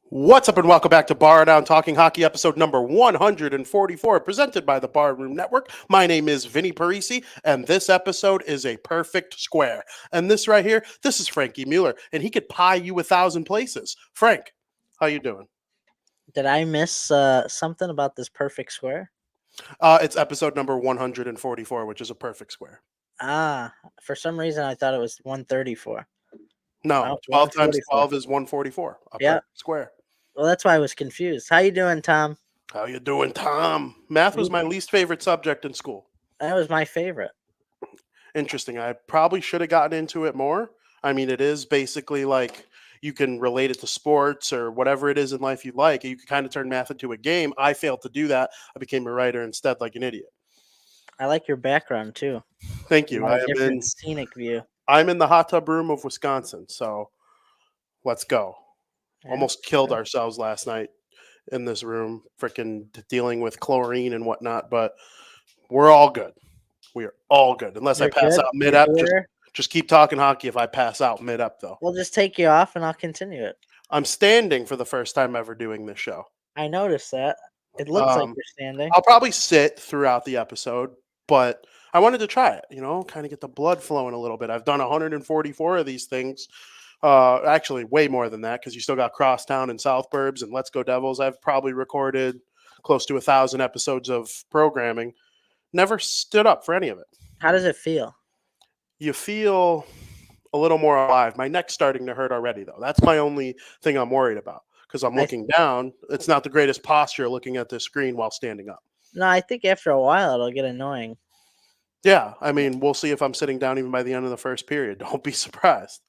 What's up and welcome back to Bardown Talking Hockey, episode number 144, presented by the Barroom Network. My name is Vinny Parisi, and this episode is a perfect square. And this right here, this is Frankie Mueller, and he could pie you 1,000 places. Frank, how you doing? Did I miss something about this perfect square? It's episode number 144, which is a perfect square. For some reason I thought it was 134. No, 12 times 12 is 144, a Yeah. perfect square. Well, that's why I was confused. How you doing, Tom? How you doing, Tom? Math was my least favorite subject in school. That was my favorite. Interesting. I probably should have gotten into it more. I mean, it is basically like you can relate it to sports or whatever it is in life you like. You can kind of turn math into a game. I failed to do that. I became a writer instead, like an idiot. I like your background too. Thank You you. got a different scenic view. I'm in the hot tub room of Wisconsin, so let's go. Yeah. Almost killed ourselves last night in this room, freaking dealing with chlorine and whatnot, but we're all good. We are all good. Unless I You're pass good? out mid-up, You're- just keep talking hockey if I pass out mid-up, though. We'll just take you off and I'll continue it. I'm standing for the first time ever doing this show. I noticed that. It looks like you're standing. I'll probably sit throughout the episode, but I wanted to try it, kind of get the blood flowing a little bit. I've done 144 of these things. Actually, way more than that because you still got Crosstown and South Burbs and Let's Go Devils. I've probably recorded close to 1,000 episodes of programming. Never stood up for any of it. How does it feel? You feel a little more alive. My neck's starting to hurt already, though. That's my only thing I'm worried about because I'm looking down. It's not the greatest posture looking at this screen while standing up. No, I think after a while it'll get annoying. Yeah, I mean, we'll see if I'm sitting down even by the end of the first period. Don't be surprised.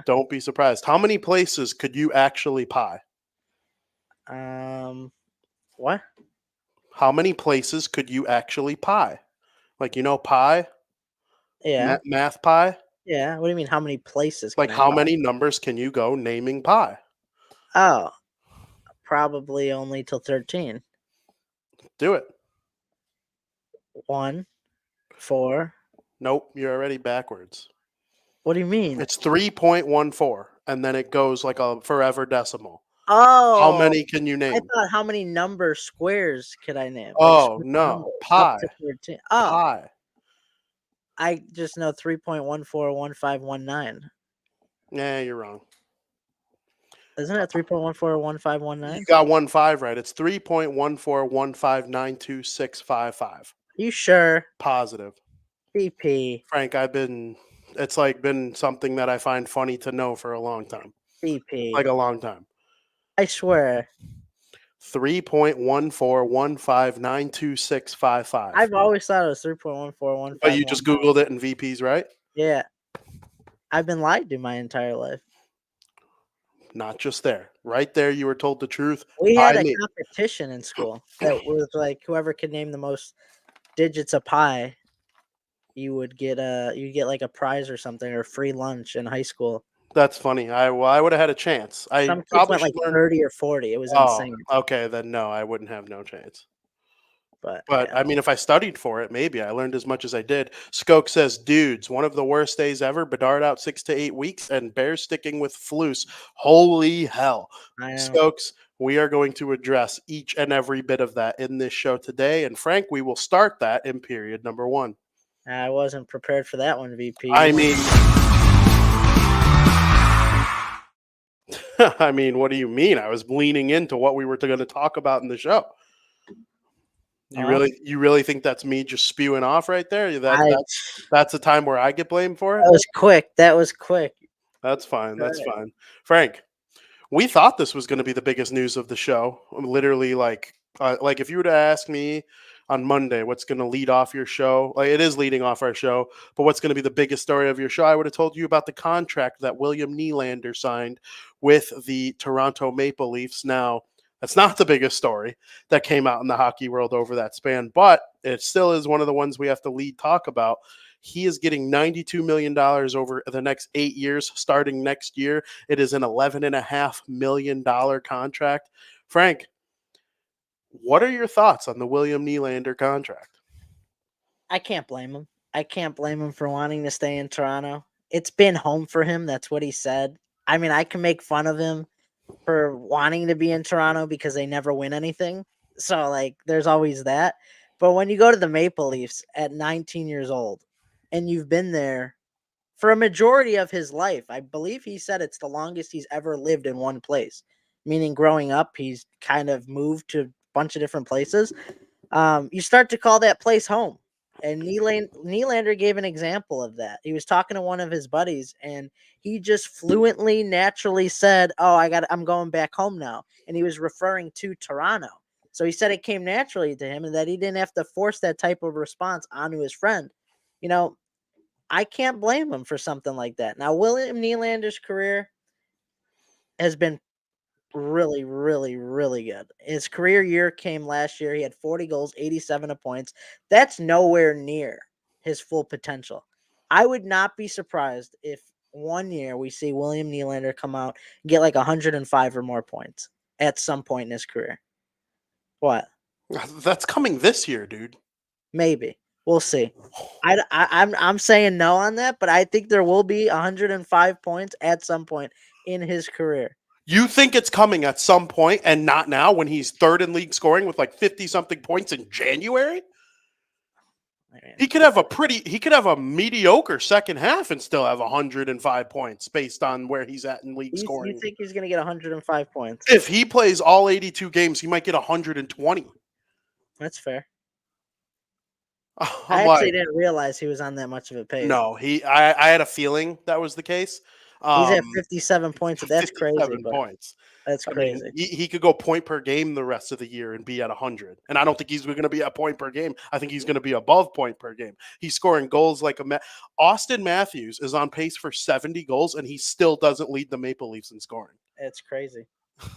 Don't be surprised. How many places could you actually pie? What? How many places could you actually pie? Like, pie? Yeah. Math pie? Yeah. What do you mean? How many places? Like, how many numbers can you go naming pie? Oh, probably only till 13. Do it. 1, 4. Nope, you're already backwards. What do you mean? It's 3.14, and then it goes like a forever decimal. Oh, how many can you name? I thought how many number squares could I name? Oh, no, pi. Up to 13. Oh, pi. I just know 3.141519. Yeah, you're wrong. Isn't it 3.141519? You got 15 right. It's 3.1415926555. You sure? Positive. BP. Frank, it's been something that I find funny to know for a long time. BP. Like a long time. I swear. 3.1415926555. I've always thought it was 3.1415. But you just Googled it and VP's right? Yeah. I've been lied to my entire life. Not just there. Right there, you were told the truth. We had a competition in school that was like whoever could name the most digits of pi, you get like a prize or something or free lunch in high school. That's funny. I would have had a chance. Some kids went like 30 or 40. It was insane. Okay, then no, I wouldn't have no chance. But yeah. I mean, if I studied for it, maybe I learned as much as I did. Skoke says, dudes, one of the worst days ever. Bedard out 6 to 8 weeks and Bears sticking with Floose. Holy hell. Skokes, we are going to address each and every bit of that in this show today. And Frank, we will start that in period number 1. I wasn't prepared for that one, VP. I mean, what do you mean? I was leaning into what we were going to talk about in the show. You really think that's me just spewing off right there? That's the time where I get blamed for it? That was quick. That's fine. That's fine. Frank, we thought this was going to be the biggest news of the show. Literally, like if you were to ask me on Monday what's going to lead off your show, like it is leading off our show, but what's going to be the biggest story of your show, I would have told you about the contract that William Nylander signed with the Toronto Maple Leafs. Now, that's not the biggest story that came out in the hockey world over that span, but it still is one of the ones we have to talk about. He is getting $92 million over the next 8 years, starting next year. It is an $11.5 million contract. Frank, what are your thoughts on the William Nylander contract? I can't blame him. I can't blame him for wanting to stay in Toronto. It's been home for him. That's what he said. I mean, I can make fun of him for wanting to be in Toronto because they never win anything. So like there's always that. But when you go to the Maple Leafs at 19 years old and you've been there for a majority of his life, I believe he said it's the longest he's ever lived in one place. Meaning growing up, he's kind of moved to a bunch of different places. You start to call that place home. And Nylander gave an example of that. He was talking to one of his buddies, and he just fluently, naturally said, "Oh, I'm going back home now." And he was referring to Toronto. So he said it came naturally to him, and that he didn't have to force that type of response onto his friend. You know, I can't blame him for something like that. Now, William Nylander's career has been really, really, really good. His career year came last year. He had 40 goals, 87 points. That's nowhere near his full potential. I would not be surprised if one year we see William Nylander come out and get like 105 or more points at some point in his career. What? That's coming this year, dude. Maybe. We'll see. I'm saying no on that, but I think there will be 105 points at some point in his career. You think it's coming at some point and not now when he's third in league scoring with like 50 something points in January? He could have a mediocre second half and still have 105 points based on where he's at in league scoring. You think he's going to get 105 points? If he plays all 82 games, he might get 120. That's fair. I actually didn't realize he was on that much of a pace. No, I had a feeling that was the case. He's at 57 points. That's 57 crazy. points. That's crazy. I mean, he could go point per game the rest of the year and be at 100. And I don't think he's going to be at point per game. I think he's going to be above point per game. He's scoring goals like Austin Matthews is on pace for 70 goals, and he still doesn't lead the Maple Leafs in scoring. It's crazy.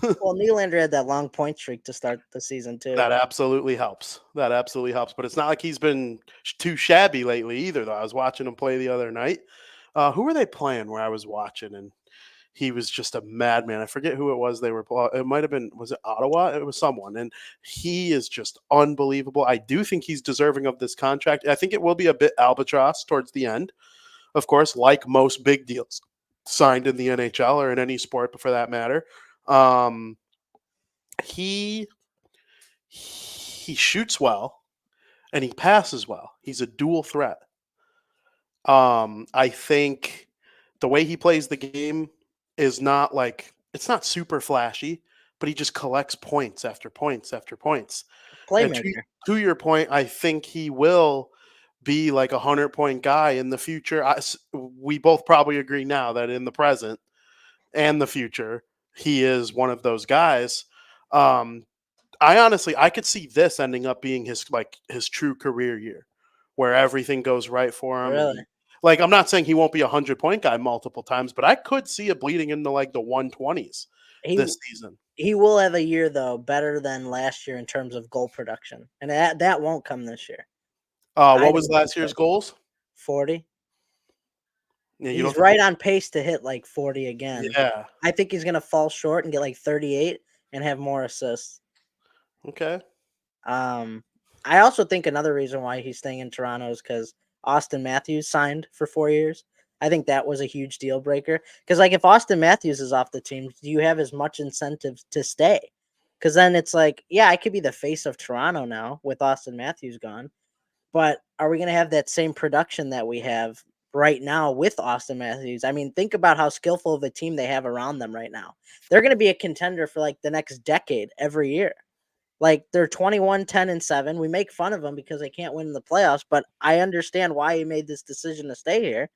Well, Nylander had that long point streak to start the season too. That absolutely helps. But it's not like he's been too shabby lately either, though. I was watching him play the other night. Who were they playing where I was watching? And he was just a madman. I forget who it was they were playing. It might have been, was it Ottawa? It was someone. And he is just unbelievable. I do think he's deserving of this contract. I think it will be a bit albatross towards the end. Of course, like most big deals signed in the NHL or in any sport, but for that matter. He shoots well and he passes well. He's a dual threat. I think the way he plays the game is not like, it's not super flashy, but he just collects points after points after points. Playmaker. To your point, I think he will be like 100-point guy in the future. We both probably agree now that in the present and the future, he is one of those guys. I could see this ending up being his true career year, where everything goes right for him. Really? Like, I'm not saying he won't be 100-point guy multiple times, but I could see it bleeding into like the 120s this season. He will have a year though better than last year in terms of goal production, and that won't come this year. What was last year's goals? 40. Yeah, he's right on pace to hit like 40 again. Yeah. I think he's going to fall short and get like 38 and have more assists. Okay. I also think another reason why he's staying in Toronto is because Austin Matthews signed for 4 years. I think that was a huge deal breaker. Because like if Austin Matthews is off the team, do you have as much incentive to stay? Because then it's like, yeah, I could be the face of Toronto now with Austin Matthews gone. But are we going to have that same production that we have right now with Austin Matthews? I mean, think about how skillful of a team they have around them right now. They're going to be a contender for like the next decade every year. Like they're 21, 10, and 7. We make fun of them because they can't win in the playoffs, but I understand why he made this decision to stay here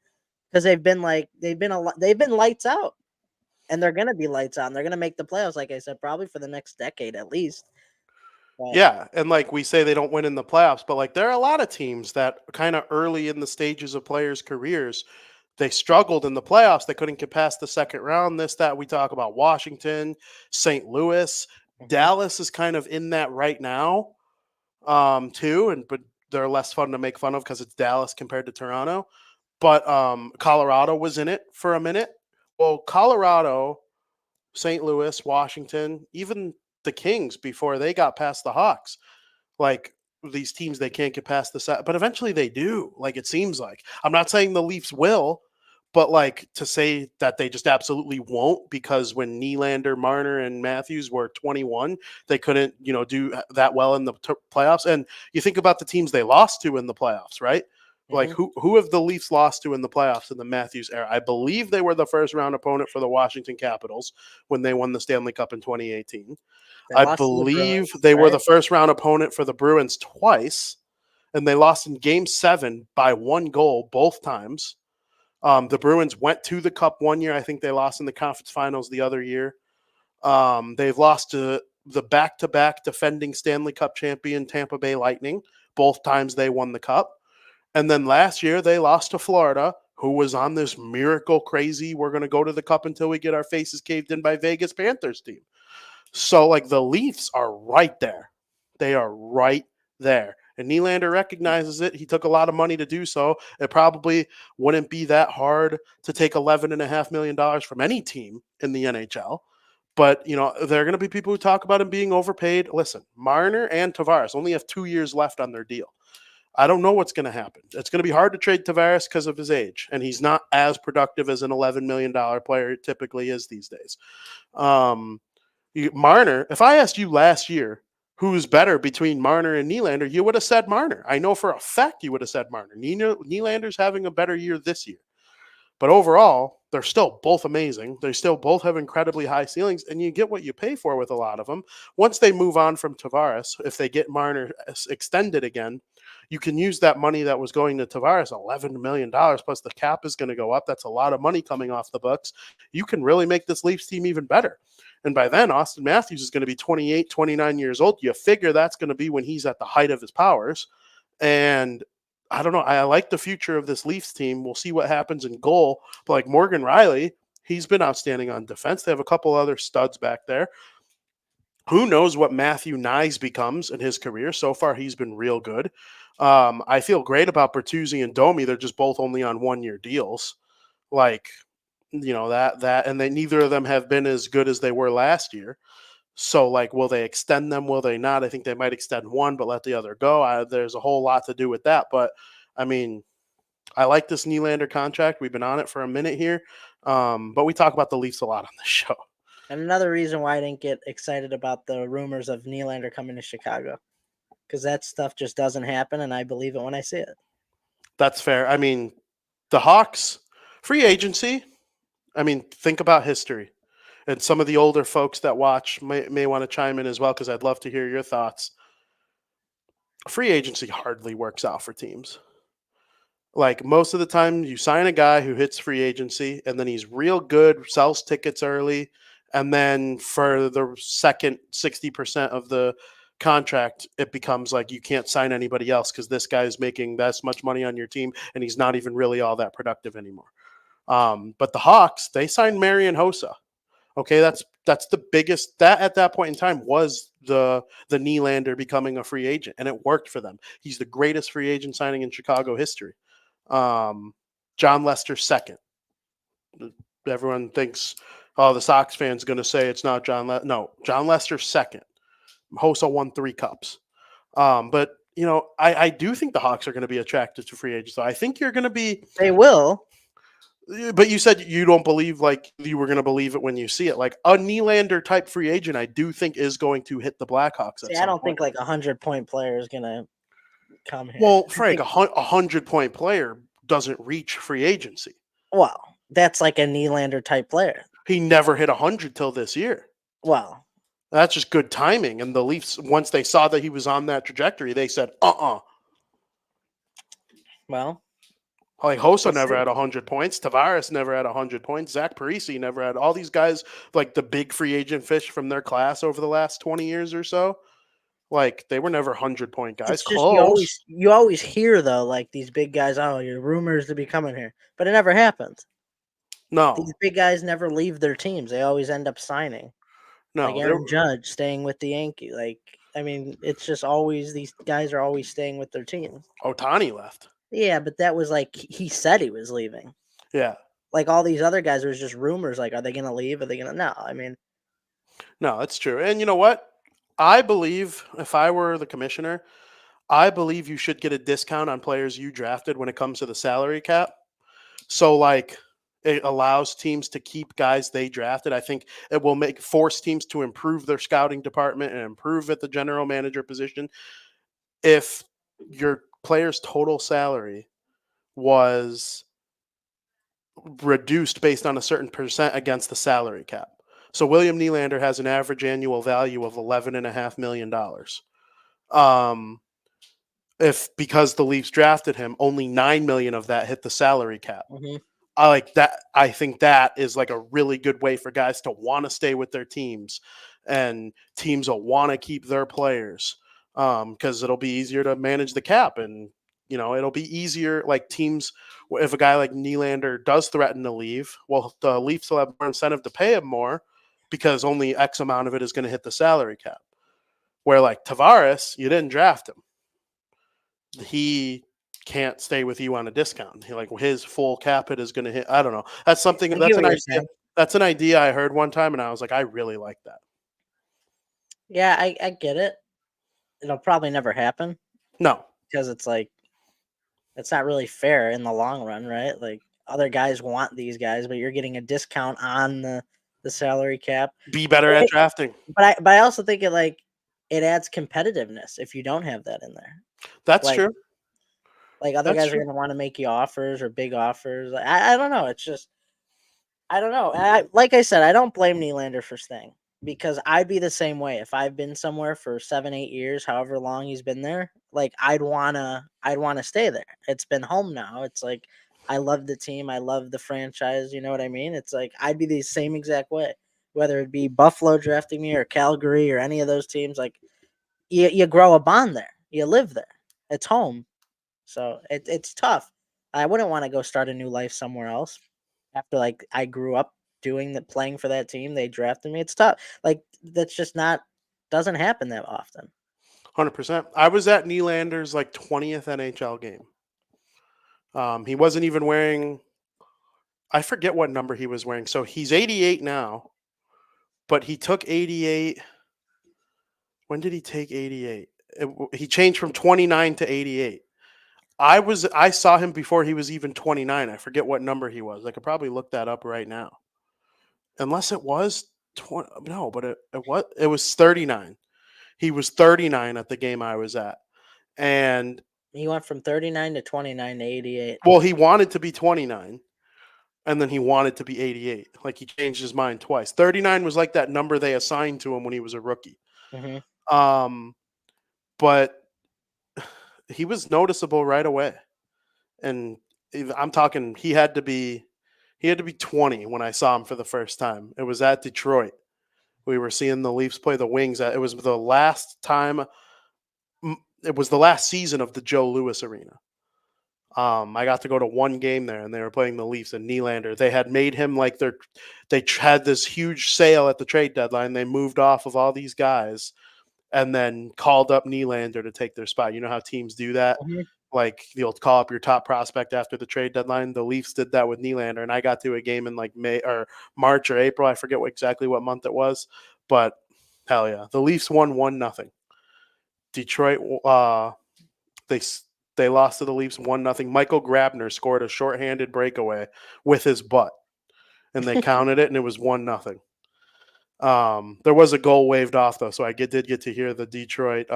because they've been lights out, and they're going to be lights out. And they're going to make the playoffs, like I said, probably for the next decade at least. But yeah, and like we say, they don't win in the playoffs, but like there are a lot of teams that kind of early in the stages of players' careers, they struggled in the playoffs. They couldn't get past the second round. We talk about Washington, St. Louis. Dallas is kind of in that right now, too, but they're less fun to make fun of because it's Dallas compared to Toronto. But Colorado was in it for a minute. Well, Colorado, St. Louis, Washington, even the Kings before they got past the Hawks, like these teams they can't get past the set, but eventually they do. Like it seems like I'm not saying the Leafs will, But like to say that they just absolutely won't because when Nylander, Marner, and Matthews were 21, they couldn't, do that well in the playoffs. And you think about the teams they lost to in the playoffs, right? Like who have the Leafs lost to in the playoffs in the Matthews era? I believe they were the first round opponent for the Washington Capitals when they won the Stanley Cup in 2018. They I lost to the believe Bruins, they were right? the first round opponent for the Bruins twice, and they lost in Game 7 by 1 goal both times. The Bruins went to the Cup one year. I think they lost in the conference finals the other year. They've lost to the back-to-back defending Stanley Cup champion Tampa Bay Lightning. Both times they won the Cup. And then last year they lost to Florida, who was on this miracle crazy, we're going to go to the Cup until we get our faces caved in by Vegas Panthers team. So, like, the Leafs are right there. They are right there. And Nylander recognizes it. He took a lot of money to do so. It probably wouldn't be that hard to take $11.5 million from any team in the NHL. But, there are going to be people who talk about him being overpaid. Listen, Marner and Tavares only have 2 years left on their deal. I don't know what's going to happen. It's going to be hard to trade Tavares because of his age, and he's not as productive as an $11 million player typically is these days. Marner, if I asked you last year who's better between Marner and Nylander, you would have said Marner. I know for a fact you would have said Marner. Nylander's having a better year this year. But overall, they're still both amazing. They still both have incredibly high ceilings, and you get what you pay for with a lot of them. Once they move on from Tavares, if they get Marner extended again, you can use that money that was going to Tavares, $11 million, plus the cap is going to go up. That's a lot of money coming off the books. You can really make this Leafs team even better. And by then, Austin Matthews is going to be 28, 29 years old. You figure that's going to be when he's at the height of his powers. And I don't know. I like the future of this Leafs team. We'll see what happens in goal. But like Morgan Rielly, he's been outstanding on defense. They have a couple other studs back there. Who knows what Matthew Nyes becomes in his career? So far, he's been real good. I feel great about Bertuzzi and Domi. They're just both only on 1-year deals. Like, and neither of them have been as good as they were last year. So, like, will they extend them? Will they not? I think they might extend one, but let the other go. There's a whole lot to do with that. But, I mean, I like this Nylander contract. We've been on it for a minute here. But we talk about the Leafs a lot on this show. And another reason why I didn't get excited about the rumors of Nylander coming to Chicago, because that stuff just doesn't happen, and I believe it when I see it. That's fair. I mean, the Hawks, free agency, think about history. And some of the older folks that watch may want to chime in as well, because I'd love to hear your thoughts. Free agency hardly works out for teams. Like, most of the time, you sign a guy who hits free agency, and then he's real good, sells tickets early, and then for the second 60% of the contract, it becomes like you can't sign anybody else because this guy's making this much money on your team, and he's not even really all that productive anymore. But the Hawks, they signed Marian Hossa. Okay, that's the biggest. That at that point in time was the Nylander becoming a free agent, and it worked for them. He's the greatest free agent signing in Chicago history. John Lester second. Everyone thinks, the Sox fans going to say it's not John. No, John Lester second. Hossa won 3 cups. But I do think the Hawks are going to be attracted to free agents. So I think you're going to be. They will. But you said you don't believe, like, you were going to believe it when you see it. Like, a Nylander type free agent, I do think is going to hit the Blackhawks. I don't think like 100-point player is going to come here. Well, Frank, a 100-point player doesn't reach free agency. Well, that's like a Nylander type player. He never hit 100 till this year. Well, that's just good timing. And the Leafs, once they saw that he was on that trajectory, they said, Well, like Hossa never had 100 points. Tavares never had 100 points. Zach Parise never had. All these guys, like the big free agent fish from their class over the last 20 years or so, like they were never 100-point guys. It's just, you always hear though, like these big guys. Oh, your rumors to be coming here, but it never happens. No, these big guys never leave their teams. They always end up signing. No, like Aaron Judge staying with the Yankees. Like, it's just always these guys are always staying with their teams. Ohtani left. Yeah, but that was like he said he was leaving. Yeah. Like all these other guys, there's just rumors. Like, are they going to leave? Are they going to? No, no, that's true. And you know what? I believe if I were the commissioner, I believe you should get a discount on players you drafted when it comes to the salary cap. So, like, It allows teams to keep guys they drafted. I think it will force teams to improve their scouting department and improve at the general manager position. If your player's total salary was reduced based on a certain percent against the salary cap. So William Nylander has an average annual value of $11.5 million. If because the Leafs drafted him, only 9 million of that hit the salary cap. Mm-hmm. I like that. I think that is like a really good way for guys to want to stay with their teams, and teams will want to keep their players because it'll be easier to manage the cap, and it'll be easier. Like teams, if a guy like Nylander does threaten to leave, well, the Leafs will have more incentive to pay him more because only X amount of it is going to hit the salary cap. Where like Tavares, you didn't draft him. He can't stay with you on a discount. His full cap hit is going to hit. I don't know. That's something. That's an idea. That's an idea I heard one time, and I was like, I really like that. Yeah, I get it. It'll probably never happen. No, because it's like it's not really fair in the long run, right? Like other guys want these guys, but you're getting a discount on the salary cap. Be better at drafting. But I also think it adds competitiveness if you don't have that in there. That's true. Like other guys are going to want to make you offers or big offers. I don't know. It's just I don't know. Like I said, I don't blame Nylander for staying because I'd be the same way if I've been somewhere for 7-8 years, however long he's been there. Like I'd wanna stay there. It's been home now. It's like I love the team. I love the franchise. You know what I mean? It's like I'd be the same exact way, whether it be Buffalo drafting me or Calgary or any of those teams. Like you grow a bond there. You live there. It's home. So it's tough. I wouldn't want to go start a new life somewhere else after I grew up playing for that team. They drafted me. It's tough. Like that's just doesn't happen that often. 100%. I was at Nylander's 20th NHL game. He wasn't even wearing. I forget what number he was wearing. So he's 88 now, but he took 88. When did he take 88? He changed from 29 to 88. I saw him before he was even 29. I forget what number he was. I could probably look that up right now. Unless it was 20. No, but it was 39. He was 39 at the game I was at. And he went from 39 to 29 to 88. Well, he wanted to be 29 and then he wanted to be 88. Like he changed his mind twice. 39 was like that number they assigned to him when he was a rookie. Mm-hmm. But he was noticeable right away. And I'm talking he had to be 20 when I saw him for the first time. It was at Detroit. We were seeing the Leafs play the Wings. It was the last time. It was the last season of the Joe Louis Arena. I got to go to one game there, and they were playing the Leafs and Nylander. They had made him they had this huge sale at the trade deadline. They moved off of all these guys, and then called up Nylander to take their spot. You know how teams do that? Mm-hmm. Like you'll call up your top prospect after the trade deadline. The Leafs did that with Nylander, and I got to a game in May or March or April. I forget exactly what month it was, but hell yeah, the Leafs won 1-0. Detroit, they lost to the Leafs 1-0. Michael Grabner scored a shorthanded breakaway with his butt, and they counted it, and it was 1-0. There was a goal waved off though, so I did get to hear the Detroit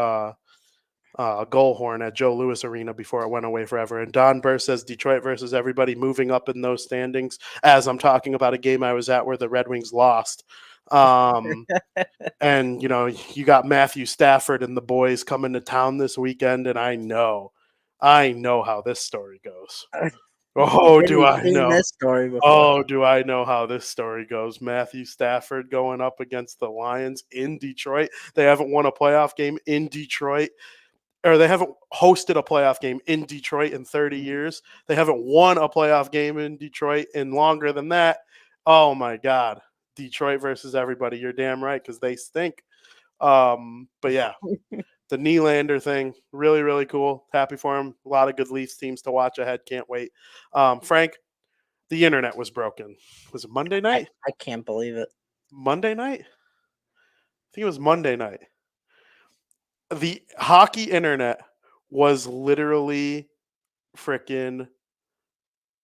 goal horn at Joe Louis Arena before it went away forever. And Don Burr says Detroit versus everybody moving up in those standings as I'm talking about a game I was at where the Red Wings lost. And, you got Matthew Stafford and the boys coming to town this weekend, and I know how this story goes. Oh, do I know? This story before. Oh, do I know how this story goes? Matthew Stafford going up against the Lions in Detroit. They haven't won a playoff game in Detroit. Or they haven't hosted a playoff game in Detroit in 30 years. They haven't won a playoff game in Detroit in longer than that. Oh, my God. Detroit versus everybody. You're damn right, because they stink. But, yeah, the Nylander thing, really, really cool. Happy for him. A lot of good Leafs teams to watch ahead. Can't wait. Frank, the internet was broken. Was it Monday night? I can't believe it. Monday night? I think it was Monday night. The hockey internet was literally freaking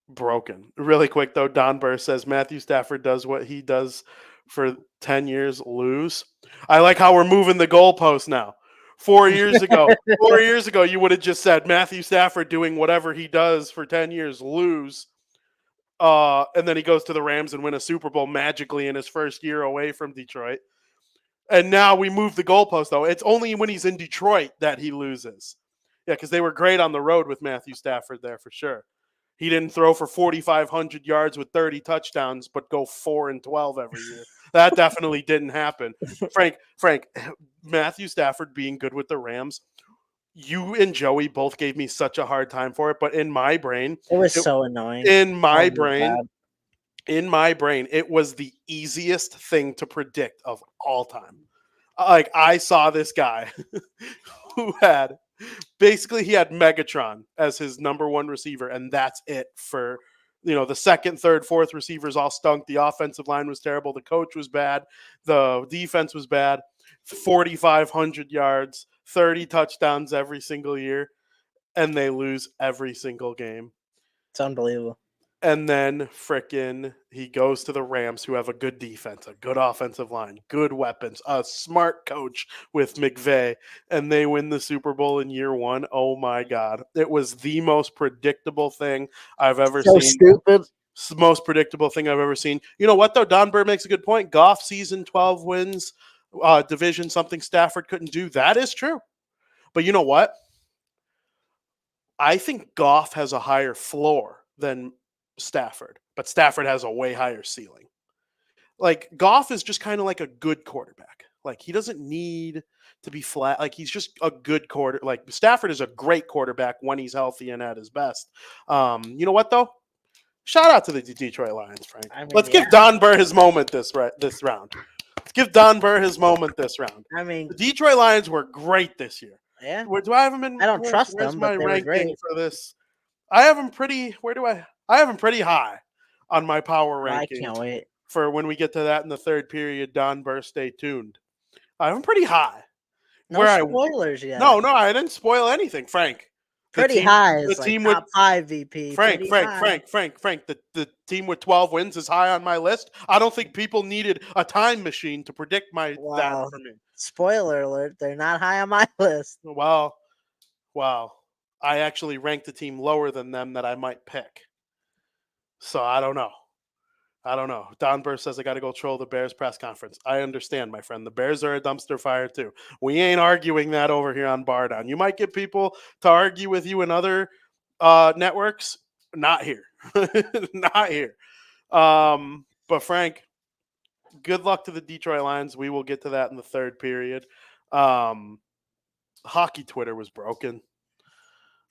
Broken. Really quick though, Don Burr says Matthew Stafford does what he does for 10 years, lose. I like how we're moving the goalpost now. 4 years ago, you would have just said Matthew Stafford doing whatever he does for 10 years, lose. And then he goes to the Rams and win a Super Bowl magically in his first year away from Detroit. And now we move the goalpost, though. It's only when he's in Detroit that he loses. Yeah, because they were great on the road with Matthew Stafford there for sure. He didn't throw for 4,500 yards with 30 touchdowns, but go 4-12 every year. That definitely didn't happen. Frank, Matthew Stafford being good with the Rams, you and Joey both gave me such a hard time for it, but in my brain, It was so annoying. in my God. brain, it was the easiest thing to predict of all time. Like, I saw this guy who had basically, he had Megatron as his number one receiver, and that's it for, the second, third, fourth receivers all stunk. The offensive line was terrible. The coach was bad. The defense was bad. 4,500 yards, 30 touchdowns every single year, and they lose every single game. It's unbelievable. And then frickin' he goes to the Rams, who have a good defense, a good offensive line, good weapons, a smart coach with McVay, and they win the Super Bowl in year one. Oh my God. It was the most predictable thing I've ever So seen. stupid. It's the most predictable thing I've ever seen. You know what, though? Don Burr makes a good point. Goff season 12 wins, division, something Stafford couldn't do. That is true. But you know what? I think Goff has a higher floor than Stafford, but Stafford has a way higher ceiling. Like, Goff is just kind of like a good quarterback. Like, he doesn't need to be flat. Like, he's just a good quarter. Like, Stafford is a great quarterback when he's healthy and at his best. You know what, though? Shout out to the Detroit Lions, Frank. Let's give Don Burr his moment this round. Let's give Don Burr his moment this round. I mean, the Detroit Lions were great this year. Yeah. Do I have them in? I don't trust them, my but they were ranking great. for this? I have them pretty. I have them pretty high on my power ranking. I can't wait for when we get to that in the third period. Don Burr, stay tuned. I have them pretty high. No spoilers yet. No, I didn't spoil anything, Frank. Pretty high is like top 5 VP. Frank. The team with 12 wins is high on my list. I don't think people needed a time machine to predict that for me. Spoiler alert, they're not high on my list. Wow. I actually ranked the team lower than them that I might pick. So I don't know. Don Burr says I got to go troll the Bears press conference. I understand, my friend. The Bears are a dumpster fire too. We ain't arguing that over here on Bardown. You might get people to argue with you in other networks. Not here. Not here. But Frank, good luck to the Detroit Lions. We will get to that in the third period. Hockey Twitter was broken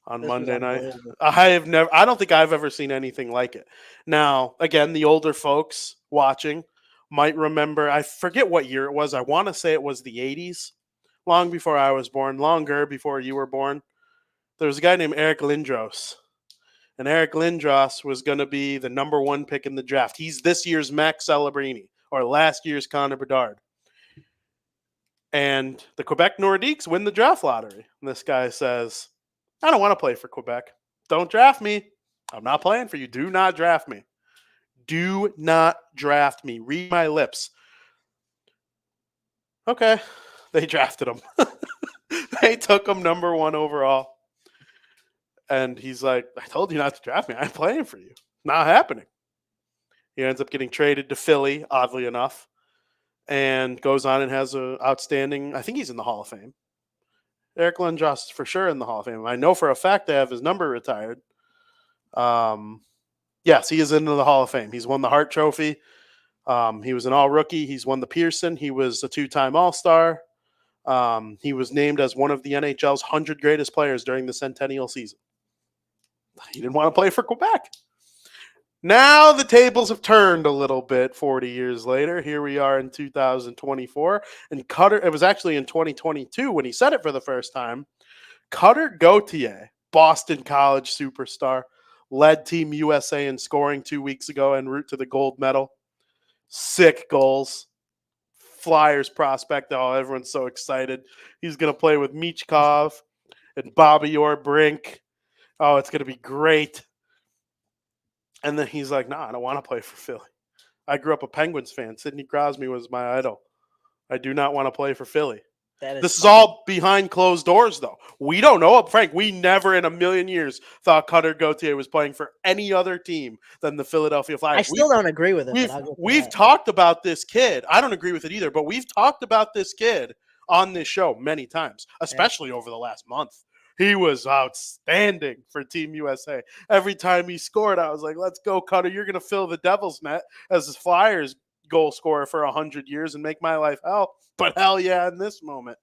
on Monday night. I don't think I've ever seen anything like it. Now, again, the older folks watching might remember, I forget what year it was. I want to say it was the 80s, long before I was born, longer before you were born. There was a guy named Eric Lindros. And Eric Lindros was going to be the number one pick in the draft. He's this year's Max Celebrini, or last year's Connor Bedard. And the Quebec Nordiques win the draft lottery. And this guy says, I don't want to play for Quebec. Don't draft me. I'm not playing for you. Do not draft me. Do not draft me. Read my lips. Okay. They drafted him. They took him number one overall. And he's like, I told you not to draft me. I'm playing for you. Not happening. He ends up getting traded to Philly, oddly enough, and goes on and has an outstanding, I think he's in the Hall of Fame. Eric Lindros is for sure in the Hall of Fame. I know for a fact they have his number retired. Yes, he is into the Hall of Fame. He's won the Hart Trophy. He was an all-rookie. He's won the Pearson. He was a 2-time All-Star. He was named as one of the NHL's 100 greatest players during the centennial season. He didn't want to play for Quebec. Now the tables have turned a little bit 40 years later. Here we are in 2024. And it was actually in 2022 when he said it for the first time. Cutter Gauthier, Boston College superstar, led Team USA in scoring 2 weeks ago en route to the gold medal. Sick goals. Flyers prospect. Oh, everyone's so excited. He's going to play with Michkov and Bobby Orr Brink. Oh, it's going to be great. And then he's like, "Nah, I don't want to play for Philly. I grew up a Penguins fan. Sidney Crosby was my idol. I do not want to play for Philly." That is This is funny. all behind closed doors, though. We don't know. Frank, we never in a million years thought Cutter Gauthier was playing for any other team than the Philadelphia Flyers. I still don't agree with it, but I'll get to We've that. talked about this kid. I don't agree with it either, but we've talked about this kid on this show many times, especially over the last month. He was outstanding for Team USA. Every time he scored, I was like, "Let's go, Cutter. You're going to fill the Devil's net as the Flyers goal scorer for 100 years and make my life hell." But hell yeah, in this moment.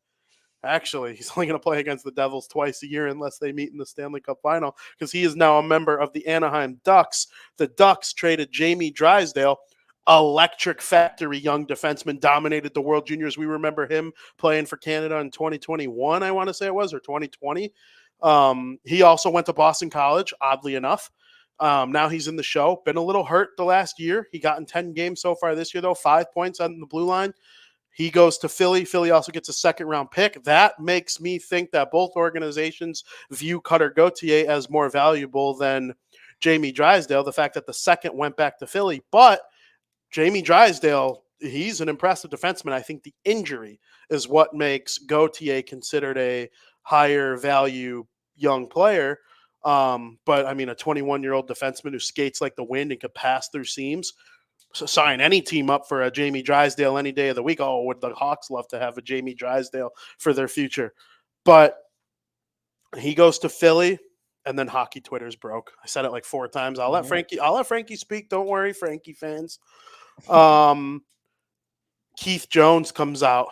Actually, he's only going to play against the Devils twice a year unless they meet in the Stanley Cup final, because he is now a member of the Anaheim Ducks. The Ducks traded Jamie Drysdale, electric factory young defenseman, dominated the World Juniors. We remember him playing for Canada in 2021, I want to say it was, or 2020. He also went to Boston College, oddly enough. Now he's in the show. Been a little hurt the last year. He got in 10 games so far this year, though, 5 points on the blue line. He goes to Philly. Philly also gets a second-round pick. That makes me think that both organizations view Cutter Gauthier as more valuable than Jamie Drysdale, the fact that the second went back to Philly. But Jamie Drysdale, he's an impressive defenseman. I think the injury is what makes Gauthier considered a higher value young player. But, I mean, a 21-year-old defenseman who skates like the wind and could pass through seams, so sign any team up for a Jamie Drysdale any day of the week. Oh, would the Hawks love to have a Jamie Drysdale for their future? But he goes to Philly, and then hockey Twitter's broke. I said it like 4 times. I'll let Frankie speak. Don't worry, Frankie fans. Keith Jones comes out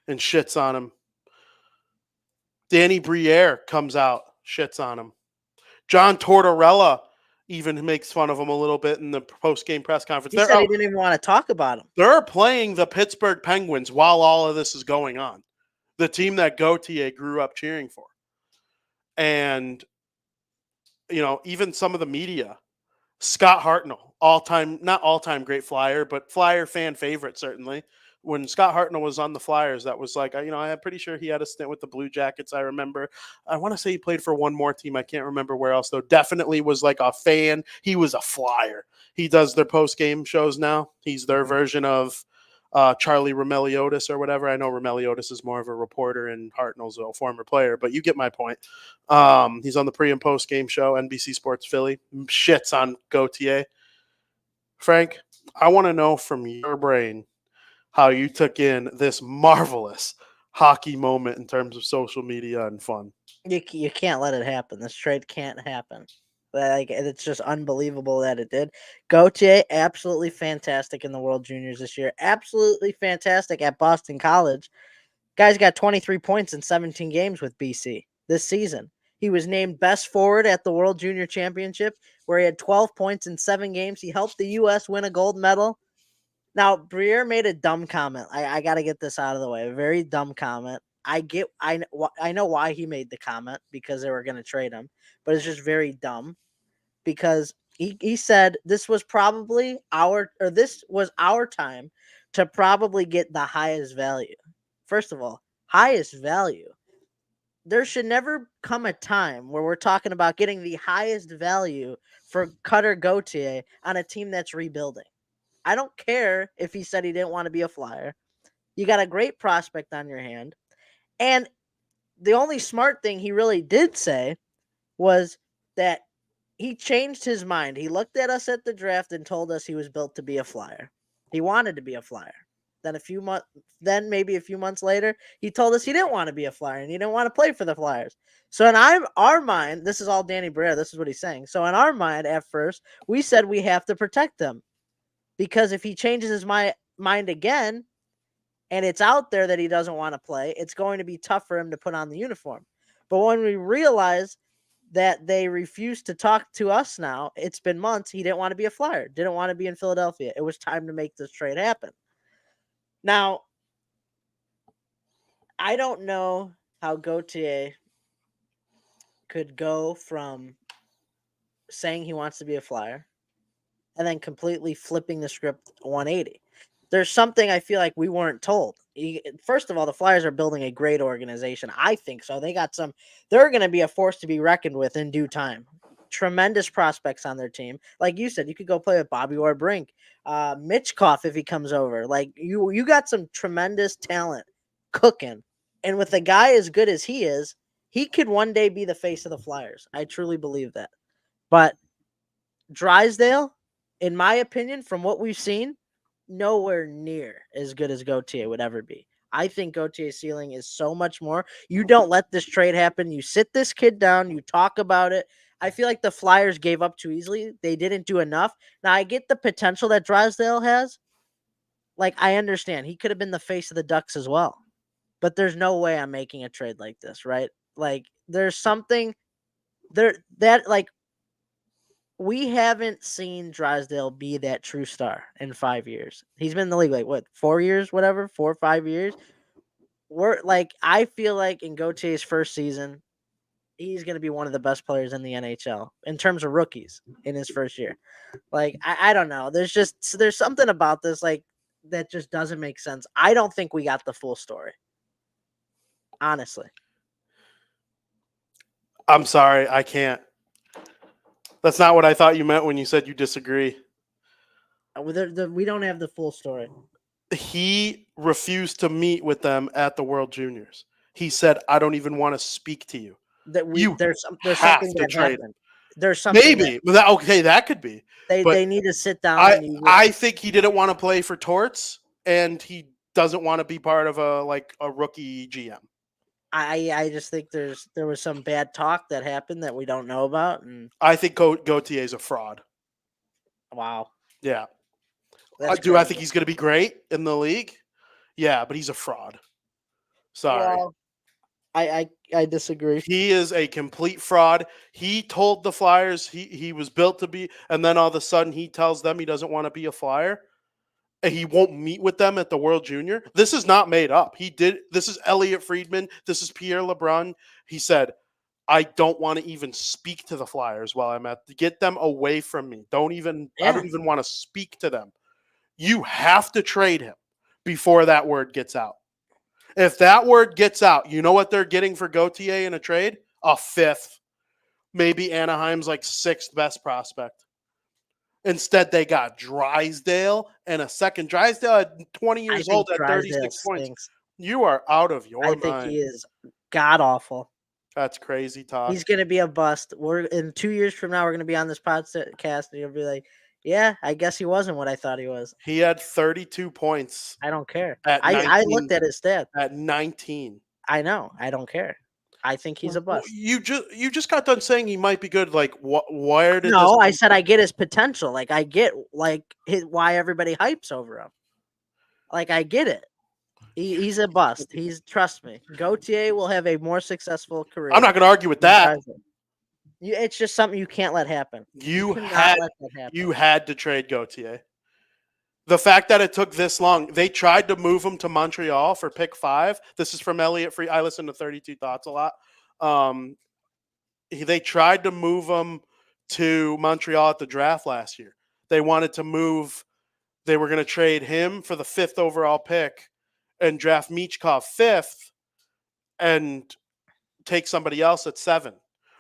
and shits on him. Danny Briere comes out, shits on him. John Tortorella even makes fun of him a little bit in the post-game press conference. He said he didn't even want to talk about him. They're playing the Pittsburgh Penguins while all of this is going on. The team that Gauthier grew up cheering for. And, you know, even some of the media, Scott Hartnell, not all-time great Flyer, but Flyer fan favorite, certainly. When Scott Hartnell was on the Flyers, that was like, you know, I'm pretty sure he had a stint with the Blue Jackets, I remember. I want to say he played for one more team. I can't remember where else, though. Definitely was like a fan. He was a Flyer. He does their post-game shows now. He's their version of Charlie Romeliotis or whatever. I know Romeliotis is more of a reporter and Hartnell's a former player, but you get my point. He's on the pre- and post-game show, NBC Sports Philly. Shits on Gauthier. Frank, I want to know from your brain how you took in this marvelous hockey moment in terms of social media and fun. You can't let it happen. This trade can't happen. Like, it's just unbelievable that it did. Gauthier, absolutely fantastic in the World Juniors this year. Absolutely fantastic at Boston College. Guy's got 23 points in 17 games with BC this season. He was named best forward at the World Junior Championship, where he had 12 points in 7 games. He helped the U.S. win a gold medal. Now, Briere made a dumb comment. I got to get this out of the way. A very dumb comment. I know why he made the comment, because they were going to trade him, but it's just very dumb, because he said this was our time to probably get the highest value. First of all, highest value. There should never come a time where we're talking about getting the highest value for Cutter Gauthier on a team that's rebuilding. I don't care if he said he didn't want to be a Flyer. You got a great prospect on your hand. And the only smart thing he really did say was that he changed his mind. He looked at us at the draft and told us he was built to be a Flyer. He wanted to be a Flyer. Then maybe a few months later, he told us he didn't want to be a Flyer and he didn't want to play for the Flyers. So in our mind, this is all Danny Briere. This is what he's saying. So in our mind, at first, we said we have to protect him. Because if he changes his mind again, and it's out there that he doesn't want to play, it's going to be tough for him to put on the uniform. But when we realize that they refuse to talk to us now, it's been months, he didn't want to be a Flyer, didn't want to be in Philadelphia. It was time to make this trade happen. Now, I don't know how Gauthier could go from saying he wants to be a Flyer and then completely flipping the script 180. There's something I feel like we weren't told. First of all, the Flyers are building a great organization. I think so. They're going to be a force to be reckoned with in due time. tremendous prospects on their team. Like you said, you could go play with Bobby Orr Brink, Mitchkoff if he comes over. Like you got some tremendous talent cooking. And with a guy as good as he is, he could one day be the face of the Flyers. I truly believe that. But Drysdale, in my opinion, from what we've seen, nowhere near as good as Gauthier would ever be. I think Gautier's ceiling is so much more. You don't let this trade happen. You sit this kid down. You talk about it. I feel like the Flyers gave up too easily. They didn't do enough. Now, I get the potential that Drysdale has. Like, I understand. He could have been the face of the Ducks as well. But there's no way I'm making a trade like this, right? Like, there's something there that, like, we haven't seen Drysdale be that true star in 5 years. He's been in the league, like, what, 4 years, whatever, 4 or 5 years? I feel like in Gautier's first season, he's going to be one of the best players in the NHL in terms of rookies in his first year. Like, I don't know. There's something about this, like, that just doesn't make sense. I don't think we got the full story. Honestly. I'm sorry, I can't. That's not what I thought you meant when you said you disagree. We don't have the full story. He refused to meet with them at the World Juniors. He said, "I don't even want to speak to you." There's something that trade happened. him. There's something Maybe. That could be. They need to sit down. I think he didn't want to play for Torts, and he doesn't want to be part of a rookie GM. I just think there was some bad talk that happened that we don't know about, and I think Gauthier is a fraud. Wow. Yeah. That's I think he's going to be great in the league? Yeah, but he's a fraud. Sorry. Well, I disagree. He is a complete fraud. He told the Flyers he was built to be, and then all of a sudden he tells them he doesn't want to be a Flyer, and he won't meet with them at the World Junior. This is not made up. This is Elliot Friedman. This is Pierre LeBrun. He said, "I don't want to even speak to the Flyers while I'm get them away from me. I don't even want to speak to them." You have to trade him before that word gets out. If that word gets out, you know what they're getting for Gauthier in a trade? A fifth. Maybe Anaheim's sixth best prospect. Instead, they got Drysdale and a second. Drysdale at 20 years old at 36 points. You are out of your mind. I think he is god-awful. That's crazy talk. He's going to be a bust. In 2 years from now, we're going to be on this podcast, and you'll be like, yeah, I guess he wasn't what I thought he was. He had 32 points. I don't care. I looked at his stats. At 19. I know. I don't care. I think he's a bust. You just got done saying he might be good. Where did No, I said I get his potential. I get why everybody hypes over him. I get it. He's a bust. Trust me. Gauthier will have a more successful career. I'm not going to argue with that. It's just something you can't let happen. You had to trade Gauthier. The fact that it took this long, they tried to move him to Montreal for pick 5. This is from Elliot Free. I listen to 32 Thoughts a lot. They tried to move him to Montreal at the draft last year. They wanted to move. They were going to trade him for the 5th overall pick and draft Michkov 5th and take somebody else at 7.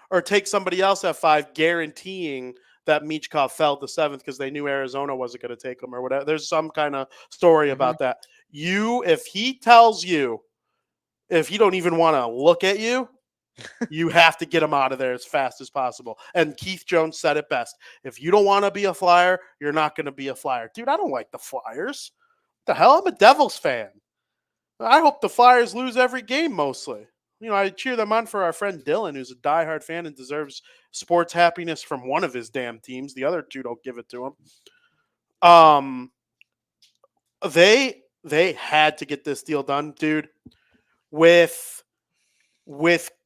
Or take somebody else at 5, guaranteeing that Michkov fell to 7th because they knew Arizona wasn't going to take him or whatever. There's some kind of story about that. If he tells you, if you don't even want to look at you, you have to get him out of there as fast as possible. And Keith Jones said it best. If you don't want to be a Flyer, you're not going to be a Flyer. Dude, I don't like the Flyers. What the hell? I'm a Devils fan. I hope the Flyers lose every game mostly. I cheer them on for our friend Dylan, who's a diehard fan and deserves sports happiness from one of his damn teams. The other two don't give it to him. They had to get this deal done, dude. With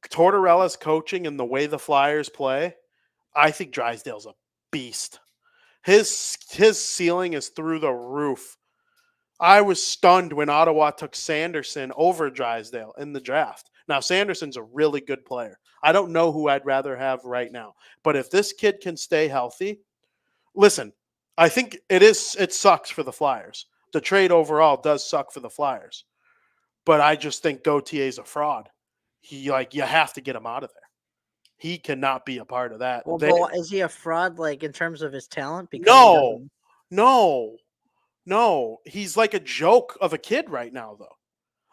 Tortorella's coaching and the way the Flyers play, I think Drysdale's a beast. His ceiling is through the roof. I was stunned when Ottawa took Sanderson over Drysdale in the draft. Now, Sanderson's a really good player. I don't know who I'd rather have right now. But if this kid can stay healthy, listen, I think it sucks for the Flyers. The trade overall does suck for the Flyers. But I just think Gautier's a fraud. You have to get him out of there. He cannot be a part of that. Well, but is he a fraud, like, in terms of his talent? Because he No, doesn't. no. He's like a joke of a kid right now, though.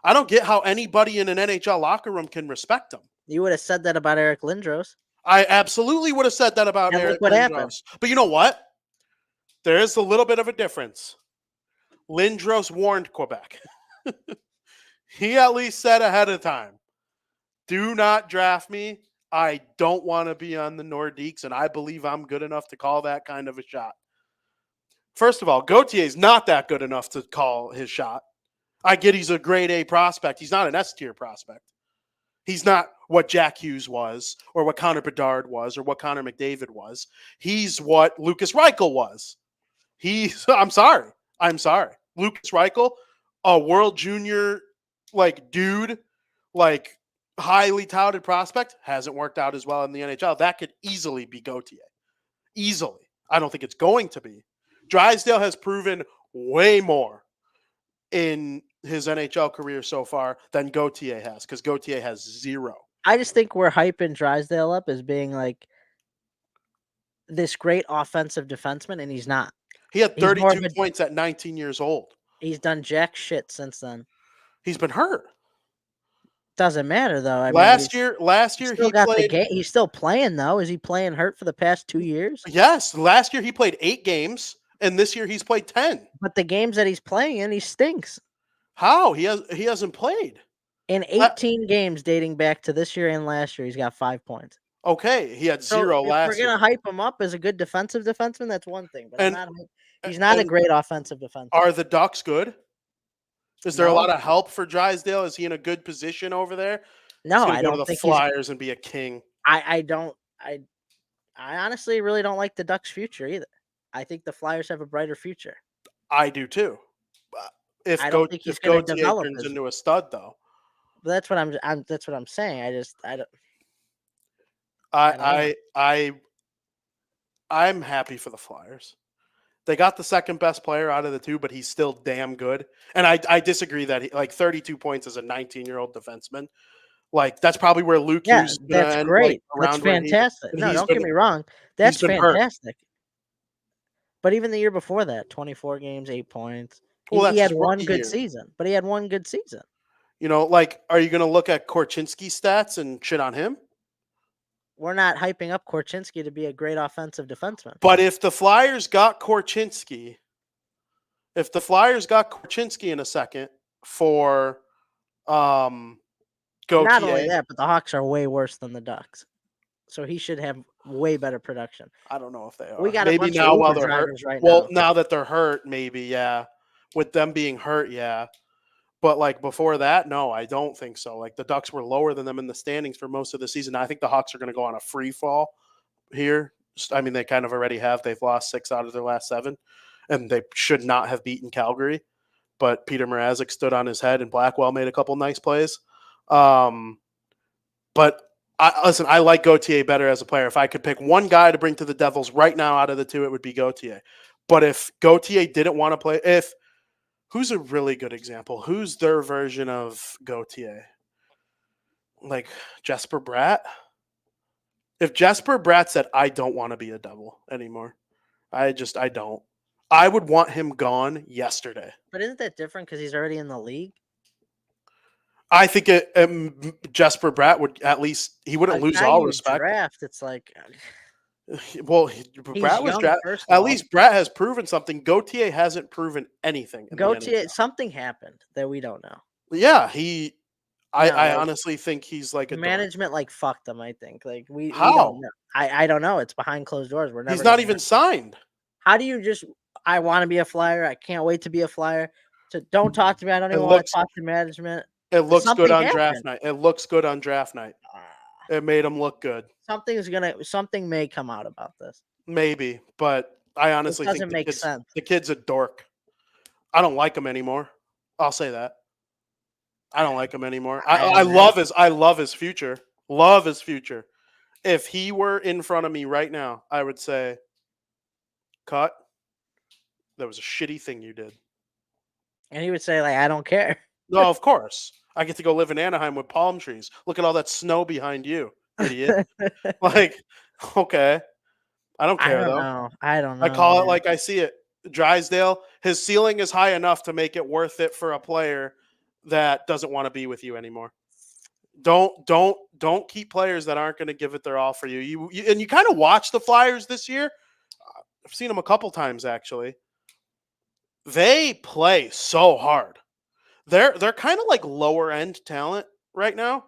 I don't get how anybody in an NHL locker room can respect him. You would have said that about Eric Lindros. I absolutely would have said that about And look Eric what happened. Lindros. But you know what? There is a little bit of a difference. Lindros warned Quebec. He at least said ahead of time, do not draft me. I don't want to be on the Nordiques, and I believe I'm good enough to call that kind of a shot. First of all, Gautier's not that good enough to call his shot. I get he's a grade A prospect. He's not an S-tier prospect. He's not what Jack Hughes was, or what Connor Bedard was, or what Connor McDavid was. He's what Lucas Reichel was. I'm sorry. Lucas Reichel, a world junior, like, dude, like, highly touted prospect, hasn't worked out as well in the NHL. That could easily be Gauthier. Easily. I don't think it's going to be. Drysdale has proven way more in his NHL career so far than Gauthier has, because Gauthier has 0. I just think we're hyping Drysdale up as being like this great offensive defenseman, and he's not. He had He's more 32 of a- points at 19 years old. He's done jack shit since then. He's been hurt. Doesn't matter though. I Last mean, year still he got played. the game. He's still playing though. Is he playing hurt for the past 2 years? Yes, last year he played 8 games, and this year he's played 10. But the games that he's playing in, he stinks. How? He hasn't played. In 18 games dating back to this year and last year, he's got 5 points. Okay, he had 0 So if last we're year. gonna hype him up as a good defensive defenseman, that's one thing. But And- he's not a and great offensive defenseman. Are the Ducks good? Is there a No. lot of help for Drysdale? Is he in a good position over there? No, He's gonna I go don't to the think Flyers and be a king. I don't. I honestly really don't like the Ducks' future either. I think the Flyers have a brighter future. I do too. If I don't think he's gonna Gauthier develop turns as- into a stud, though, But that's what that's what I'm saying. I don't. I'm happy for the Flyers. They got the second best player out of the two, but he's still damn good. And I disagree that he, like, 32 points as a 19-year-old defenseman. Like, that's probably where Luke Yeah, Hughes is gonna that's end, great. like, That's around where he- fantastic. and No, he's don't been- get me wrong. That's been hurt. fantastic. But even the year before that, 24 games, 8 points. Well, He that's had his one rookie good year. season. But he had one good season. You know, like, are you going to look at Korchinski's stats and shit on him? We're not hyping up Korchinski to be a great offensive defenseman. But if the Flyers got Korchinski in a second for Gauthier, Not only that, but the Hawks are way worse than the Ducks. So he should have way better production. I don't know if they are. We got maybe a bunch now of while Uber they're hurt. drivers right Well, now. now that they're hurt, maybe, yeah. With them being hurt, yeah. But, like, before that, no, I don't think so. Like, the Ducks were lower than them in the standings for most of the season. I think the Hawks are going to go on a free fall here. I mean, they kind of already have. They've lost 6 out of their last 7, and they should not have beaten Calgary. But Peter Mrazek stood on his head, and Blackwell made a couple nice plays. But listen, I like Gauthier better as a player. If I could pick one guy to bring to the Devils right now out of the two, it would be Gauthier. But if Gauthier didn't want to play, who's a really good example? Who's their version of Gauthier? Like Jesper Bratt? If Jesper Bratt said, I don't want to be a Devil anymore, I don't. I would want him gone yesterday. But isn't that different because he's already in the league? I think Jesper Bratt would at least, he wouldn't lose all respect. Draft, it's like, well, he's Bratt was young, drafted. first of At all. least Bratt has proven something. Gauthier hasn't proven anything. in the Gauthier, NHL. something happened that we don't know. Yeah, I like, honestly think he's like a dork. Management like fucked him. I think we How? don't know. I don't know. It's behind closed doors. We're never. He's not gonna even know. signed. How do you just? I want to be a Flyer. I can't wait to be a Flyer. So don't talk to me. I don't It even want looks- to talk to management. It looks Something good on happened. draft night. It looks good on draft night. It made him look good. Something may come out about this. Maybe, but I honestly It think doesn't make sense. the kid's a dork. I don't like him anymore. I'll say that. I don't like him anymore. I love his future. Love his future. If he were in front of me right now, I would say, cut. That was a shitty thing you did. And he would say, like, I don't care. No, of course. I get to go live in Anaheim with palm trees. Look at all that snow behind you. idiot. Like, okay. I don't care, though. I don't know. I call it man. like I see it. Drysdale, his ceiling is high enough to make it worth it for a player that doesn't want to be with you anymore. Don't keep players that aren't going to give it their all for you. And you kind of watch the Flyers this year. I've seen them a couple times actually. They play so hard. They're kind of like lower end talent right now.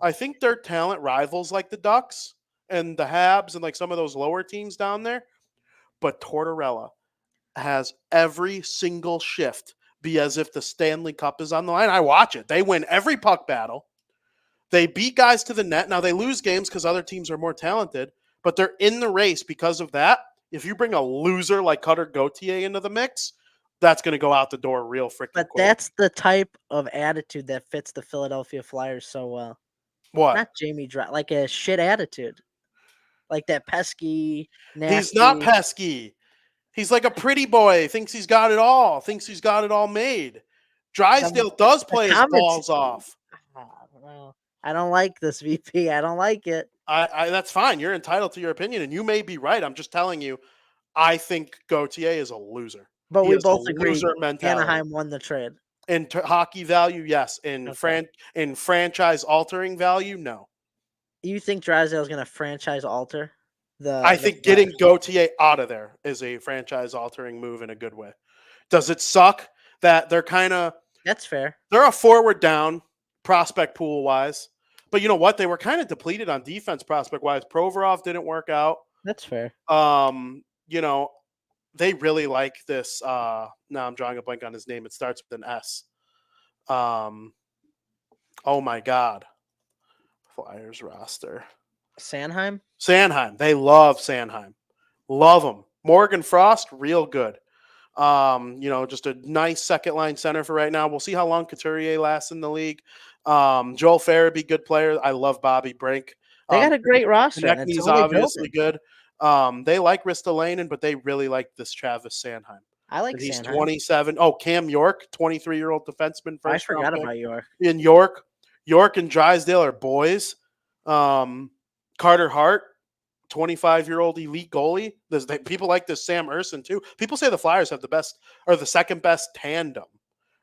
I think their talent rivals like the Ducks and the Habs and like some of those lower teams down there. But Tortorella has every single shift be as if the Stanley Cup is on the line. I watch it. They win every puck battle. They beat guys to the net. Now they lose games because other teams are more talented, but they're in the race because of that. If you bring a loser like Cutter Gauthier into the mix, that's going to go out the door real freaking But quick. that's the type of attitude that fits the Philadelphia Flyers so well. What? Not Jamie Dry, like a shit attitude. Like that pesky, nasty. He's not pesky. He's like a pretty boy. Thinks he's got it all. Thinks he's got it all made. Drysdale does play his balls off. I don't like this, VP. I don't like it. I that's fine. You're entitled to your opinion, and you may be right. I'm just telling you, I think Gauthier is a loser. But He we has both a agree loser mentality. Anaheim won the trade. In hockey value, yes. In franchise altering value, no. You think Drysdale is going to franchise alter? I think getting Gauthier out of there is a franchise altering move in a good way. Does it suck that they're kind of... That's fair. They're a forward down prospect pool wise. But you know what? They were kind of depleted on defense prospect wise. Provorov didn't work out. That's fair. You know, they really like this. Now I'm drawing a blank on his name. It starts with an S. Oh my God. Flyers roster. Sanheim? They love Sanheim. Love him. Morgan Frost, real good. Just a nice second line center for right now. We'll see how long Couturier lasts in the league. Joel Farabee, good player. I love Bobby Brink. They got a great roster. Konechny's obviously good. They like Ristolainen, but they really like this Travis Sanheim. I like He's Sanheim. 27. Oh, Cam York, 23-year-old defenseman. I forgot about York. In York and Drysdale are boys. Carter Hart, 25-year-old elite goalie. People like this Sam Urson too. People say the Flyers have the best or the second best tandem.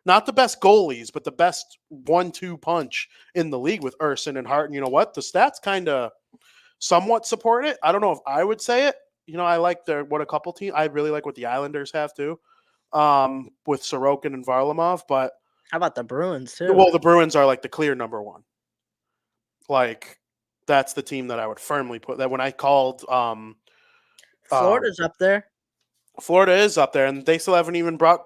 Not the best goalies, but the best 1-2 punch in the league with Urson and Hart. And you know what? The stats kind of somewhat support it. I don't know if I would say it. You know, I like what a couple teams. I really like what the Islanders have too, with Sorokin and Varlamov. But how about the Bruins too? Well, the Bruins are like the clear number one. Like that's the team that I would firmly put that when I called. Florida's up there. Florida is up there, and they still haven't even brought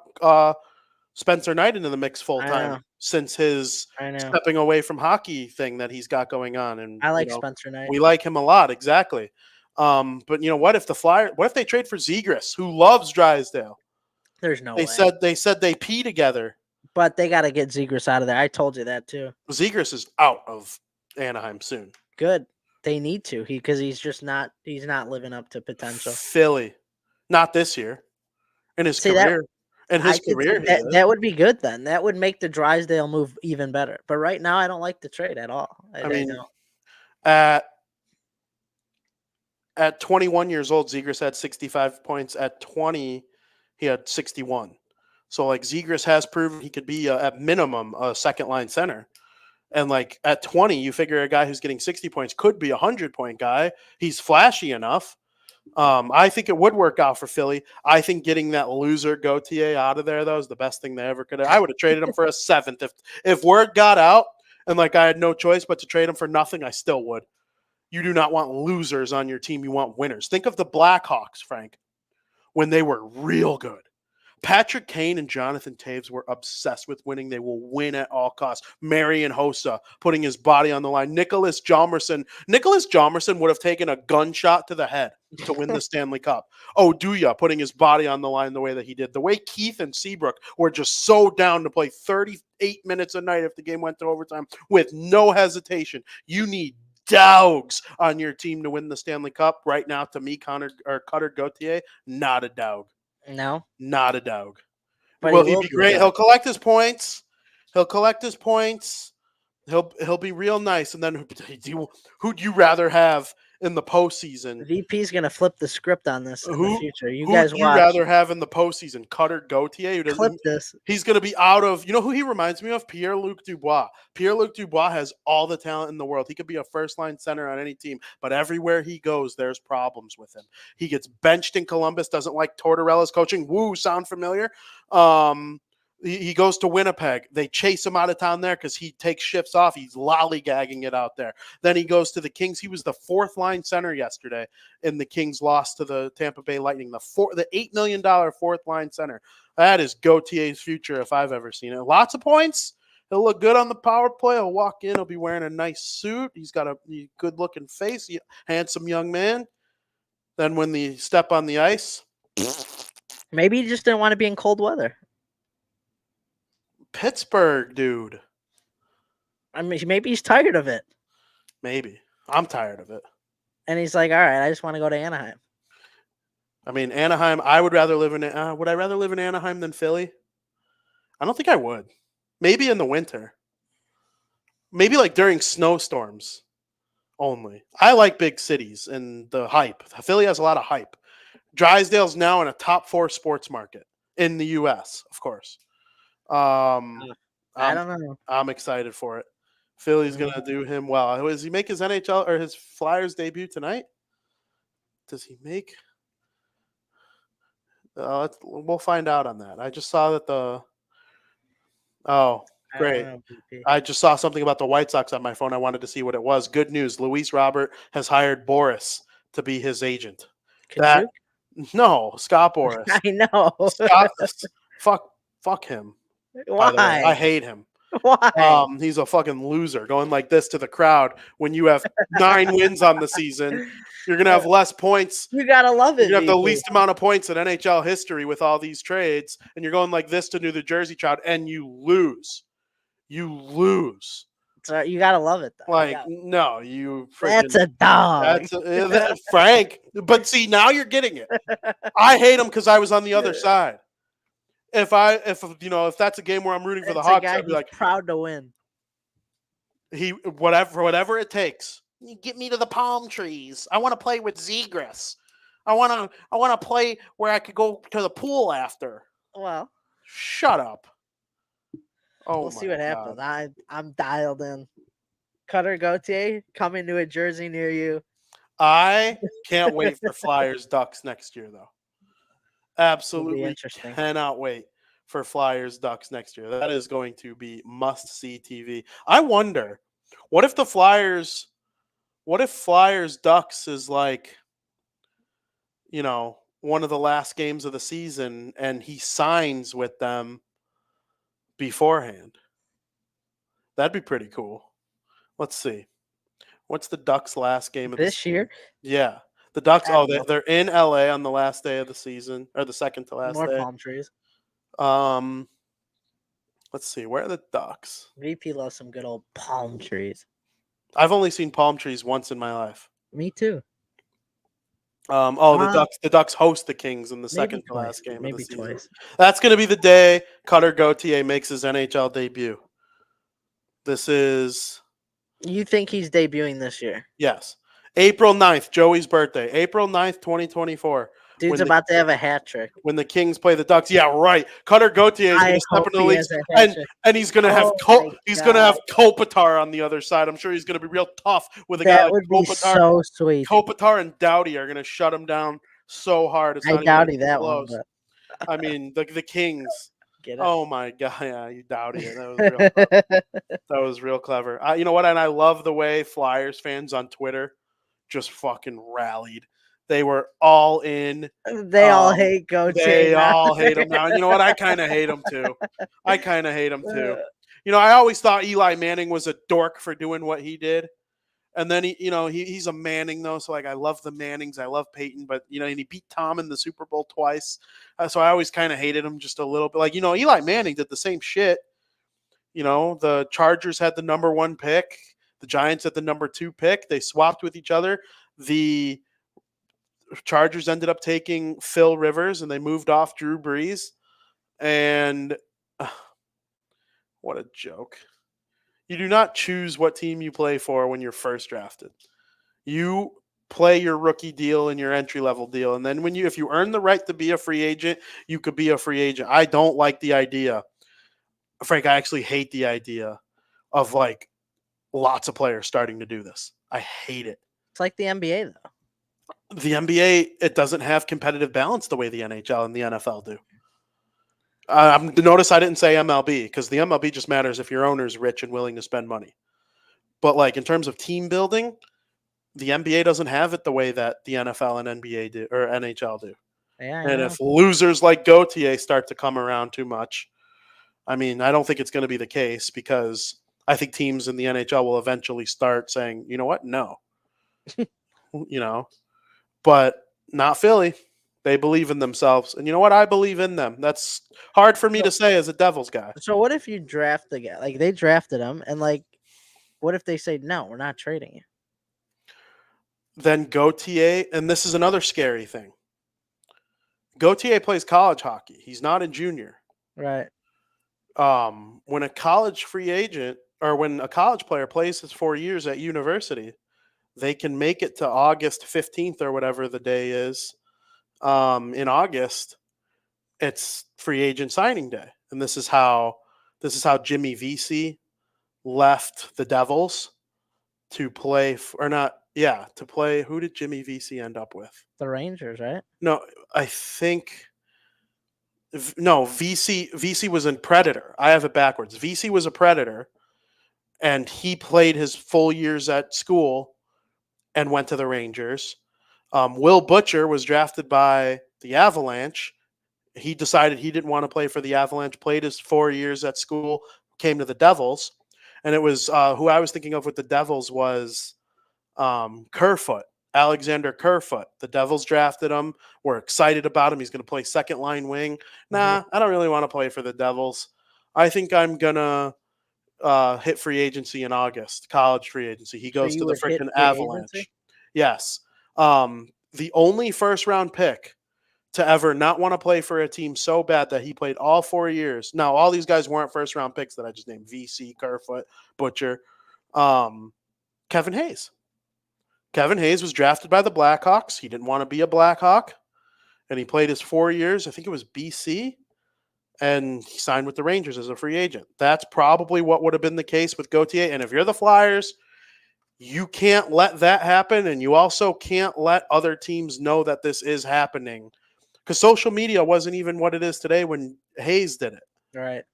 Spencer Knight into the mix full time since his stepping away from hockey thing that he's got going on. And I like Spencer Knight. We like him a lot, exactly. But you know what? If they trade for Zegras, who loves Drysdale? There's no way. They said they pee together. But they got to get Zegras out of there. I told you that too. Zegras is out of Anaheim soon. Good. They need to because he's not living up to potential. Philly, not this year. In his career. That would be good then. That would make the Drysdale move even better. But right now, I don't like the trade at all. I mean, at 21 years old, Zegras had 65 points. At 20, he had 61. So, like, Zegras has proven he could be, at minimum, a second-line center. And, like, at 20, you figure a guy who's getting 60 points could be a 100-point guy. He's flashy enough. I think it would work out for Philly. I think getting that loser Gauthier out of there, though, is the best thing they ever could have. I would have traded him for a seventh. If word got out and, like, I had no choice but to trade him for nothing, I still would. You do not want losers on your team. You want winners. Think of the Blackhawks, Frank, when they were real good. Patrick Kane and Jonathan Toews were obsessed with winning. They will win at all costs. Marian Hossa putting his body on the line. Nicholas Hjalmarsson would have taken a gunshot to the head to win the Stanley Cup. Oduya putting his body on the line the way that he did. The way Keith and Seabrook were just so down to play 38 minutes a night if the game went to overtime with no hesitation. You need dogs on your team to win the Stanley Cup. Right now, to me, Cutter Gauthier, not a dog. No, not a dog. But will he be great? He'll collect his points. He'll be real nice. And then who'd you rather have in the postseason? VP's gonna flip the script on this in the future. You Who'd guys you watch. rather have in the postseason? Cutter Gauthier, who Clip doesn't. this. He's going to be out of. You know who he reminds me of? Pierre-Luc Dubois. Pierre-Luc Dubois has all the talent in the world. He could be a first-line center on any team, but everywhere he goes, there's problems with him. He gets benched in Columbus. Doesn't like Tortorella's coaching. Woo, sound familiar? He goes to Winnipeg. They chase him out of town there because he takes shifts off. He's lollygagging it out there. Then he goes to the Kings. He was the fourth line center yesterday, and the Kings lost to the Tampa Bay Lightning. The $8 million fourth line center. That is Gauthier's future if I've ever seen it. Lots of points. He'll look good on the power play. He'll walk in. He'll be wearing a nice suit. He's got a good-looking face, handsome young man. Then when they step on the ice, maybe he just didn't want to be in cold weather. Pittsburgh, dude. I mean, maybe he's tired of it. Maybe. I'm tired of it. And he's like, all right, I just want to go to Anaheim. I mean, Anaheim, I would rather live in would I rather live in Anaheim than Philly? I don't think I would. Maybe in the winter. Maybe like during snowstorms only. I like big cities and the hype. Philly has a lot of hype. Drysdale's now in a top 4 sports market in the U.S., of course. I don't know. I'm excited for it. Philly's going to do him well. Does he make his NHL or his Flyers debut tonight? Does he make? We'll find out on that. I just saw that great. I just saw something about the White Sox on my phone. I wanted to see what it was. Good news. Luis Robert has hired Boris to be his agent. No, Scott Boris. I know. Scott, fuck him. Why? I hate him. Why? He's a fucking loser going like this to the crowd when you have 9 wins on the season. You're going to have less points. You got to love it. You have the least amount of points in NHL history with all these trades, and you're going like this to New Jersey crowd, and you lose. You lose. So you got to love it, though. Like, no, you freaking... That's a dog. Frank. But see, now you're getting it. I hate him because I was on the other side. If that's a game where I'm rooting for the Hawks, I'd be like proud to win. Whatever it takes. You get me to the palm trees. I want to play with Zegras. I want to play where I could go to the pool after. Well, shut up. Oh, we'll see what happens. I'm dialed in. Cutter Gauthier coming to a jersey near you. I can't wait for Flyers Ducks next year, though. Absolutely interesting. Cannot wait for Flyers Ducks next year. That is going to be must-see TV. I wonder, what if Flyers Ducks is like, one of the last games of the season and he signs with them beforehand? That'd be pretty cool. Let's see. What's the Ducks' last game of this year? Yeah. The Ducks, they're in LA on the last day of the season, or the second to last day. More palm trees. Let's see. Where are the Ducks? VP loves some good old palm trees. I've only seen palm trees once in my life. Me too. The Ducks host the Kings in the second to last game of the season. Maybe twice. That's going to be the day Cutter Gauthier makes his NHL debut. This is... You think he's debuting this year? Yes. April 9th, Joey's birthday. April 9th, 2024. Dude's about to have a hat trick. When the Kings play the Ducks. Yeah, right. Cutter Gauthier is going to step in the league. And he's going to have Kopitar on the other side. I'm sure he's going to be real tough with a guy like Kopitar. So sweet. Kopitar and Doughty are going to shut him down so hard. I Doughty that one. But... I mean, the Kings. Oh my God! Yeah, you Doughty it. That was real clever. You know what? And I love the way Flyers fans on Twitter just fucking rallied. They were all in. They all hate Gauthier. They all hate him now. And you know what? I kind of hate him too. I always thought Eli Manning was a dork for doing what he did. And then he's a Manning though. So like, I love the Mannings. I love Peyton, but and he beat Tom in the Super Bowl twice. So I always kind of hated him just a little bit. Like, Eli Manning did the same shit. The Chargers had the number 1 pick. The Giants had the number 2 pick. They swapped with each other. The Chargers ended up taking Phil Rivers and they moved off Drew Brees. And what a joke. You do not choose what team you play for when you're first drafted. You play your rookie deal and your entry level deal, and then if you earn the right to be a free agent, you could be a free agent. I don't like the idea, Frank. I actually hate the idea of like lots of players starting to do this. I hate it. It's like the NBA though. The NBA, it doesn't have competitive balance the way the NHL and the NFL do. Notice I didn't say MLB because the MLB just matters if your owner's rich and willing to spend money. But like in terms of team building, the NBA doesn't have it the way that the NFL and NBA do or NHL do. Yeah, I and know. if losers like Gauthier start to come around too much, I mean, I don't think it's going to be the case because I think teams in the NHL will eventually start saying, you know what, no, but not Philly. They believe in themselves, and you know what? I believe in them. That's hard for me to say as a Devils guy. So what if you draft the guy? Like they drafted him, and like, what if they say no, we're not trading you? Then Gauthier, and this is another scary thing. Gauthier plays college hockey. He's not a junior. Right. When a college free agent or when a college player plays his 4 years at university, they can make it to August 15th or whatever the day is. In August, it's free agent signing day, and this is how Jimmy Vesey left the Devils to play to play. Who did Jimmy Vesey end up with? The Rangers, right? No, I think Vesey was in Predator. I have it backwards. Vesey was a Predator, and he played his full years at school and went to the Rangers. Will Butcher was drafted by the Avalanche. He decided he didn't want to play for the Avalanche, played his 4 years at school, came to the Devils. And it was who I was thinking of with the Devils was Kerfoot, Alexander Kerfoot. The Devils drafted him. We're excited about him. He's going to play second line wing. Nah, I don't really want to play for the Devils. I think I'm going to hit free agency in August, college free agency. He goes to the freaking Avalanche. Agency? Yes. The only first round pick to ever not want to play for a team so bad that he played all 4 years. Now, all these guys weren't first round picks that I just named: VC, Kerfoot, Butcher, Kevin Hayes. Kevin Hayes was drafted by the Blackhawks. He didn't want to be a Blackhawk, and he played his 4 years. I think it was BC, and he signed with the Rangers as a free agent. That's probably what would have been the case with Gauthier. And if you're the Flyers, you can't let that happen, and you also can't let other teams know that this is happening, because social media wasn't even what it is today when Hayes did it. Right.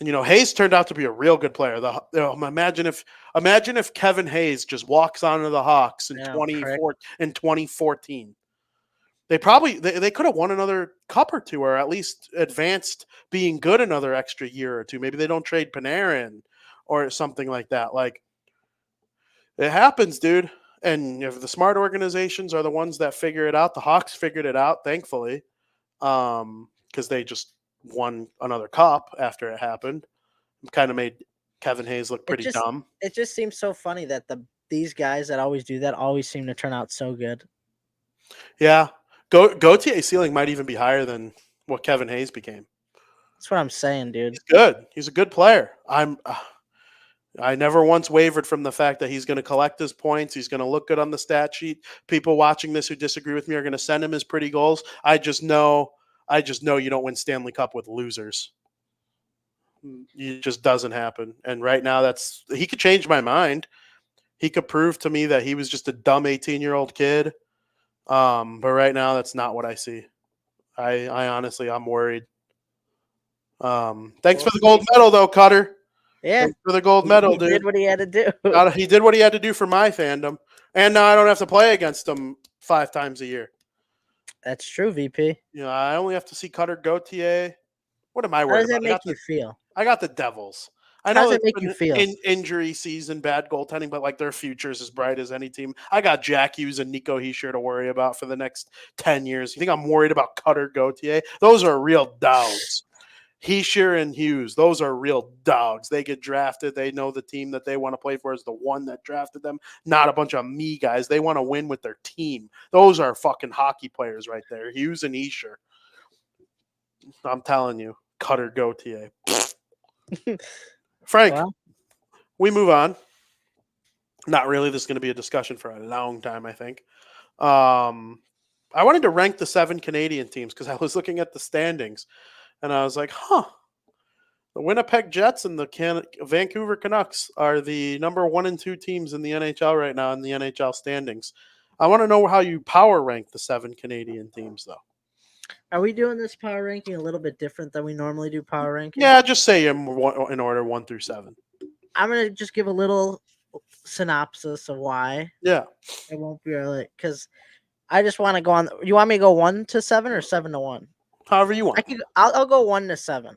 And Hayes turned out to be a real good player. Imagine if Kevin Hayes just walks onto the Hawks in 2014. They could have won another cup or two, or at least advanced being good another extra year or two. Maybe they don't trade Panarin or something like that. Like, it happens, dude. And if the smart organizations are the ones that figure it out, the Hawks figured it out, thankfully, because they just won another cup after it happened. Kind of made Kevin Hayes look pretty dumb. It just seems so funny that these guys that always do that always seem to turn out so good. Yeah. Gautier's ceiling might even be higher than what Kevin Hayes became. That's what I'm saying, dude. He's good. He's a good player. I never once wavered from the fact that he's going to collect his points. He's going to look good on the stat sheet. People watching this who disagree with me are going to send him his pretty goals. I just know you don't win Stanley Cup with losers. It just doesn't happen. And right now he could change my mind. He could prove to me that he was just a dumb 18-year-old kid. But right now that's not what I see. I honestly, I'm worried. Thanks for the gold medal though, Cutter. Yeah, thanks for the gold medal, dude. He did what he had to do. He did what he had to do for my fandom, and now I don't have to play against him 5 times a year. That's true, VP. I only have to see Cutter Gauthier. What am I worried about? How does that make you feel? I got the Devils. I know how does it make you feel? Injury season, bad goaltending, but like their future's as bright as any team. I got Jack Hughes and Nico Hischier to worry about for the next 10 years. You think I'm worried about Cutter Gauthier? Those are real dogs. Hischier and Hughes, those are real dogs. They get drafted. They know the team that they want to play for is the one that drafted them, not a bunch of me guys. They want to win with their team. Those are fucking hockey players right there. Hughes and Hischier. I'm telling you, Cutter Gauthier. Frank, we move on. Not really. This is going to be a discussion for a long time, I think. I wanted to rank the 7 Canadian teams because I was looking at the standings and I was like, the Winnipeg Jets and the Vancouver Canucks are the number 1 and 2 teams in the NHL right now in the NHL standings. I want to know how you power rank the 7 Canadian teams, though. Are we doing this power ranking a little bit different than we normally do power ranking? Yeah, just say in order 1 through 7. I'm going to just give a little synopsis of why. Yeah. It won't be really, because I just want to go on. You want me to go 1 to 7 or 7 to 1? However you want. I'll go 1 to 7.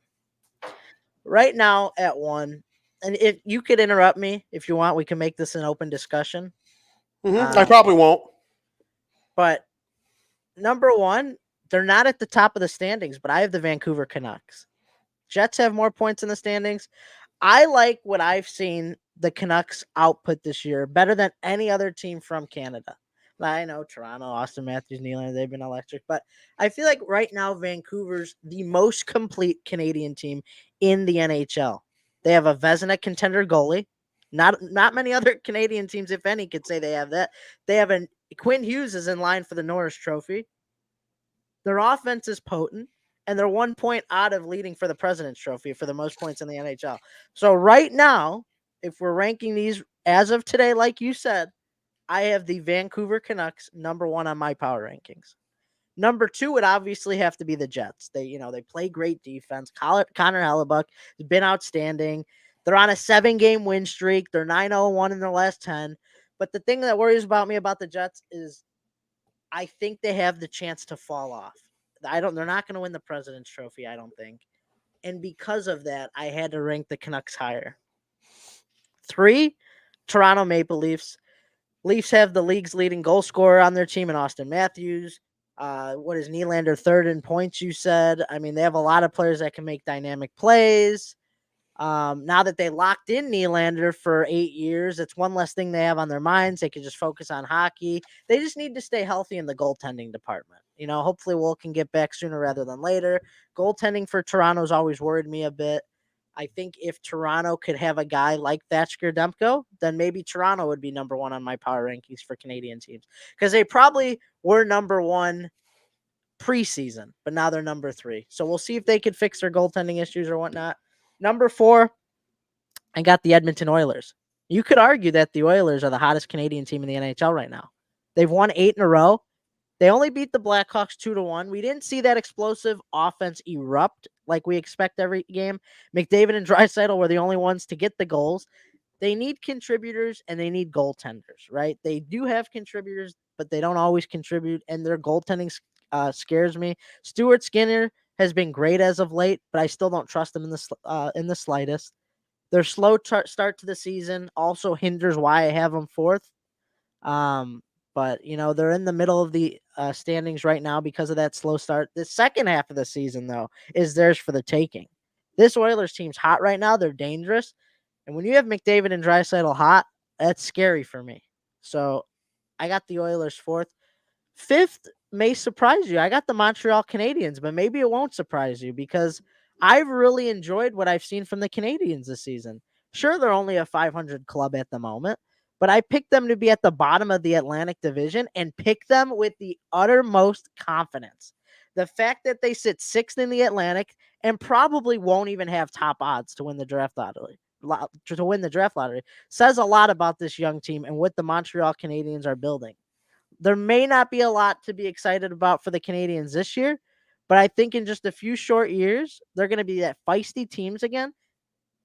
Right now at 1, and if you could interrupt me if you want, we can make this an open discussion. I probably won't. But number 1, they're not at the top of the standings, but I have the Vancouver Canucks. Jets have more points in the standings. I like what I've seen the Canucks output this year better than any other team from Canada. I know Toronto, Austin Matthews, Nylander, they've been electric, but I feel like right now Vancouver's the most complete Canadian team in the NHL. They have a Vezina contender goalie. Not many other Canadian teams, if any, could say they have that. They have Quinn Hughes is in line for the Norris Trophy. Their offense is potent, and they're 1 point out of leading for the President's Trophy for the most points in the NHL. So right now, if we're ranking these as of today, like you said, I have the Vancouver Canucks number 1 on my power rankings. Number 2 would obviously have to be the Jets. They play great defense. Connor Hellebuck has been outstanding. They're on a 7-game win streak. They're 9-0-1 in their last 10. But the thing that worries me about the Jets is I think they have the chance to fall off. They're not going to win the President's Trophy, I don't think. And because of that, I had to rank the Canucks higher. 3, Toronto Maple Leafs. Leafs have the league's leading goal scorer on their team in Austin Matthews. What is Nylander, 3rd in points, you said? I mean, they have a lot of players that can make dynamic plays. Now that they locked in Nylander for 8 years, it's one less thing they have on their minds. They can just focus on hockey. They just need to stay healthy in the goaltending department. Hopefully Will can get back sooner rather than later. Goaltending for Toronto's always worried me a bit. I think if Toronto could have a guy like Thatcher Demko, then maybe Toronto would be number 1 on my power rankings for Canadian teams, because they probably were number 1 preseason, but now they're number 3. So we'll see if they could fix their goaltending issues or whatnot. Number 4, I got the Edmonton Oilers. You could argue that the Oilers are the hottest Canadian team in the NHL right now. They've won 8 in a row. They only beat the Blackhawks 2-1. We didn't see that explosive offense erupt like we expect every game. McDavid and Draisaitl were the only ones to get the goals. They need contributors and they need goaltenders, right? They do have contributors, but they don't always contribute, and their goaltending scares me. Stuart Skinner has been great as of late, but I still don't trust them in the slightest. Their slow start to the season also hinders why I have them 4th. But, they're in the middle of the standings right now because of that slow start. The second half of the season, though, is theirs for the taking. This Oilers team's hot right now. They're dangerous. And when you have McDavid and Draisaitl hot, that's scary for me. So I got the Oilers 4th. 5th may surprise you. I got the Montreal Canadiens, but maybe it won't surprise you because I've really enjoyed what I've seen from the Canadiens this season. Sure, they're only a 500 club at the moment, but I picked them to be at the bottom of the Atlantic Division and picked them with the uttermost confidence. The fact that they sit 6th in the Atlantic and probably won't even have top odds to win the draft lottery, says a lot about this young team and what the Montreal Canadiens are building. There may not be a lot to be excited about for the Canadiens this year, but I think in just a few short years, they're going to be that feisty teams again,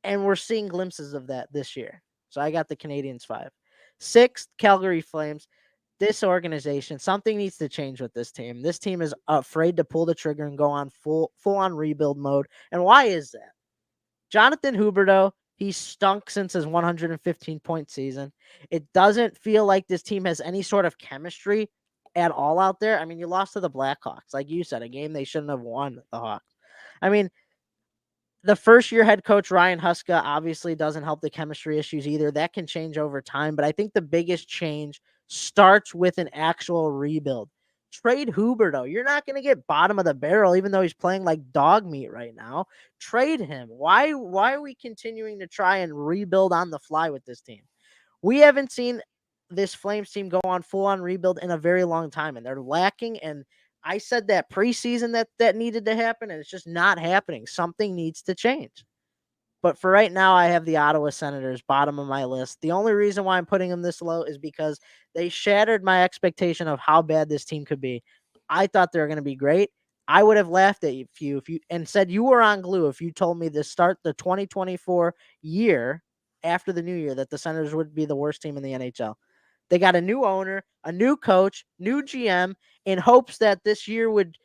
and we're seeing glimpses of that this year. So I got the Canadiens 5. 6th, Calgary Flames. This organization, something needs to change with this team. This team is afraid to pull the trigger and go on full-on rebuild mode. And why is that? Jonathan Huberdeau, he stunk since his 115-point season. It doesn't feel like this team has any sort of chemistry at all out there. I mean, you lost to the Blackhawks. Like you said, a game they shouldn't have won, the Hawks. I mean, the first-year head coach, Ryan Huska, obviously doesn't help the chemistry issues either. That can change over time, but I think the biggest change starts with an actual rebuild. Trade Huberto. You're not going to get bottom of the barrel, even though he's playing like dog meat right now. Trade him. Why are we continuing to try and rebuild on the fly with this team? We haven't seen this Flames team go on full-on rebuild in a very long time, and they're lacking. And I said that preseason that needed to happen, and it's just not happening. Something needs to change. But for right now, I have the Ottawa Senators bottom of my list. The only reason why I'm putting them this low is because they shattered my expectation of how bad this team could be. I thought they were going to be great. I would have laughed at you if you and said you were on glue if you told me to start the 2024 year after the new year that the Senators would be the worst team in the NHL. They got a new owner, a new coach, new GM in hopes that this year would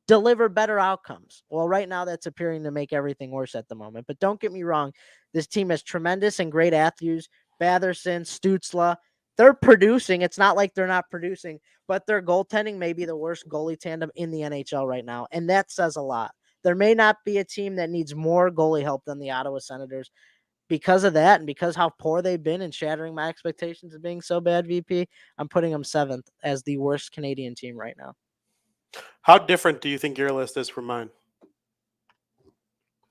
deliver better outcomes. Well, right now that's appearing to make everything worse at the moment. But don't get me wrong, this team has tremendous and great athletes. Batherson, Stützle, they're producing. It's not like they're not producing, but their goaltending may be the worst goalie tandem in the NHL right now, and that says a lot. There may not be a team that needs more goalie help than the Ottawa Senators. Because of that and because how poor they've been and shattering my expectations of being so bad, VP, I'm putting them 7th as the worst Canadian team right now. How different do you think your list is from mine?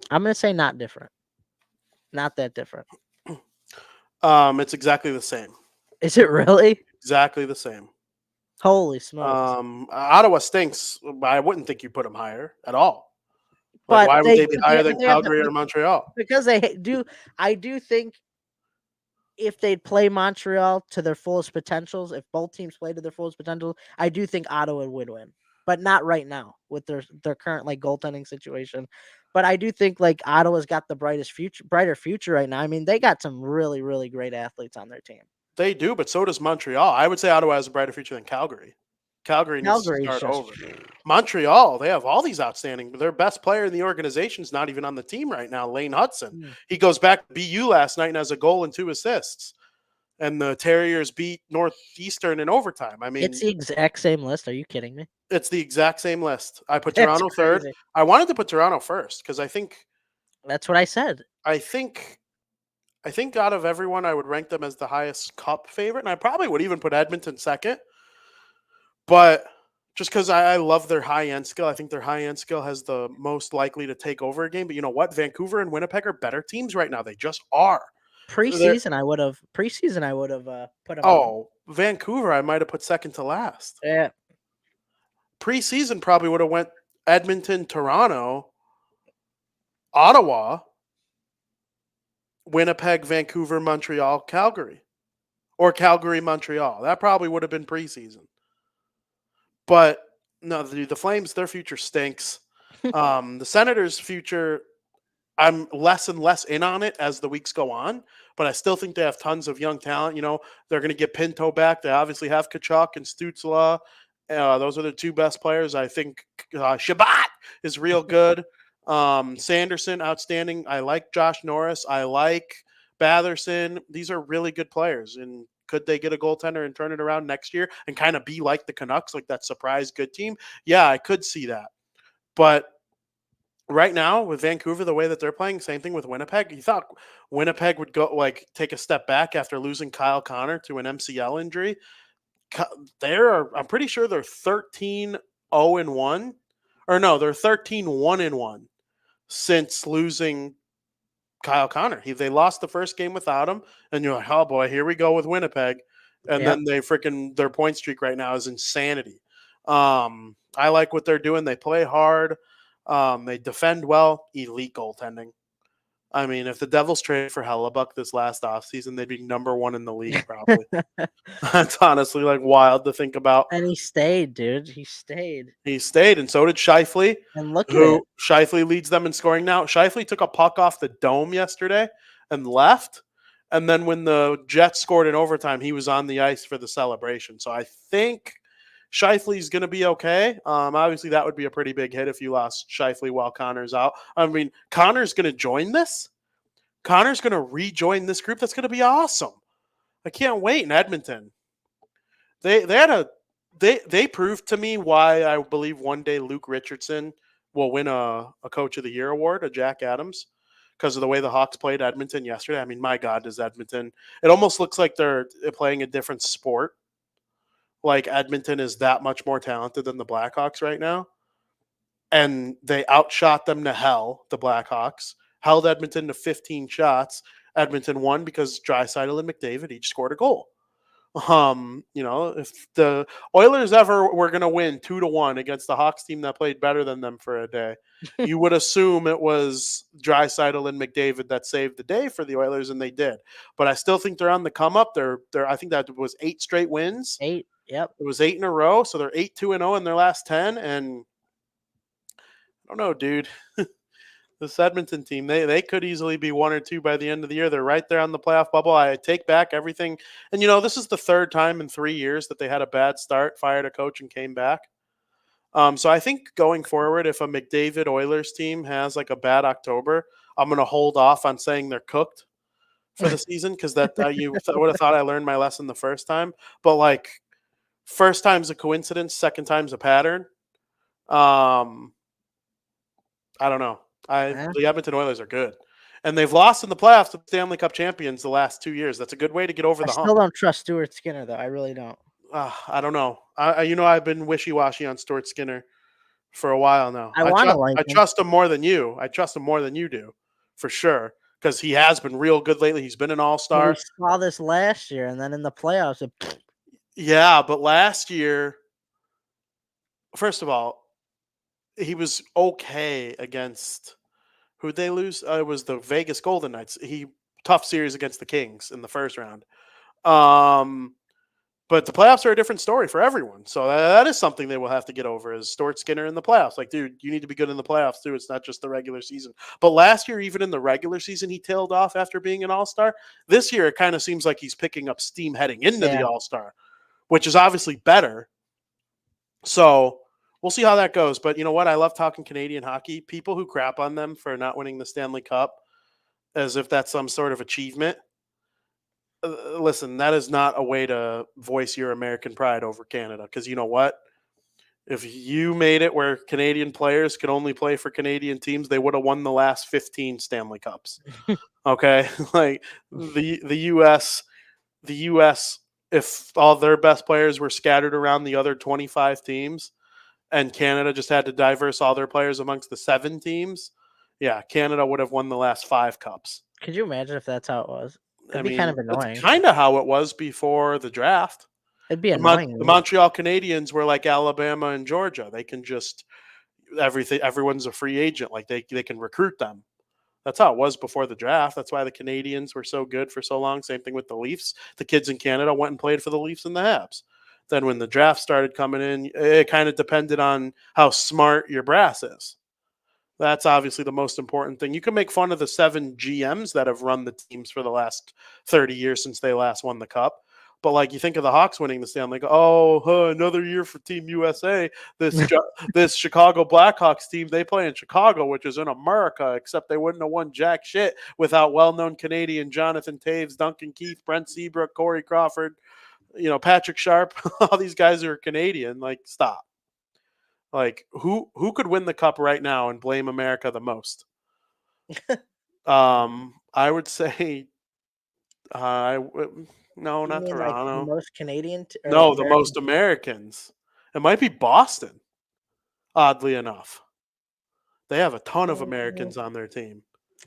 I'm going to say not different. Not that different. It's exactly the same. Is it really? Exactly the same. Holy smokes. Ottawa stinks. I wouldn't think you put them higher at all. But why would they be higher than Calgary or Montreal? Because they do. I do think if they'd play Montreal to their fullest potentials, if both teams played to their fullest potential, I do think Ottawa would win. But not right now with their current like goaltending situation. But I do think like Ottawa's got the brighter future right now. I mean, they got some really, really great athletes on their team. They do, but so does Montreal. I would say Ottawa has a brighter future than Calgary. Calgary needs to start over. Montreal, they have all these outstanding, but their best player in the organization is not even on the team right now, Lane Hudson. He goes back to BU last night and has a goal and 2 assists. And the Terriers beat Northeastern in overtime. I mean, it's the exact same list. Are you kidding me? It's the exact same list. I put Toronto third. I wanted to put Toronto first because I think that's what I said. I think out of everyone, I would rank them as the highest cup favorite, and I probably would even put Edmonton second. But just because I love their high-end skill, I think their high-end skill has the most likely to take over a game. But you know what? Vancouver and Winnipeg are better teams right now. They just are. Preseason, I would have put them. Oh, on. Vancouver, I might have put second to last. Yeah. Preseason probably would have went Edmonton, Toronto, Ottawa, Winnipeg, Vancouver, Montreal, Calgary. Or Calgary, Montreal. That probably would have been preseason. But no, the Flames, their future stinks. The Senators' future, I'm less and less in on it as the weeks go on, but I still think they have tons of young talent. You know, they're going to get Pinto back. They obviously have Tkachuk and Stützle. Those are the 2 best players. I think Shabbat is real good. Sanderson, outstanding. I like Josh Norris. I like Batherson. These are really good players. And could they get a goaltender and turn it around next year and kind of be like the Canucks, like that surprise good team? Yeah, I could see that. But right now with Vancouver, the way that they're playing, same thing with Winnipeg. You thought Winnipeg would go take a step back after losing Kyle Connor to an MCL injury. I'm pretty sure they're 13-0-1. Or no, they're 13-1-1 since losing Kyle Connor. They lost the first game without him, and you're like, oh boy, here we go with Winnipeg. And then their point streak right now is insanity. I like what they're doing. They play hard. They defend well. Elite goaltending. I mean, if the Devils traded for Hellebuck this last offseason, they'd be number 1 in the league, probably. That's honestly like wild to think about. And he stayed, dude. He stayed. And so did Scheifele. And look at it. Scheifele leads them in scoring now. Scheifele took a puck off the dome yesterday and left. And then when the Jets scored in overtime, he was on the ice for the celebration. So I think Scheifele's going to be okay. Obviously, that would be a pretty big hit if you lost Scheifele while Connor's out. I mean, Connor's going to join this. Connor's going to rejoin this group. That's going to be awesome. I can't wait in Edmonton. They proved to me why I believe one day Luke Richardson will win a Coach of the Year award, a Jack Adams, because of the way the Hawks played Edmonton yesterday. I mean, my God, does Edmonton – it almost looks like they're playing a different sport. like Edmonton is that much more talented than the Blackhawks right now. And they outshot them to hell, the Blackhawks, held Edmonton to 15 shots. Edmonton won because Draisaitl and McDavid each scored a goal. If the Oilers ever were going to win 2-1 against the Hawks team that played better than them for a day, you would assume it was Draisaitl and McDavid that saved the day for the Oilers, and they did. But I still think they're on the come up. I think that was 8 straight wins. 8, yep. It was 8 in a row, so they're 8-2-0 in their last 10, and I don't know, dude. This Edmonton team, they could easily be 1 or 2 by the end of the year. They're right there on the playoff bubble. I take back everything. And, this is the third time in 3 years that they had a bad start, fired a coach, and came back. So I think going forward, if a McDavid Oilers team has like a bad October, I'm going to hold off on saying they're cooked for the season because you would have thought I learned my lesson the first time. But, like, first time's a coincidence, second time's a pattern. I don't know. The Edmonton Oilers are good. And they've lost in the playoffs to Stanley Cup champions the last 2 years. That's a good way to get over the hump. I still don't trust Stuart Skinner, though. I really don't. I don't know. I've been wishy-washy on Stuart Skinner for a while now. I trust him more than you. I trust him more than you do, for sure, because he has been real good lately. He's been an all-star. We saw this last year, and then in the playoffs. Yeah, but last year, first of all, he was okay against – who'd they lose? It was the Vegas Golden Knights. Tough series against the Kings in the first round. But the playoffs are a different story for everyone. So that is something they will have to get over is Stuart Skinner in the playoffs. Like, dude, you need to be good in the playoffs too. It's not just the regular season. But last year, even in the regular season, he tailed off after being an all-star. This year, it kind of seems like he's picking up steam heading into the all-star, which is obviously better. So we'll see how that goes. But you know what? I love talking Canadian hockey. People who crap on them for not winning the Stanley Cup as if that's some sort of achievement. Listen, that is not a way to voice your American pride over Canada. Because you know what? If you made it where Canadian players could only play for Canadian teams, they would have won the last 15 Stanley Cups. Okay? Like the US, if all their best players were scattered around the other 25 teams, and Canada just had to diverse all their players amongst the 7 teams, yeah, Canada would have won the last 5 cups. Could you imagine if that's how it was? It'd be kind of annoying. That's kind of how it was before the draft. It'd be annoying. The Montreal Canadiens were like Alabama and Georgia. They can just everyone's a free agent. Like they can recruit them. That's how it was before the draft. That's why the Canadians were so good for so long. Same thing with the Leafs. The kids in Canada went and played for the Leafs and the Habs. Then when the draft started coming in, it kind of depended on how smart your brass is. That's obviously the most important thing. You can make fun of the 7 GMs that have run the teams for the last 30 years since they last won the cup. But like you think of the Hawks winning the Stanley Cup, another year for Team USA. This Chicago Blackhawks team, they play in Chicago, which is in America, except they wouldn't have won jack shit without well-known Canadian Jonathan Taves, Duncan Keith, Brent Seabrook, Corey Crawford, Patrick Sharp, all these guys who are Canadian. Like, stop. Like, who could win the cup right now and blame America the most? I would say, no, not Toronto. Like the most Canadian? No, the most Americans. It might be Boston, oddly enough. They have a ton of Americans on their team.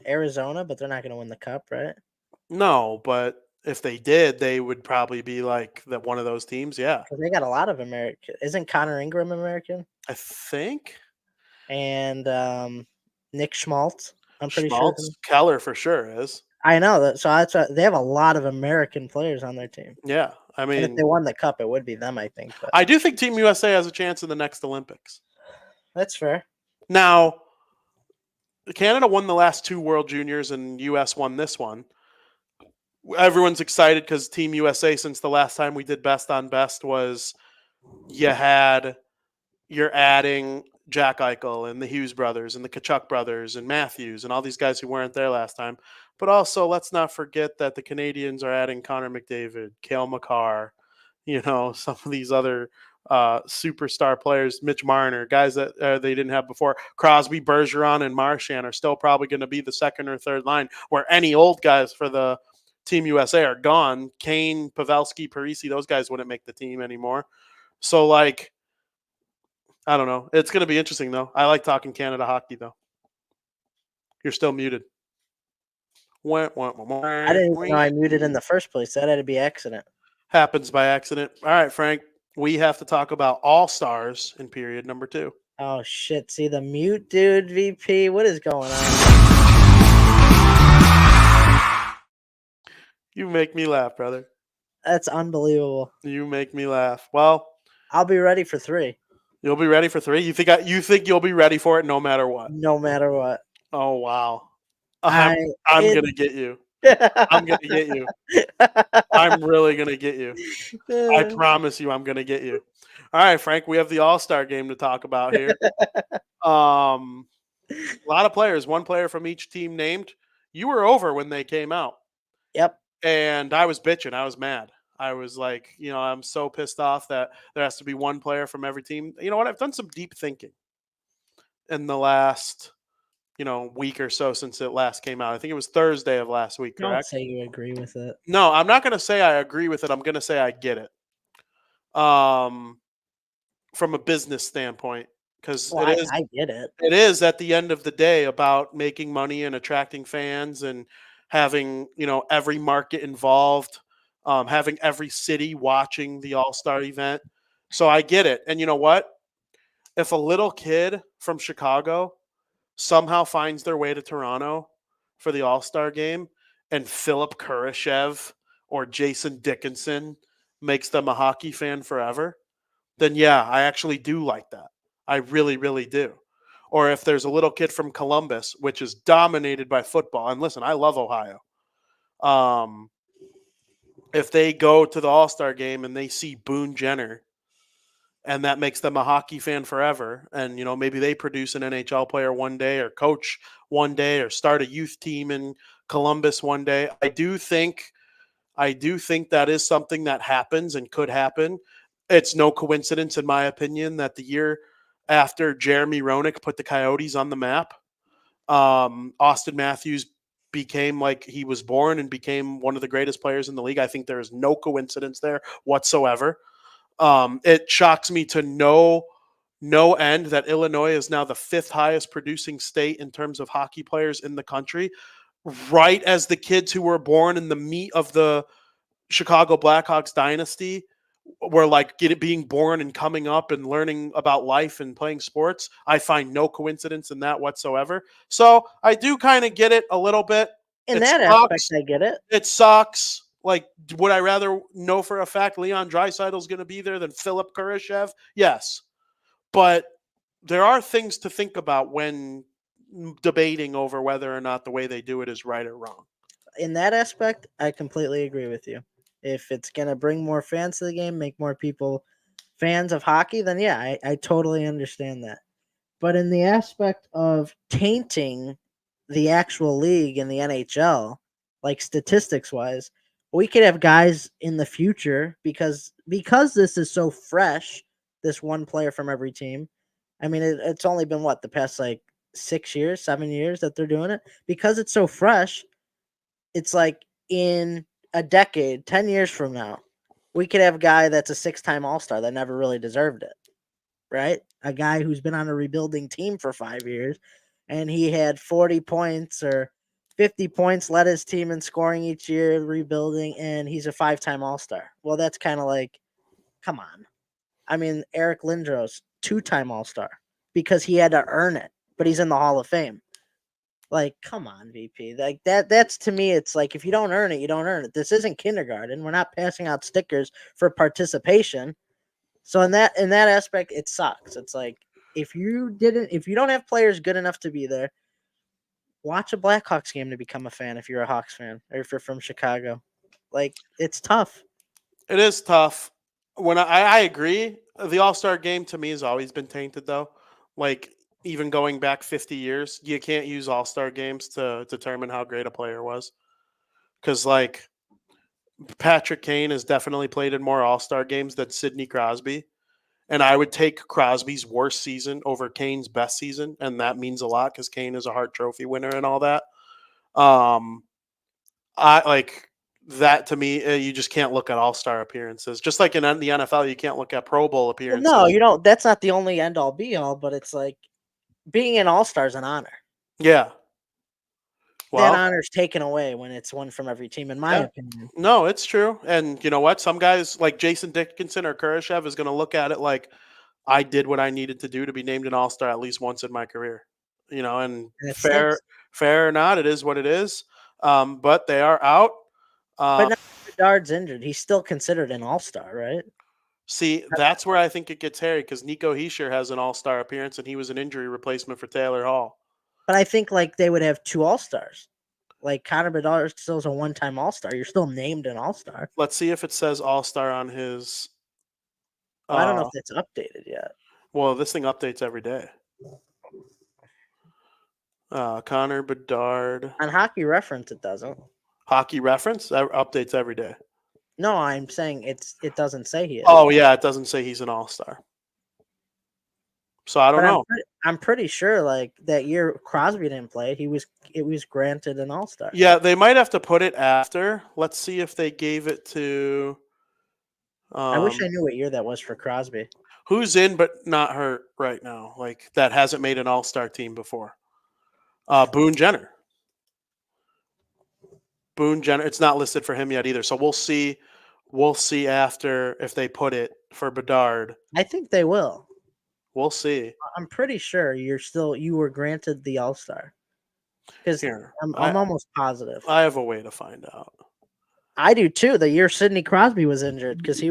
Arizona, but they're not going to win the cup, right? No, but if they did, they would probably be like one of those teams, yeah. They got a lot of American. Isn't Connor Ingram American? I think. And Nick Schmaltz, I'm pretty sure. Keller for sure is. I know that. So that's they have a lot of American players on their team. Yeah, I mean, and if they won the cup, it would be them, I think. But I do think Team USA has a chance in the next Olympics. That's fair. Now, Canada won the last 2 World Juniors, and US won this one. Everyone's excited because Team USA, since the last time we did best on best, was you're adding Jack Eichel and the Hughes brothers and the Tkachuk brothers and Matthews and all these guys who weren't there last time. But also, let's not forget that the Canadians are adding Connor McDavid, Cale Makar, some of these other superstar players, Mitch Marner, guys that they didn't have before. Crosby, Bergeron, and Marchand are still probably going to be the second or third line, where any old guys for the Team USA are gone. Kane, Pavelski, Parisi, those guys wouldn't make the team anymore. So, like, I don't know. It's going to be interesting, though. I like talking Canada hockey, though. You're still muted. I didn't even know I muted in the first place. That had to be accident. Happens by accident. All right, Frank. We have to talk about All-Stars in period number 2. Oh, shit. See the mute, dude, VP? What is going on? You make me laugh, brother. That's unbelievable. You make me laugh. Well, I'll be ready for 3. You'll be ready for 3? You think you'll be ready for it no matter what? No matter what. Oh, wow. I'm going to get you. I'm going to get you. I'm really going to get you. I promise you I'm going to get you. All right, Frank, we have the All-Star game to talk about here. A lot of players, one player from each team named. You were over when they came out. Yep. And I was bitching. I was mad. I was like, I'm so pissed off that there has to be one player from every team. You know what? I've done some deep thinking in the last, week or so since it last came out. I think it was Thursday of last week, correct? Don't say you agree with it. No, I'm not going to say I agree with it. I'm going to say I get it. From a business standpoint, because I get it. It is at the end of the day about making money and attracting fans and having, every market involved, having every city watching the All-Star event. So I get it. And you know what? If a little kid from Chicago somehow finds their way to Toronto for the All-Star game and Philip Kurashev or Jason Dickinson makes them a hockey fan forever, then yeah, I actually do like that. I really, really do. Or if there's a little kid from Columbus, which is dominated by football, and listen, I love Ohio. If they go to the All-Star game and they see Boone Jenner, and that makes them a hockey fan forever, and maybe they produce an NHL player one day, or coach one day, or start a youth team in Columbus one day, I do think that is something that happens and could happen. It's no coincidence, in my opinion, that the year after Jeremy Roenick put the Coyotes on the map, Austin Matthews became like he was born and became one of the greatest players in the league. I think there is no coincidence there whatsoever. It shocks me to no end that Illinois is now the 5th highest producing state in terms of hockey players in the country, right as the kids who were born in the meat of the Chicago Blackhawks dynasty were like being born and coming up and learning about life and playing sports. I find no coincidence in that whatsoever. So I do kind of get it a little bit. In that aspect, I get it. It sucks. Like, would I rather know for a fact Leon Draisaitl is going to be there than Philip Kurashev? Yes. But there are things to think about when debating over whether or not the way they do it is right or wrong. In that aspect, I completely agree with you. If it's going to bring more fans to the game, make more people fans of hockey, then yeah, I totally understand that. But in the aspect of tainting the actual league in the NHL, like statistics-wise, we could have guys in the future because this is so fresh, this one player from every team. I mean, it's only been, the past 6 years, 7 years that they're doing it? Because it's so fresh, it's like in a decade, 10 years from now, we could have a guy that's a 6-time All-Star that never really deserved it, right? A guy who's been on a rebuilding team for 5 years, and he had 40 points or 50 points, led his team in scoring each year, rebuilding, and he's a 5-time All-Star. Well, that's kind of like, come on. I mean, Eric Lindros, 2-time All-Star, because he had to earn it, but he's in the Hall of Fame. Like, come on, VP. Like that's to me, it's like, if you don't earn it, you don't earn it. This isn't kindergarten. We're not passing out stickers for participation. So in that aspect, it sucks. It's like, if you don't have players good enough to be there, watch a Blackhawks game to become a fan if you're a Hawks fan or if you're from Chicago. Like, it's tough. It is tough. When I agree, the All-Star game to me has always been tainted, though. Like, even going back 50 years, you can't use All-Star games to determine how great a player was. Because, like, Patrick Kane has definitely played in more All-Star games than Sidney Crosby. And I would take Crosby's worst season over Kane's best season. And that means a lot because Kane is a Hart Trophy winner and all that. that to me, you just can't look at all-star appearances. Just like in the NFL, you can't look at Pro Bowl Well, appearances. no, you don't. That's not the only end all be all, but it's like being an all-star is an honor. Yeah. That Well, honor's taken away when it's one from every team, in my yeah. opinion. No, it's true. And you know what? Some guys like Jason Dickinson or Kurashev is going to look at it like I did what I needed to do to be named an all-star at least once in my career. You know, and And it fair, stinks. fair or not, it is what it is. But they are out. But now Bedard's injured. He's still considered an all-star, right? See, that's where I think it gets hairy because Nico Hischier has an all-star appearance and he was an injury replacement for Taylor Hall. But I think like they would have 2 all-stars. Like Connor Bedard still is a one-time all-star. You're still named an all-star. Let's see if it says all-star on his. Well, I don't know if that's updated yet. Well, this thing updates every day. Connor Bedard. On Hockey Reference, it doesn't. Hockey Reference that updates every day. No, I'm saying it doesn't say he is. Oh yeah, it doesn't say he's an all-star. So I don't know. I'm pretty sure like that year Crosby didn't play. It was granted an all-star. Yeah, they might have to put it after. Let's see if they gave it to. I wish I knew what year that was for Crosby. Who's in but not hurt right now? Like that hasn't made an all-star team before. Boone Jenner. Boone Jenner. It's not listed for him yet either. So we'll see. We'll see after if they put it for Bedard. I think they will. We'll see. I'm pretty sure you were granted the all-star. Because I'm almost positive. I have a way to find out. I do too. The year Sidney Crosby was injured because he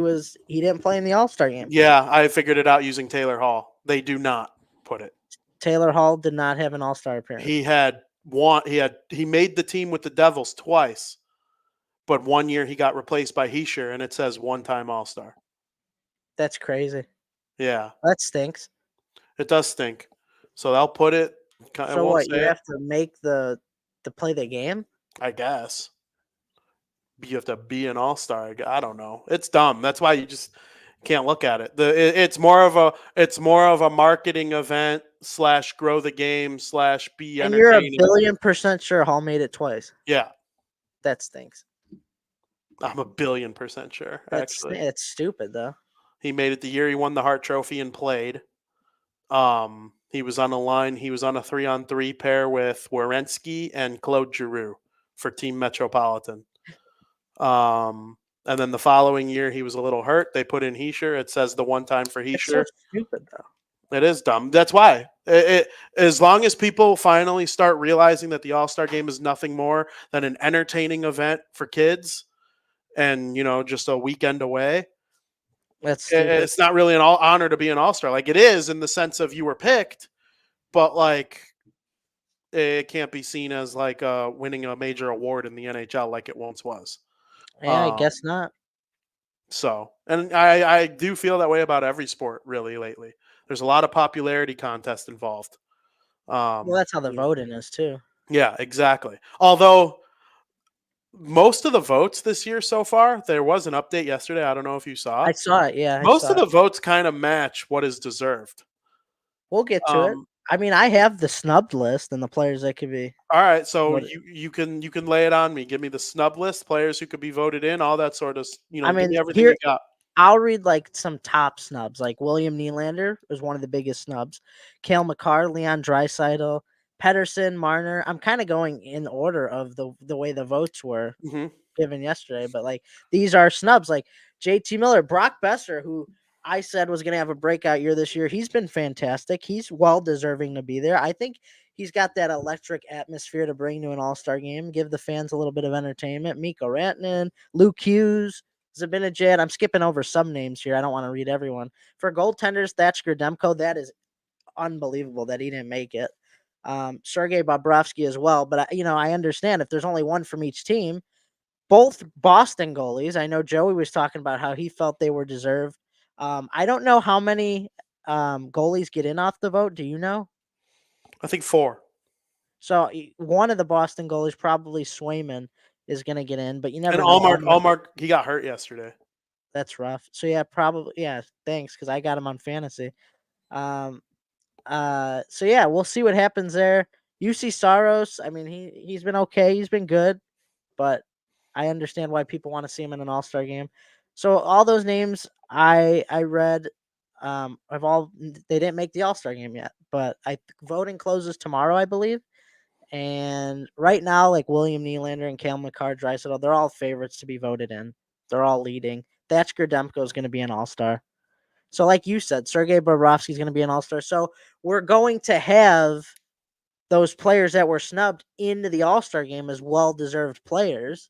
didn't play in the All-Star game. Yeah, I figured it out using Taylor Hall. They do not put it. Taylor Hall did not have an All-Star appearance. He made the team with the Devils twice, but one year he got replaced by Hischier, and it says one-time All-Star. That's crazy. Yeah, that stinks. It does stink. So they'll put it. So what? You have to make to play the game? I guess. You have to be an all-star. I don't know. It's dumb. That's why you just can't look at it. It's more of a marketing event / grow the game / be and entertaining. You're a 1,000,000,000% sure Hall made it twice. Yeah, that stinks. I'm a 1,000,000,000% sure. Actually, it's stupid though. He made it the year he won the Hart Trophy and played. He was on a line. He was on a 3-on-3 pair with Werenski and Claude Giroux for Team Metropolitan. And then the following year, he was a little hurt. They put in Hischier. It says the one time for Hischier. It's so stupid, though. It is dumb. That's why. As long as people finally start realizing that the All-Star game is nothing more than an entertaining event for kids and, just a weekend away, it's not really an honor to be an All-Star. Like, it is in the sense of you were picked, but, like, it can't be seen as, like, winning a major award in the NHL like it once was. Yeah, I guess not. So, and I do feel that way about every sport really lately. There's a lot of popularity contest involved. Well, that's how the voting is too. Yeah, exactly. Although most of the votes this year so far, there was an update yesterday. I don't know if you saw. I saw it. Yeah, most of the votes kind of match what is deserved. We'll get to it. I mean, I have the snubbed list and the players that could be. All right, so you can lay it on me. Give me the snub list, players who could be voted in, all that sort of. I mean, everything you got. I'll read like some top snubs. Like William Nylander was one of the biggest snubs. Cale Makar, Leon Draisaitl, Pettersson, Marner. I'm kind of going in order of the way the votes were given yesterday, but like these are snubs. Like JT Miller, Brock Besser, who I said was going to have a breakout year this year. He's been fantastic. He's well deserving to be there. I think he's got that electric atmosphere to bring to an All-Star game, give the fans a little bit of entertainment. Mikko Rantanen, Luke Hughes, Zibanejad. I'm skipping over some names here. I don't want to read everyone. For goaltenders, Thatcher Demko, that is unbelievable that he didn't make it. Sergei Bobrovsky as well. But, I understand if there's only one from each team. Both Boston goalies, I know Joey was talking about how he felt they were deserved. I don't know how many goalies get in off the vote. Do you know? I think 4. So one of the Boston goalies, probably Swayman, is going to get in, but you never know. Allmark, he got hurt yesterday. That's rough. So yeah, probably thanks because I got him on fantasy. So yeah, we'll see what happens there. UC Saros, I mean he's been okay, he's been good, but I understand why people want to see him in an All-Star game. So all those names I read have all they didn't make the All-Star game yet, but voting closes tomorrow, I believe. And right now, like William Nylander and Cale Makar, Draisaitl, they're all favorites to be voted in. They're all leading. Thatcher Demko is going to be an All-Star. So, like you said, Sergei Bobrovsky is going to be an All-Star. So we're going to have those players that were snubbed into the All-Star game as well-deserved players.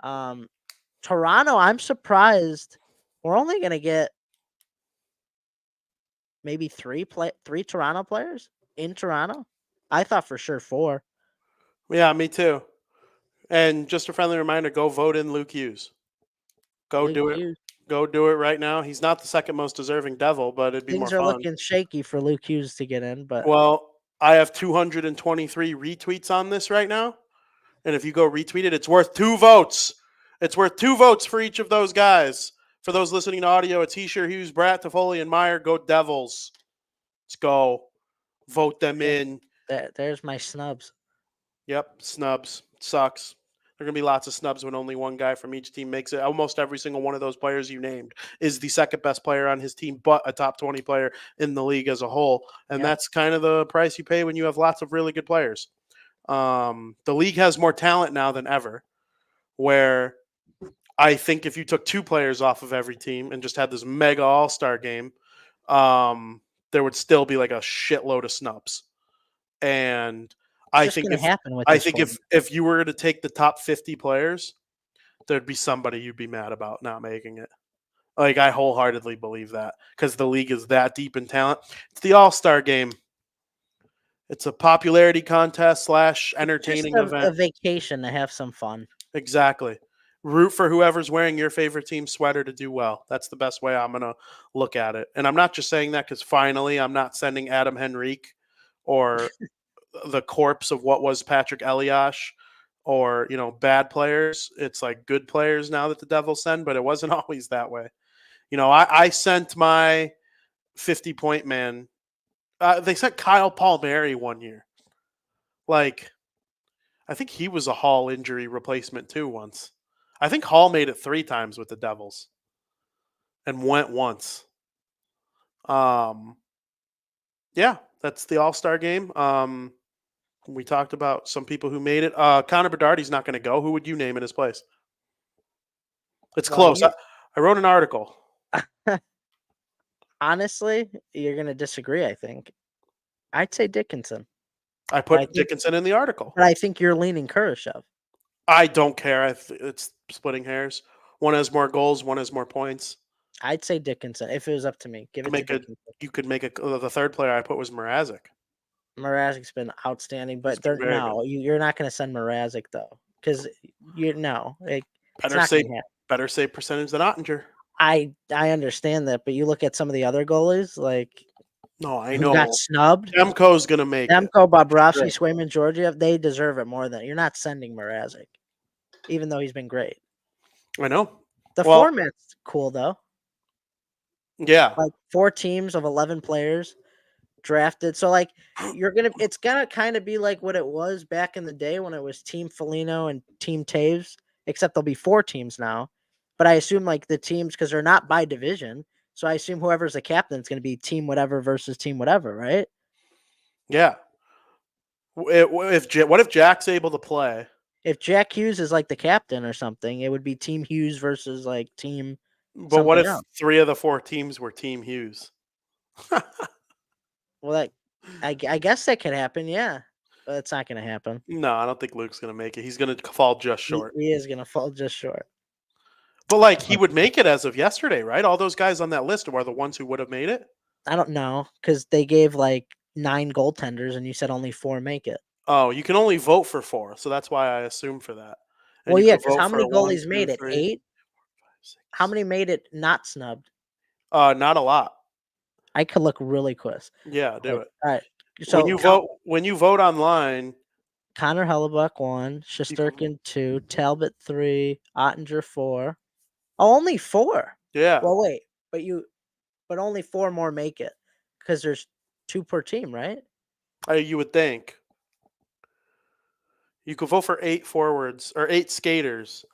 Toronto, I'm surprised we're only going to get maybe three Toronto players in Toronto. I thought for sure 4. Yeah, me too. And just a friendly reminder: go vote in Luke Hughes. Go Luke do it. Hughes. Go do it right now. He's not the second most deserving Devil, but it'd be more Things are fun. looking shaky for Luke Hughes to get in, but Well, I have 223 retweets on this right now. And if you go retweet it, it's worth 2 votes. It's worth 2 votes for each of those guys. For those listening to audio, it's Heischer, Hughes, Bratt, Toffoli, and Meyer. Go Devils. Let's go. Vote them in. there's my snubs. Yep, snubs. Sucks. There are going to be lots of snubs when only one guy from each team makes it. Almost every single one of those players you named is the second best player on his team, but a top 20 player in the league as a whole. And that's kind of the price you pay when you have lots of really good players. The league has more talent now than ever, where I think if you took 2 players off of every team and just had this mega all-star game, there would still be like a shitload of snubs. And It's just going to happen with this format. if you were to take the top 50 players, there'd be somebody you'd be mad about not making it. Like, I wholeheartedly believe that because the league is that deep in talent. It's the All-Star game. It's a popularity contest / entertaining event. A vacation to have some fun. Exactly. Root for whoever's wearing your favorite team sweater to do well. That's the best way I'm going to look at it. And I'm not just saying that because finally I'm not sending Adam Henrique or the corpse of what was Patrick Elias or, bad players. It's like good players now that the Devils send, but it wasn't always that way. I sent my 50-point man. They sent Kyle Palmieri one year. Like, I think he was a Hall injury replacement too once. I think Hall made it 3 times with the Devils and went once. Yeah, that's the All-Star game. We talked about some people who made it. Connor Bedard's not going to go. Who would you name in his place? It's close. I wrote an article. Honestly, you're going to disagree, I think. I'd say Dickinson. I put Dickinson in the article. But I think you're leaning Kurashev. I don't care. It's splitting hairs. One has more goals. One has more points. I'd say Dickinson if it was up to me. Give it to Dickinson. You could make the third player I put was Mrazek. Mrazek's been outstanding, but you're not going to send Mrazek though, because better save percentage than Ottinger. I understand that, but you look at some of the other goalies, like I know got snubbed. Demko's going to make Demko, Bobrovsky, Swayman, Georgiev. They deserve it more than you're not sending Mrazek, even though he's been great. I know the format's cool though. Yeah, like 4 teams of 11 players drafted. So like it's gonna kind of be like what it was back in the day when it was Team Foligno and Team Taves, except there'll be 4 teams now. But I assume like the teams, because they're not by division, so I assume whoever's the captain is going to be team whatever versus team whatever, right? Yeah. What if Jack's able to play? If Jack Hughes is like the captain or something, it would be Team Hughes versus like Team. But what if 3 of the 4 teams were Team Hughes? Well, I guess that could happen, yeah. But it's not going to happen. No, I don't think Luke's going to make it. He's going to fall just short. He is going to fall just short. But like he would make it as of yesterday, right? All those guys on that list are the ones who would have made it. I don't know, because they gave like 9 goaltenders, and you said only 4 make it. Oh, you can only vote for 4, so that's why I assume for that. And well, yeah, because how many goalies made it? 8. How many made it not snubbed? Not a lot. I could look really quick. Yeah, do it. All right. So when you vote online, Connor Hellebuck 1, Shesterkin 2, Talbot 3, Ottinger 4. Oh, only 4. Yeah. Well, wait, but only 4 more make it because there's 2 per team, right? You would think. You could vote for 8 forwards or 8 skaters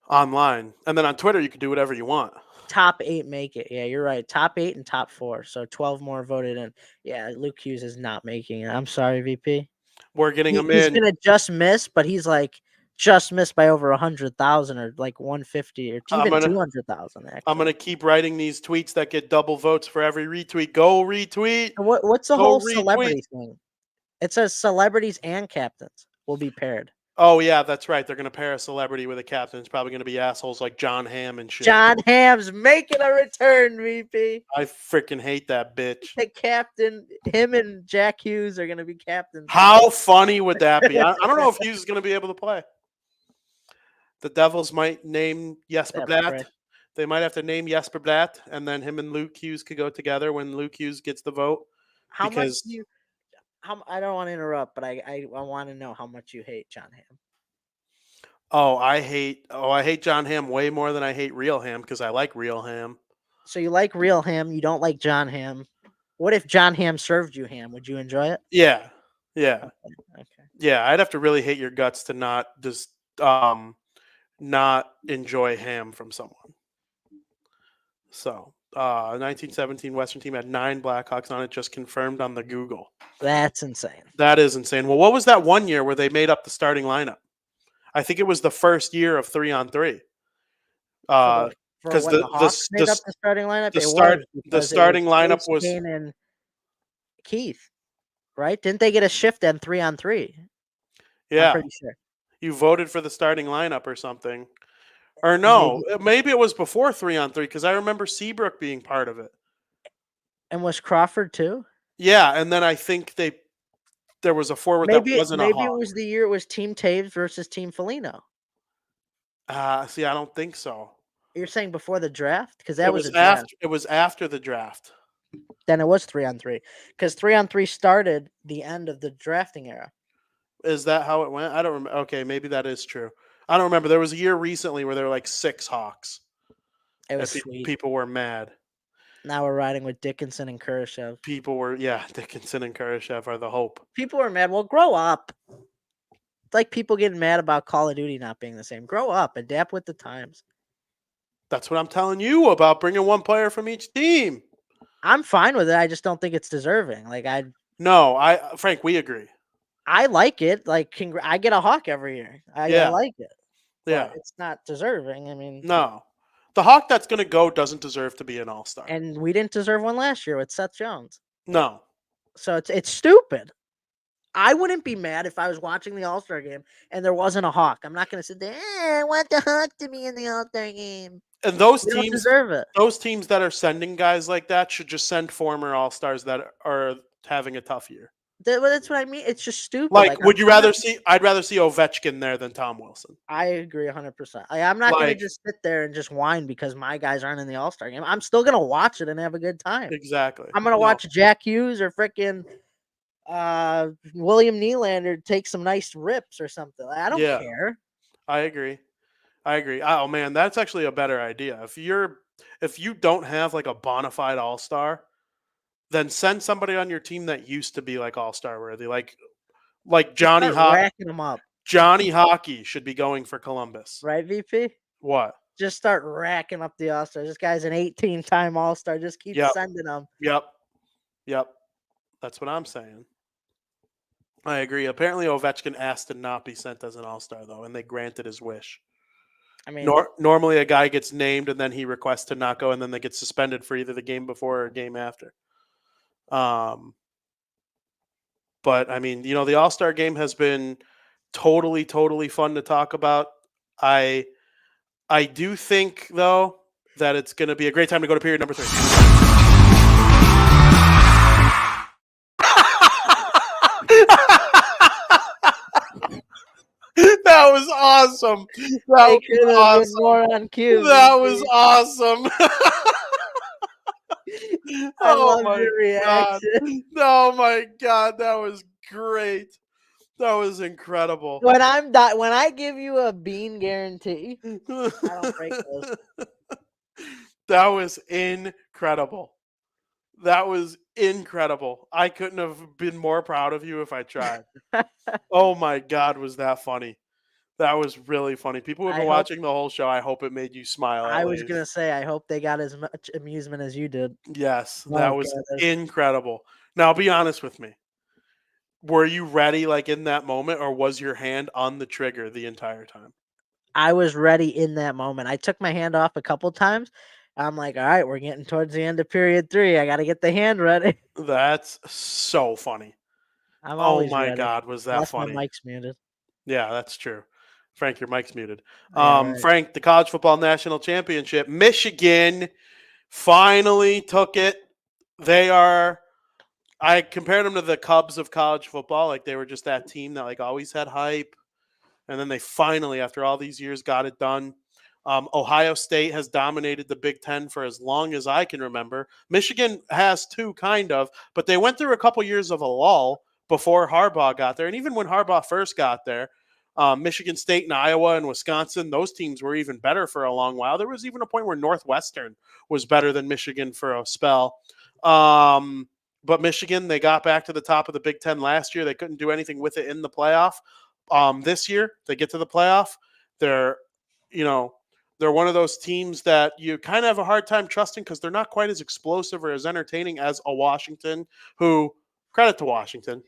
online, and then on Twitter you could do whatever you want. Top 8 make it. Yeah, you're right. Top 8 and top 4. So 12 more voted in. Yeah, Luke Hughes is not making it. I'm sorry, VP. We're getting him He's in. gonna just miss, but he's like just missed by over 100,000 or like 150 or even 200,000. I'm gonna keep writing these tweets that get double votes for every retweet. Go retweet. What's the Go whole retweet. celebrity thing? It says celebrities and captains will be paired. Oh yeah, that's right. They're gonna pair a celebrity with a captain. It's probably gonna be assholes like John Hamm and shit. John Hamm's making a return, VP. I freaking hate that bitch. The captain, him and Jack Hughes are gonna be captains. How funny would that be? I don't know if Hughes is gonna be able to play. The Devils might name Jesper Blatt. They might have to name Jesper Blatt, and then him and Luke Hughes could go together when Luke Hughes gets the vote. How much do you? I don't want to interrupt, but I want to know how much you hate John Hamm. I hate John Hamm way more than I hate Real Hamm because I like Real Hamm. So you like Real Hamm, you don't like John Hamm. What if John Hamm served you ham? Would you enjoy it? Yeah. Okay. Yeah, I'd have to really hate your guts to not enjoy ham from someone. So 1917 Western team had 9 Blackhawks on it, just confirmed on the Google. That's insane. That is insane. Well, what was that one year where they made up the starting lineup? I think it was the first year of 3-on-3. Because the made up the starting lineup. The starting lineup was Kane and Keith, right? Didn't they get a shift then 3-on-3? Yeah, I'm pretty sure. You voted for the starting lineup or something. Or no, maybe it was before 3-on-3 because I remember Seabrook being part of it. And was Crawford too? Yeah, and then I think there was a forward that wasn't a Hawk. Maybe it was the year it was Team Taves versus Team Foligno. See, I don't think so. You're saying before the draft? Because It was after the draft. Then it was 3-on-3 because 3-on-3 started the end of the drafting era. Is that how it went? I don't remember. Okay, maybe that is true. I don't remember. There was a year recently where there were like 6 Hawks. It was sweet. People were mad. Now we're riding with Dickinson and Kurashev. Dickinson and Kurashev are the hope. People were mad. Well, grow up. It's like people getting mad about Call of Duty not being the same. Grow up. Adapt with the times. That's what I'm telling you about bringing one player from each team. I'm fine with it. I just don't think it's deserving. Frank, we agree. I like it. Like, I get a Hawk every year. I like it. Yeah. It's not deserving. I mean, no. The Hawk that's going to go doesn't deserve to be an all-star. And we didn't deserve one last year with Seth Jones. No. So it's stupid. I wouldn't be mad if I was watching the All-Star game and there wasn't a Hawk. I'm not going to sit there, I want the Hawk to be in the All-Star game. And those teams teams deserve it. Those teams that are sending guys like that should just send former All-Stars that are having a tough year. That's what I mean. It's just stupid. Would you rather see? I'd rather see Ovechkin there than Tom Wilson. I agree 100%. I'm not going to just sit there and just whine because my guys aren't in the All-Star game. I'm still going to watch it and have a good time. Exactly. I'm going to watch Jack Hughes or freaking William Nylander take some nice rips or something. I don't care. I agree. Oh man, that's actually a better idea. If you don't have like a bona fide All-Star, then send somebody on your team that used to be like all-star worthy, like Johnny Hockey. Racking them up. Johnny Hockey should be going for Columbus, right? VP. What? Just start racking up the All-Stars. This guy's an 18-time All-Star. Just keep sending them. Yep. That's what I'm saying. I agree. Apparently, Ovechkin asked to not be sent as an All-Star though, and they granted his wish. I mean, normally a guy gets named and then he requests to not go, and then they get suspended for either the game before or game after. But I mean, the All-Star game has been totally fun to talk about. I do think though that it's going to be a great time to go to period number 3. That was awesome. That was awesome. I love your reaction. Oh my God, that was great. That was incredible. When I give you a bean guarantee, I don't break those. That was incredible. That was incredible. I couldn't have been more proud of you if I tried. Oh my God, was that funny? That was really funny. People who have I been hope watching the whole show, I hope it made you smile I at was gonna least. say I hope they got as much amusement as you did. Yes, that Oh was god, incredible. Now, be honest with me. Were you ready, like, in that moment, or was your hand on the trigger the entire time? I was ready in that moment. I took my hand off a couple times. I'm like, all right, we're getting towards the end of period 3. I got to get the hand ready. That's so funny. I'm Oh always my ready, God, was that unless my funny? mic's muted. Yeah, that's true. Frank, your mic's muted. Yeah, right. Frank, the college football national championship, Michigan finally took it. They are. I compared them to the Cubs of college football. Like they were just that team that like always had hype, and then they finally, after all these years, got it done. Ohio State has dominated the Big Ten for as long as I can remember. Michigan has too, kind of, but they went through a couple years of a lull before Harbaugh got there. And even when Harbaugh first got there, Michigan State and Iowa and Wisconsin, those teams were even better for a long while. There was even a point where Northwestern was better than Michigan for a spell. But Michigan, they got back to the top of the Big Ten last year. They couldn't do anything with it in the playoff. This year, they get to the playoff. They're, you know, they're one of those teams that you kind of have a hard time trusting because they're not quite as explosive or as entertaining as a Washington, who, credit to Washington,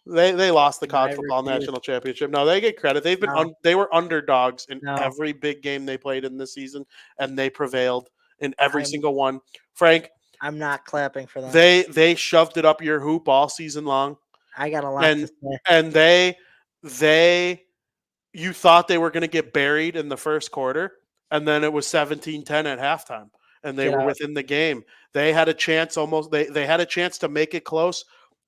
they lost the I college football refuse. national championship. No, they get credit. They've been No, they were underdogs in no. every big game they played in this season, and they prevailed in every I'm single one. Frank, I'm not clapping for them. they shoved it up your hoop all season long, I got a lot to and say. and they you thought they were going to get buried in the first quarter, and then it was 17-10 at halftime, and they Get were out. within the game. They had a chance almost. They had a chance to make it close.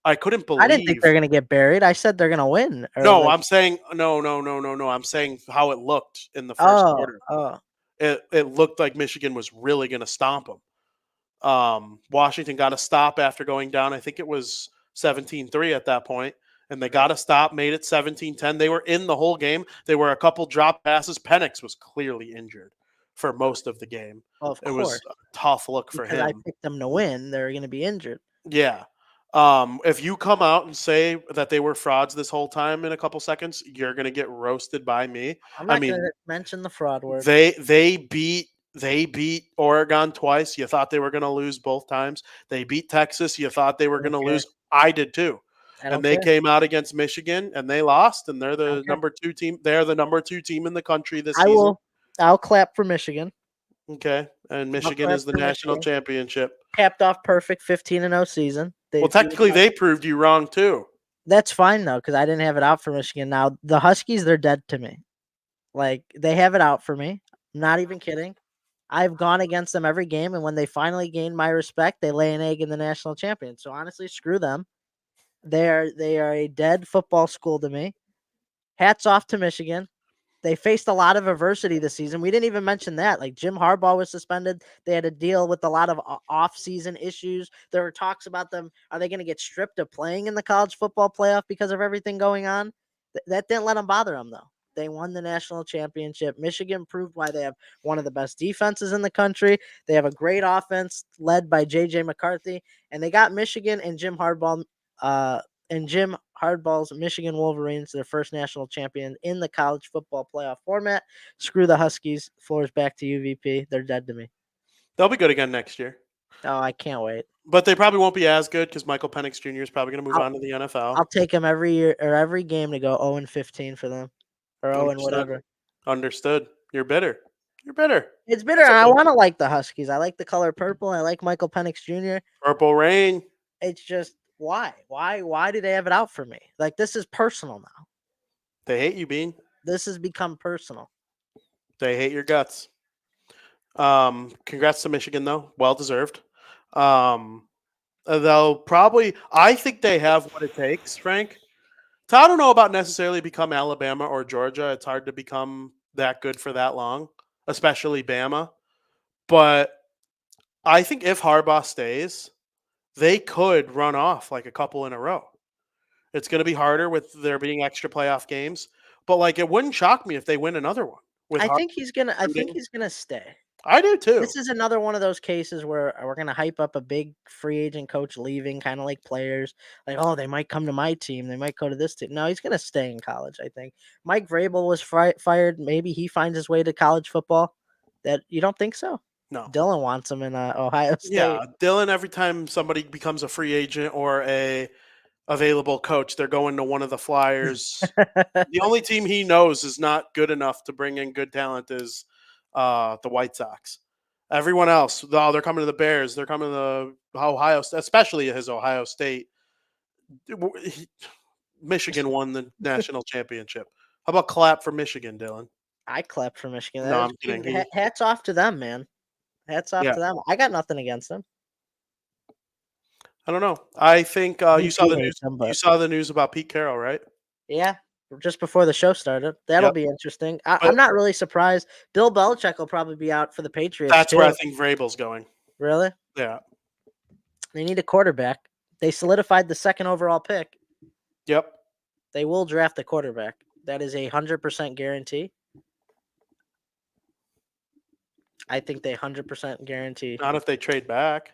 I couldn't I didn't think believe. they're gonna get buried. I said they're gonna win. Or No, like, I'm saying no. I'm saying how it looked in the first oh, quarter. oh, It looked like Michigan was really going to stomp them. Washington got a stop after going down. I think it was 17-3 at that point, and they got a stop, made it 17-10. They were in the whole game. They were a couple drop passes. Penix was clearly injured for most of the game. of It was course, a tough look for because I him. picked them to win. They're gonna be injured. Yeah. If you come out and say that they were frauds this whole time in a couple seconds, you're gonna get roasted by me. I'm I not gonna mean, mention the fraud word. they beat Oregon twice. You thought they were gonna lose both times. They beat Texas. You thought they were I don't gonna care. lose. I did too. I And don't they care. came out against Michigan and they lost, and they're I the don't care. number 2 team. They're the number 2 team in the country this I season. will. I'll clap for Michigan. Okay. And I'll Michigan clap is the for national Michigan. championship. Capped off perfect 15-0 season. Well, They beat technically they proved you wrong too. That's fine though, because I didn't have it out for Michigan. Now the Huskies, they're dead to me. Like they have it out for me. I'm not even kidding. I've gone against them every game, and when they finally gain my respect, they lay an egg in the national champion. So honestly, screw them. They are a dead football school to me. Hats off to Michigan. They faced a lot of adversity this season. We didn't even mention that. Like Jim Harbaugh was suspended. They had to deal with a lot of off-season issues. There were talks about them. Are they going to get stripped of playing in the college football playoff because of everything going on? That didn't let them bother them, though. They won the national championship. Michigan proved why they have one of the best defenses in the country. They have a great offense led by J.J. McCarthy, and they got Michigan and Jim Hardball's Michigan Wolverines, their first national champion in the college football playoff format. Screw the Huskies. Floor's back to UVP. They're dead to me. They'll be good again next year. Oh, I can't wait. But they probably won't be as good because Michael Penix Jr. is probably going to move I'll, on to the NFL. I'll take them every year or every game to go 0-15 for them, or 0 and Understood. whatever. Understood. You're bitter. You're bitter. It's bitter. It's And I okay. want to like the Huskies. I like the color purple. I like Michael Penix Jr. Purple Rain. It's just why? Why do they have it out for me? Like this is personal now. They hate you, Bean. This has become personal. They hate your guts. Congrats to Michigan, though. Well deserved. They'll probably, I think they have what it takes, Frank. So I don't know about necessarily become Alabama or Georgia. It's hard to become that good for that long, especially Bama. But I think if Harbaugh stays, they could run off like a couple in a row. It's going to be harder with there being extra playoff games, but like it wouldn't shock me if they win another one with I Harbaugh think he's gonna. I think recruiting. he's gonna stay. I do too. This is another one of those cases where we're going to hype up a big free agent coach leaving, kind of like players. Like, oh, they might come to my team. They might go to this team. No, he's going to stay in college, I think. Mike Vrabel was fired. Maybe he finds his way to college football. That you don't think so? No. Dylan wants him in Ohio State. Yeah, Dylan, every time somebody becomes a free agent or a available coach, they're going to one of the Flyers. The only team he knows is not good enough to bring in good talent is the White Sox. Everyone else, oh, they're coming to the Bears. They're coming to the Ohio, especially his Ohio State. Michigan won the national championship. How about clap for Michigan, Dylan? I clap for Michigan. No, I'm kidding. Hats off to them, man. Hats off to them. I got nothing against them. I don't know. I think you saw the news. You saw the news about Pete Carroll, right? Yeah, just before the show started. That'll be interesting. I'm not really surprised. Bill Belichick will probably be out for the Patriots. That's where I think Vrabel's going. Really? Yeah. They need a quarterback. They solidified the second overall pick. Yep. They will draft a quarterback. That is 100% guarantee. I think they 100% guarantee. Not if they trade back.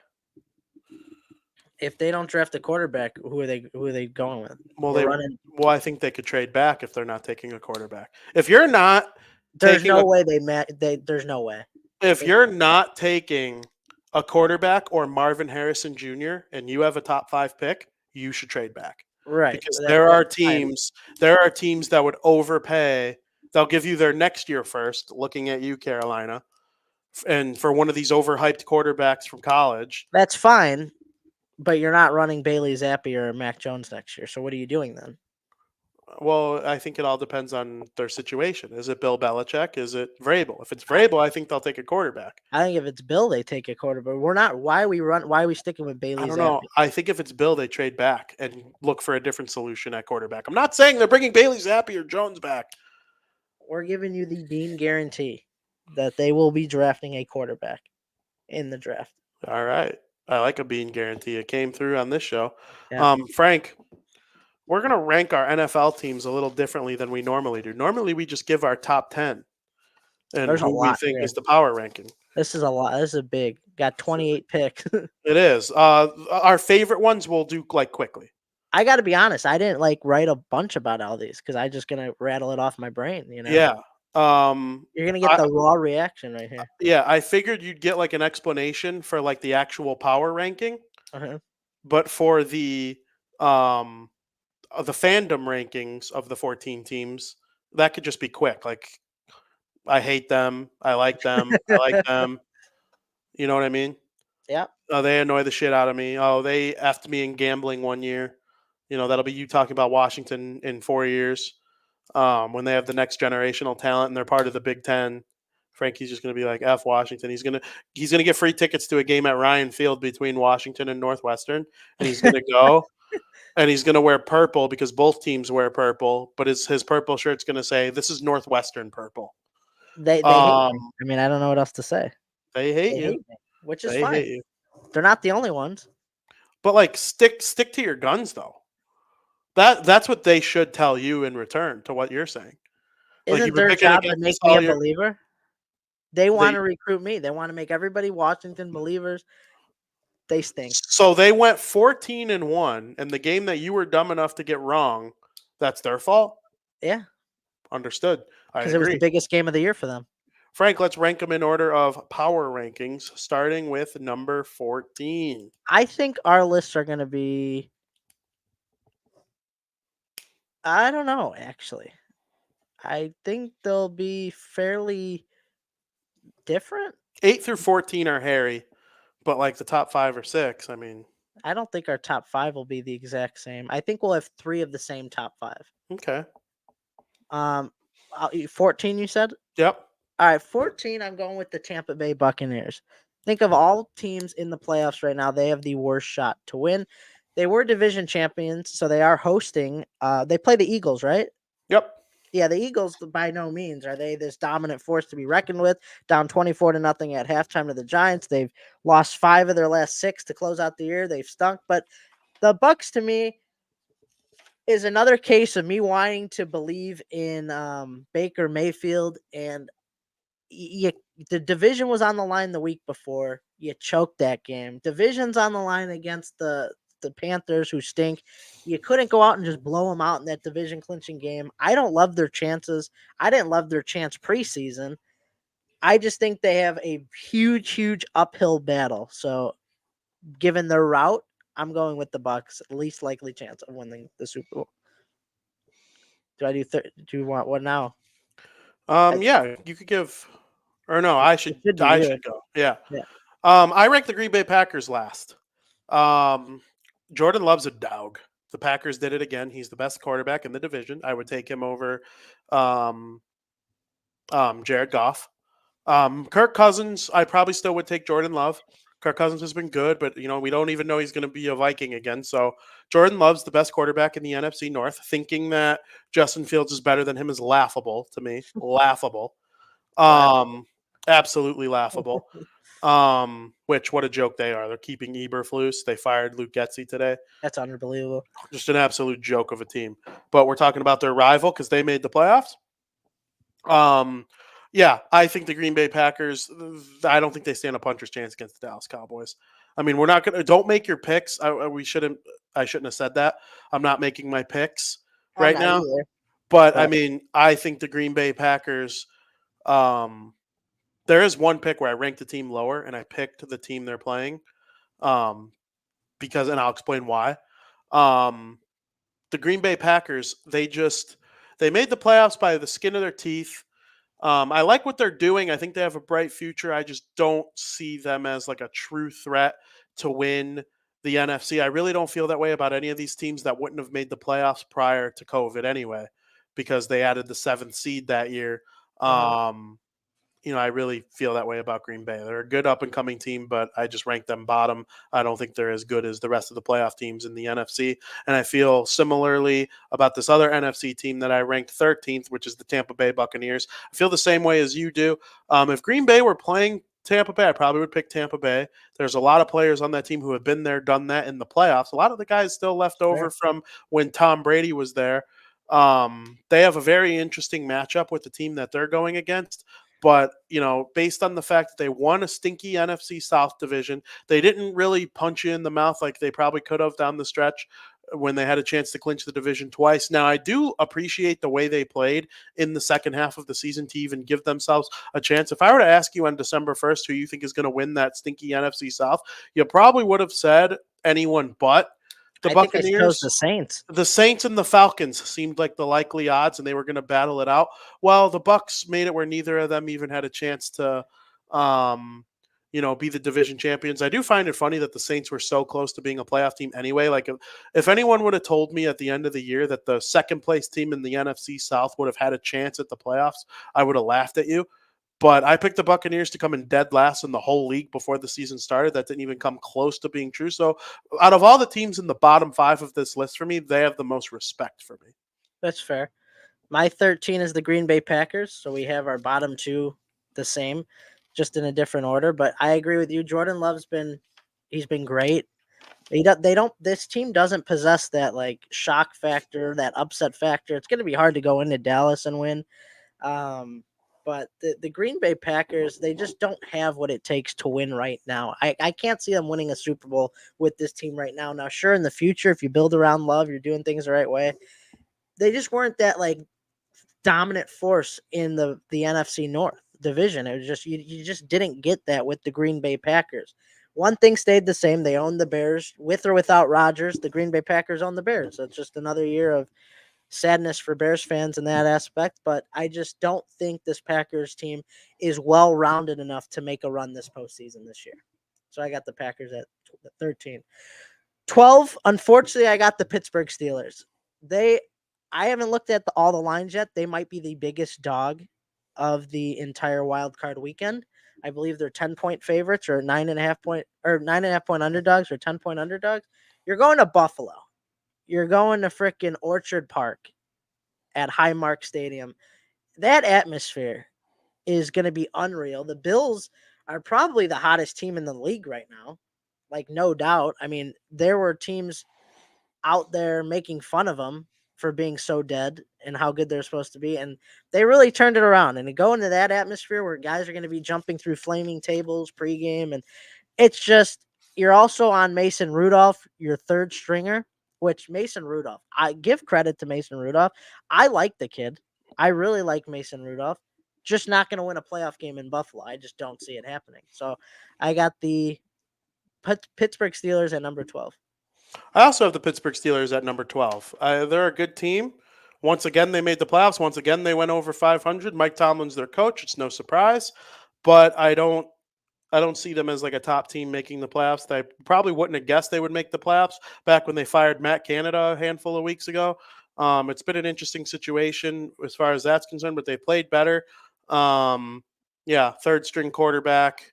If they don't draft a quarterback, who are they going with? Well, I think they could trade back if they're not taking a quarterback. If you're not, there's no way there's no way. If you're not taking a quarterback or Marvin Harrison Jr. and you have a top 5 pick, you should trade back. Right. Because there are teams that would overpay. They'll give you their next year first, looking at you, Carolina, and for one of these overhyped quarterbacks from college. That's fine. But you're not running Bailey Zappi or Mac Jones next year. So what are you doing then? Well, I think it all depends on their situation. Is it Bill Belichick? Is it Vrabel? If it's Vrabel, I think they'll take a quarterback. I think if it's Bill, they take a quarterback. We're not. Why are we sticking with Bailey Zappi? I don't know. I think if it's Bill, they trade back and look for a different solution at quarterback. I'm not saying they're bringing Bailey Zappi or Jones back. We're giving you the Bean guarantee that they will be drafting a quarterback in the draft. All right. I like a Bean guarantee. It came through on this show. Yeah. Frank, we're going to rank our NFL teams a little differently than we normally do. Normally, we just give our top 10 and There's who we think is the power ranking. This is a lot. This is big. Got 28 picks. It is. Our favorite ones we'll do quickly. I got to be honest. I didn't write a bunch about all these because I'm just going to rattle it off my brain. Yeah. You're gonna get the raw reaction right here. Yeah, I figured you'd get an explanation for the actual power ranking, but for the fandom rankings of the 14 teams, that could just be quick. I hate them, I like them, I like them. You know what I mean? Yeah. Oh, they annoy the shit out of me. Oh, they effed me in gambling one year. That'll be you talking about Washington in 4 years. When they have the next generational talent and they're part of the Big Ten, Frankie's just going to be like, F Washington. He's going to get free tickets to a game at Ryan Field between Washington and Northwestern, and he's going to go, and he's going to wear purple because both teams wear purple, but his purple shirt's going to say, this is Northwestern purple. They hate me. I mean, I don't know what else to say. They hate you. Which is fine. They're not the only ones. But stick to your guns, though. That's what they should tell you in return to what you're saying. Isn't their job to make me a believer? They want to recruit me. They want to make everybody Washington believers. They stink. So they went 14-1, and the game that you were dumb enough to get wrong, that's their fault? Yeah. Understood. Because it was the biggest game of the year for them. Frank, let's rank them in order of power rankings, starting with number 14. I think our lists are going to be... I don't know, actually. I think they'll be fairly different. 8 through 14 are hairy, but the top 5 or 6, I mean. I don't think our top 5 will be the exact same. I think we'll have 3 of the same top 5. Okay. 14, you said? Yep. All right, 14, I'm going with the Tampa Bay Buccaneers. Think of all teams in the playoffs right now, they have the worst shot to win. They were division champions, so they are hosting. They play the Eagles, right? Yep. Yeah, the Eagles, by no means are they this dominant force to be reckoned with. Down 24-0 at halftime to the Giants. They've lost 5 of their last 6 to close out the year. They've stunk. But the Bucs, to me, is another case of me wanting to believe in Baker Mayfield. And you the division was on the line the week before. You choked that game. Division's on the line against the Panthers, who stink. You couldn't go out and just blow them out in that division clinching game. I don't love their chances. I didn't love their chance preseason. I just think they have a huge uphill battle. So, given their route, I'm going with the Bucks. Least likely chance of winning the Super Bowl. Do I do? Do you want what now? Yeah, you could give, or no, I should. Should be I you. should go. Yeah. Yeah. I rank the Green Bay Packers last. Jordan Love's a dog. The Packers did it again. He's the best quarterback in the division. I would take him over um, Jared Goff. Kirk Cousins, I probably still would take Jordan Love. Kirk Cousins has been good, but we don't even know he's going to be a Viking again. So Jordan Love's the best quarterback in the NFC North. Thinking that Justin Fields is better than him is laughable to me. Laughable. Absolutely laughable. Which what a joke they are. They're keeping Eberflus. They fired Luke Getsy today. That's unbelievable. Just an absolute joke of a team. But we're talking about their rival because they made the playoffs. Yeah, I think the Green Bay Packers, I don't think they stand a puncher's chance against the Dallas Cowboys. I mean, we're not going to, don't make your picks. I shouldn't have said that. I'm not making my picks right now. Either. But I mean, I think the Green Bay Packers, there is one pick where I ranked the team lower and I picked the team they're playing. Because, and I'll explain why. The Green Bay Packers, they made the playoffs by the skin of their teeth. I like what they're doing. I think they have a bright future. I just don't see them as like a true threat to win the NFC. I really don't feel that way about any of these teams that wouldn't have made the playoffs prior to COVID anyway, because they added the 7th seed that year. I really feel that way about Green Bay. They're a good up-and-coming team, but I just rank them bottom. I don't think they're as good as the rest of the playoff teams in the NFC. And I feel similarly about this other NFC team that I ranked 13th, which is the Tampa Bay Buccaneers. I feel the same way as you do. If Green Bay were playing Tampa Bay, I probably would pick Tampa Bay. There's a lot of players on that team who have been there, done that in the playoffs. A lot of the guys still left over from when Tom Brady was there. They have a very interesting matchup with the team that they're going against. But, based on the fact that they won a stinky NFC South division, they didn't really punch you in the mouth like they probably could have down the stretch when they had a chance to clinch the division twice. Now, I do appreciate the way they played in the second half of the season to even give themselves a chance. If I were to ask you on December 1st who you think is going to win that stinky NFC South, you probably would have said anyone but the Buccaneers. Think I chose the Saints. The Saints and the Falcons seemed like the likely odds, and they were going to battle it out. Well, the Bucs made it where neither of them even had a chance to, be the division champions. I do find it funny that the Saints were so close to being a playoff team anyway. Like, if anyone would have told me at the end of the year that the second place team in the NFC South would have had a chance at the playoffs, I would have laughed at you. But I picked the Buccaneers to come in dead last in the whole league before the season started. That didn't even come close to being true. So out of all the teams in the bottom 5 of this list for me, they have the most respect for me. That's fair. My 13 is the Green Bay Packers. So we have our bottom 2 the same, just in a different order. But I agree with you. Jordan Love's he's been great. This team doesn't possess that like shock factor, that upset factor. It's going to be hard to go into Dallas and win. But the Green Bay Packers, they just don't have what it takes to win right now. I can't see them winning a Super Bowl with this team right now. Now, sure, in the future, if you build around Love, you're doing things the right way. They just weren't that like dominant force in the NFC North division. It was just you just didn't get that with the Green Bay Packers. One thing stayed the same. They owned the Bears. With or without Rodgers, the Green Bay Packers own the Bears. So it's just another year of sadness for Bears fans in that aspect, but I just don't think this Packers team is well-rounded enough to make a run this postseason this year. So I got the Packers at 13. 12, unfortunately, I got the Pittsburgh Steelers. I haven't looked at all the lines yet. They might be the biggest dog of the entire wild card weekend. I believe they're 10-point favorites or 9.5 point underdogs or 10-point underdogs. You're going to Buffalo. You're going to frickin' Orchard Park at Highmark Stadium. That atmosphere is going to be unreal. The Bills are probably the hottest team in the league right now. Like, no doubt. I mean, there were teams out there making fun of them for being so dead. and how good they're supposed to be. And they really turned it around. And to go into that atmosphere where guys are going to be jumping through flaming tables pregame, and it's just, you're also on Mason Rudolph, your third stringer, which Mason Rudolph, I give credit to Mason Rudolph. I like the kid. I really like Mason Rudolph. Just not going to win a playoff game in Buffalo. I just don't see it happening. So I got the Pittsburgh Steelers at number 12. I also have the Pittsburgh Steelers at number 12. They're a good team. Once again, they made the playoffs. Once again, they went over 500. Mike Tomlin's their coach. It's no surprise, but I don't see them as like a top team making the playoffs. I probably wouldn't have guessed they would make the playoffs back when they fired Matt Canada a handful of weeks ago. It's been an interesting situation as far as that's concerned, but they played better. Third string quarterback.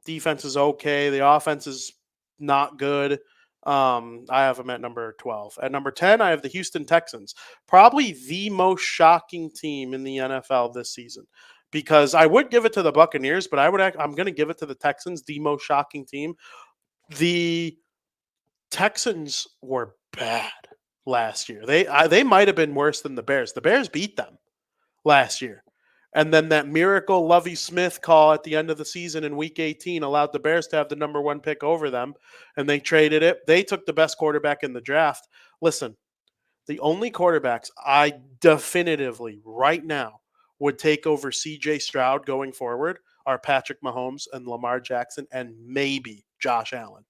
Defense is okay. The offense is not good. I have them at number 12. At number 10, I have the Houston Texans. Probably the most shocking team in the NFL this season. Because I would give it to the Buccaneers, but I'm going to give it to the Texans, the most shocking team. The Texans were bad last year. They might have been worse than the Bears. The Bears beat them last year. And then that miracle Lovie Smith call at the end of the season in Week 18 allowed the Bears to have the number 1 pick over them, and they traded it. They took the best quarterback in the draft. Listen, the only quarterbacks I definitively right now would take over C.J. Stroud going forward are Patrick Mahomes and Lamar Jackson and maybe Josh Allen.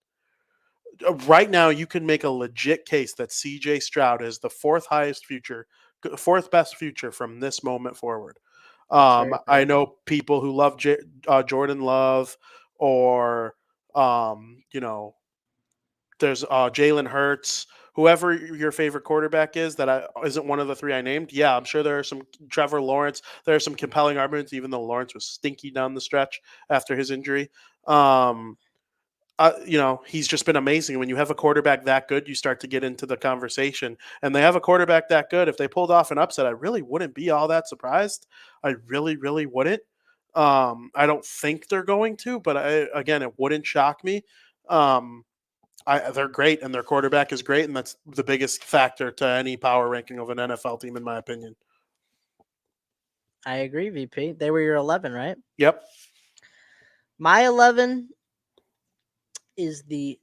Right now, you can make a legit case that C.J. Stroud is the fourth best future from this moment forward. I know people who love Jordan Love, or there's Jalen Hurts, whoever your favorite quarterback is that isn't one of the three I named. Yeah, I'm sure there are some Trevor Lawrence. There are some compelling arguments, even though Lawrence was stinky down the stretch after his injury. He's just been amazing. When you have a quarterback that good, you start to get into the conversation. And they have a quarterback that good. If they pulled off an upset, I really wouldn't be all that surprised. I really, really wouldn't. I don't think they're going to, but again, it wouldn't shock me. They're great, and their quarterback is great, and that's the biggest factor to any power ranking of an NFL team, in my opinion. I agree, VP. They were your 11, right? Yep. My 11 is the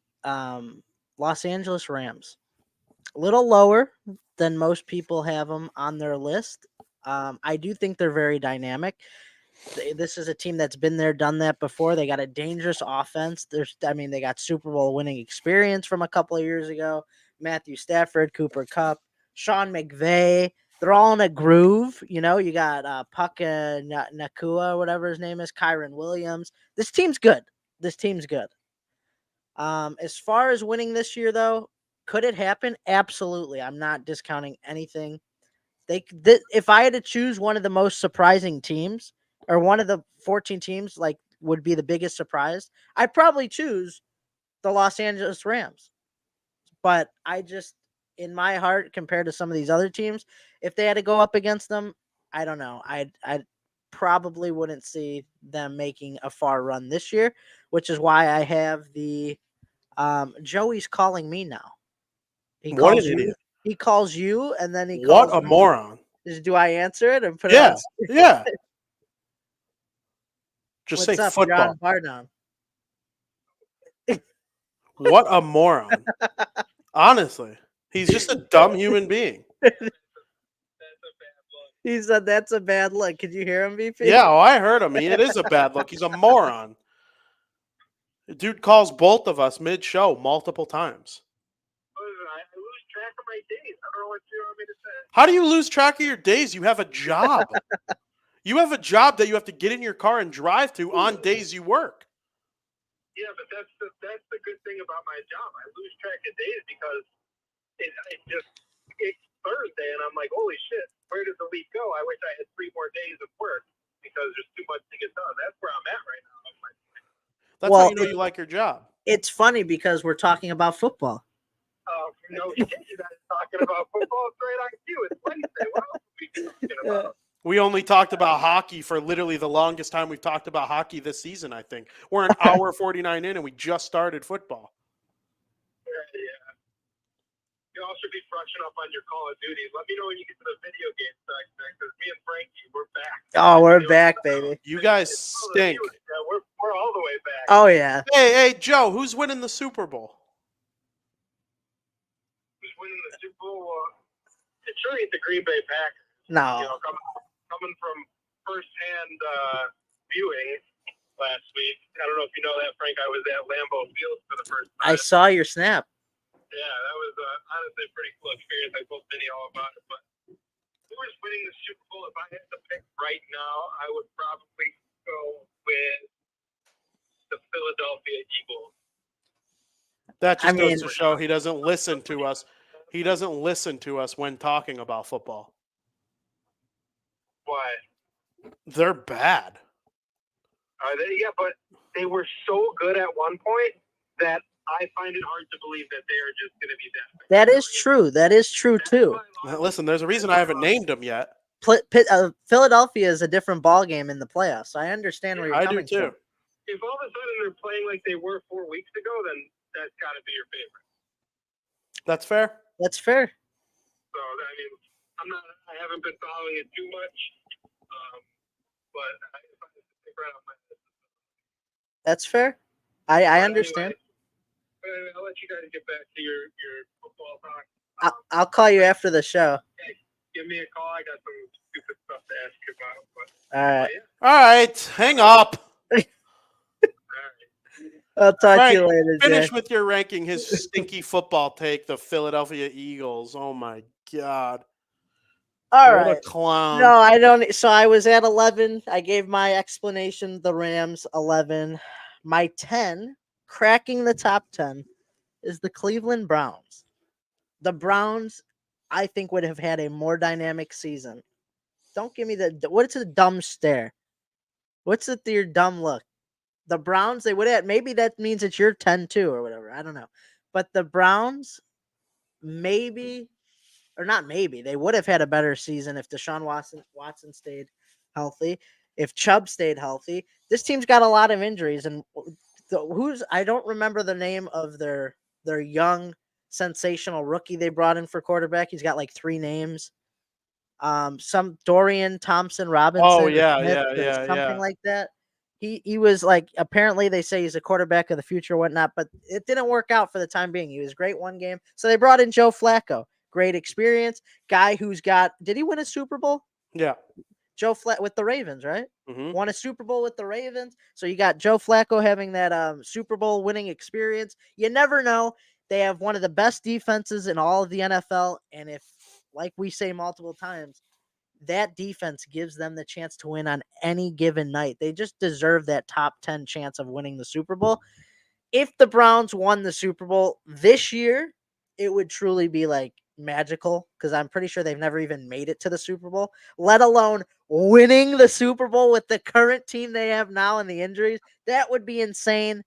Los Angeles Rams. A little lower than most people have them on their list. I do think they're very dynamic. This is a team that's been there, done that before. They got a dangerous offense. They got Super Bowl winning experience from a couple of years ago. Matthew Stafford, Cooper Kupp, Sean McVay. They're all in a groove. You got Puka Nakua, whatever his name is, Kyron Williams. This team's good. As far as winning this year, though, could it happen? Absolutely. I'm not discounting anything. If I had to choose one of the most surprising teams, or one of the 14 teams, would be the biggest surprise, I'd probably choose the Los Angeles Rams. But I just, in my heart, compared to some of these other teams, if they had to go up against them, I don't know. I probably wouldn't see them making a far run this year, which is why I have the Joey's calling me now. What an idiot. He calls you, and then he calls What a me. moron. Do I answer it and put it on? Yeah. Just What's say up, football. Bardown? What a moron. Honestly. He's just a dumb human being. He said that's a bad look. Could you hear him, VP? Yeah, I heard him. It is a bad look. He's a moron. The dude calls both of us mid-show multiple times. I lose track of my days. I don't know what you want me to say. How do you lose track of your days? You have a job. You have a job that you have to get in your car and drive to on days you work. Yeah, but that's the good thing about my job. I lose track of days because it's Thursday, and I'm like, holy shit, where did the week go? I wish I had 3 more days of work because there's too much to get done. That's where I'm at right now. That's how you know you like your job. It's funny because we're talking about football. No, you guys talking about football. It's right on cue. It's Wednesday. What else are we talking about? We only talked about hockey for literally the longest time we've talked about hockey this season, I think. We're an hour 49 in, and we just started football. Yeah. You all should be brushing up on your Call of Duty. Let me know when you get to the video game section, because me and Frankie, we're back. Oh, we're back, baby. You guys stink. Yeah, we're all the way back. Oh yeah. Hey, Joe, who's winning the Super Bowl? Who's winning the Super Bowl? It sure ain't the Green Bay Packers. No. You know, coming from firsthand viewing last week. I don't know if you know that, Frank. I was at Lambeau Field for the first time. I saw your snap. Yeah, that was honestly a pretty cool experience. I told Vinny all about it. But who is winning the Super Bowl? If I had to pick right now, I would probably go with the Philadelphia Eagles. That just I mean- goes to show he doesn't listen to us. He doesn't listen to us when talking about football. Why? They're bad. Are they? Yeah, but they were so good at one point that I find it hard to believe that they are just going to be that bad. That is true. That is true too. Listen, there's a reason I haven't named them yet. Philadelphia is a different ball game in the playoffs. So I understand where you're I do coming too. from. If all of a sudden they're playing like they were 4 weeks ago, then that's got to be your favorite. That's fair. That's fair. So I mean, I haven't been following it too much, but I think right off my list. That's fair. I But understand. anyway, I'll let you guys get back to your football talk. I'll call you after the show. Give me a call. I got some stupid stuff to ask you about. But, All right. yeah. All right, hang up. All right. I'll talk Frank, to you later, Jay. Finish with your ranking his stinky football take, the Philadelphia Eagles. Oh my God. All What right. a clown. No, I don't. So I was at 11. I gave my explanation. The Rams 11. My 10, cracking the top 10, is the Cleveland Browns. The Browns, I think, would have had a more dynamic season. Don't give me what's a dumb stare? What's your dumb look? The Browns, they would have, maybe that means it's your 10 too or whatever. I don't know. But the Browns, maybe, or not maybe, they would have had a better season if Deshaun Watson stayed healthy, if Chubb stayed healthy. This team's got a lot of injuries, and I don't remember the name of their young sensational rookie they brought in for quarterback. He's got like 3 names. Some Dorian Thompson Robinson. Oh, yeah, something yeah. like that. He was like, apparently they say he's a quarterback of the future, whatnot, but it didn't work out for the time being. He was great one game. So they brought in Joe Flacco. Great experience. Guy who's did he win a Super Bowl? Yeah. Joe Flacco with the Ravens, right? Mm-hmm. Won a Super Bowl with the Ravens. So you got Joe Flacco having that Super Bowl winning experience. You never know. They have one of the best defenses in all of the NFL. And if, like we say multiple times, that defense gives them the chance to win on any given night. They just deserve that top 10 chance of winning the Super Bowl. If the Browns won the Super Bowl this year, it would truly be like magical, because I'm pretty sure they've never even made it to the Super Bowl, let alone winning the Super Bowl with the current team they have now and the injuries. That would be insane.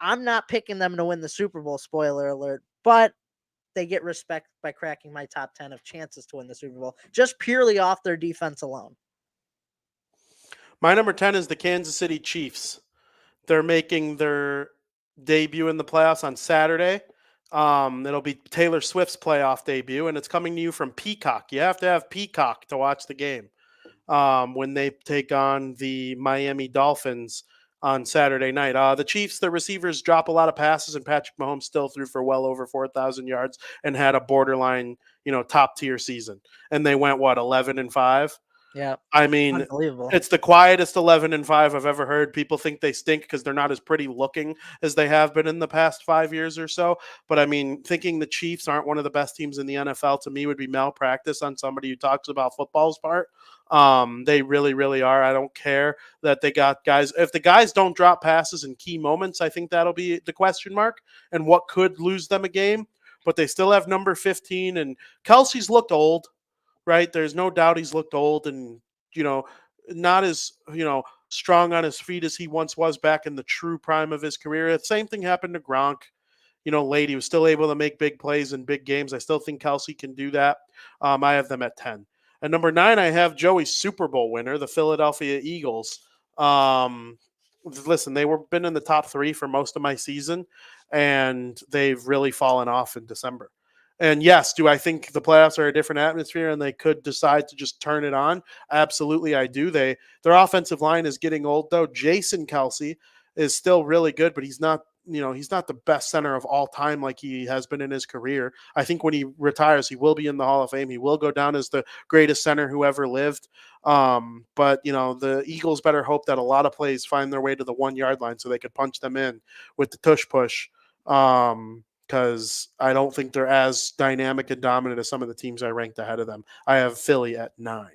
I'm not picking them to win the Super Bowl, spoiler alert, but they get respect by cracking my top 10 of chances to win the Super Bowl, just purely off their defense alone. My number 10 is the Kansas City Chiefs. They're making their debut in the playoffs on Saturday. It'll be Taylor Swift's playoff debut, and it's coming to you from Peacock. You have to have Peacock to watch the game when they take on the Miami Dolphins on Saturday night. The Chiefs, the receivers drop a lot of passes, and Patrick Mahomes still threw for well over 4,000 yards and had a borderline, top tier season. And they went 11-5. Yeah. I mean, Unbelievable. it's the quietest 11-5 I've ever heard. People think they stink because they're not as pretty looking as they have been in the past 5 years or so. But I mean, thinking the Chiefs aren't one of the best teams in the NFL to me would be malpractice on somebody who talks about football's part. They really, really are. I don't care that they got guys. If the guys don't drop passes in key moments, I think that'll be the question mark and what could lose them a game. But they still have number 15, and Kelsey's looked old. Right. There's no doubt he's looked old and, not as, strong on his feet as he once was back in the true prime of his career. The same thing happened to Gronk, late. He was still able to make big plays in big games. I still think Kelsey can do that. I have them at 10. At number 9, I have Joey's Super Bowl winner, the Philadelphia Eagles. Listen, been in the top 3 for most of my season, and they've really fallen off in December. And yes, do I think the playoffs are a different atmosphere and they could decide to just turn it on? Absolutely, I do. Their offensive line is getting old though. Jason Kelsey is still really good, but he's not the best center of all time like he has been in his career. I think when he retires, he will be in the Hall of Fame. He will go down as the greatest center who ever lived. But the Eagles better hope that a lot of plays find their way to the 1 yard line so they could punch them in with the tush push. Because I don't think they're as dynamic and dominant as some of the teams I ranked ahead of them. I have Philly at 9.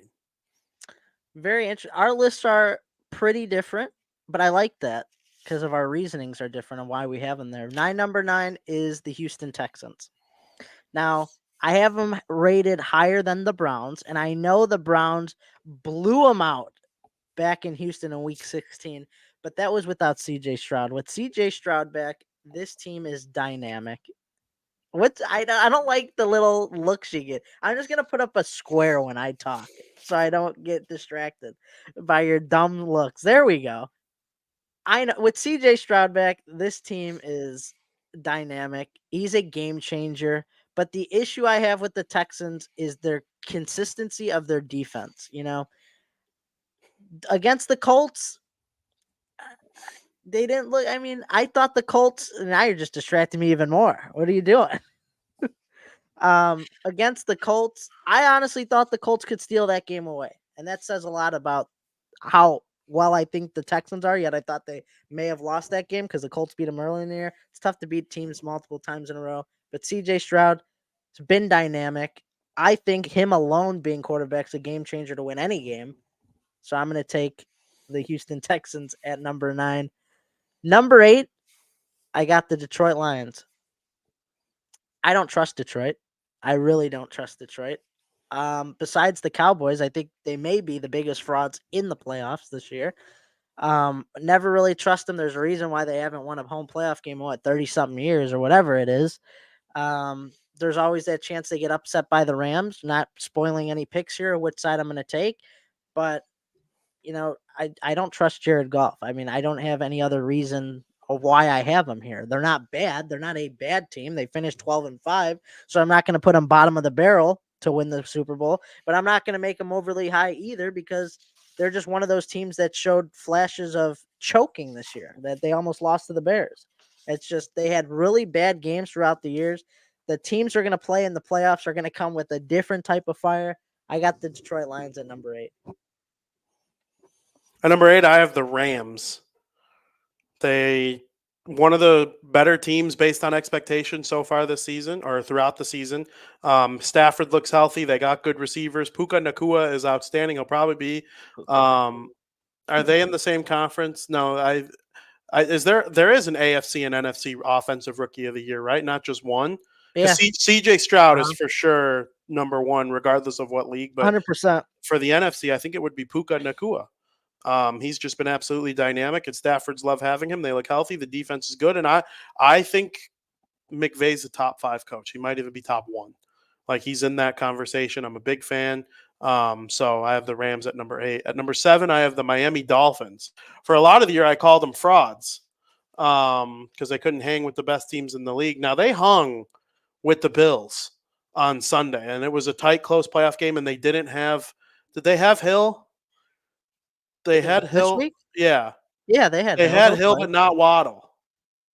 Very interesting. Our lists are pretty different, but I like that because of our reasonings are different and why we have them there. Number 9 is the Houston Texans. Now, I have them rated higher than the Browns, and I know the Browns blew them out back in Houston in Week 16, but that was without C.J. Stroud. With C.J. Stroud back, this team is dynamic. I don't like the little looks you get. I'm just gonna put up a square when I talk, so I don't get distracted by your dumb looks. There we go. I know with C.J. Stroud back, this team is dynamic. He's a game changer. But the issue I have with the Texans is their consistency of their defense. Against the Colts, they didn't look. I mean, I thought the Colts. Now you're just distracting me even more. What are you doing? Against the Colts, I honestly thought the Colts could steal that game away, and that says a lot about how well I think the Texans are. Yet I thought they may have lost that game because the Colts beat them early in the year. It's tough to beat teams multiple times in a row, but C.J. Stroud has been dynamic. I think him alone being quarterback's a game changer to win any game. So I'm going to take the Houston Texans at number 9. Number 8, I got the Detroit Lions. I don't trust Detroit. I really don't trust Detroit. Besides the Cowboys, I think they may be the biggest frauds in the playoffs this year. Never really trust them. There's a reason why they haven't won a home playoff game in 30-something years or whatever it is. There's always that chance they get upset by the Rams. Not spoiling any picks here, which side I'm going to take. But, I don't trust Jared Goff. I mean, I don't have any other reason of why I have them here. They're not bad. They're not a bad team. They finished 12-5, so I'm not going to put them bottom of the barrel to win the Super Bowl, but I'm not going to make them overly high either because they're just one of those teams that showed flashes of choking this year, that they almost lost to the Bears. It's just they had really bad games throughout the years. The teams are going to play in the playoffs are going to come with a different type of fire. I got the Detroit Lions at number 8. At number 8, I have the Rams. One of the better teams based on expectation so far this season or throughout the season. Stafford looks healthy. They got good receivers. Puka Nacua is outstanding. He'll probably be. Are they in the same conference? No. There is an AFC and NFC offensive rookie of the year, right? Not just one. Yeah. CJ Stroud is for sure number 1, regardless of what league. But 100%. For the NFC, I think it would be Puka Nacua. He's just been absolutely dynamic, and Stafford's love having him. They look healthy. The defense is good, and I think McVay's a top 5 coach. He might even be top 1. Like, he's in that conversation. I'm a big fan. So I have the Rams at number 8. At number 7, I have the Miami Dolphins. For a lot of the year, I called them frauds because they couldn't hang with the best teams in the league. Now, they hung with the Bills on Sunday, and it was a tight, close playoff game, and they didn't have – did they have Hill? They had Hill. Week? Yeah. Yeah, they had Hill, but not Waddle.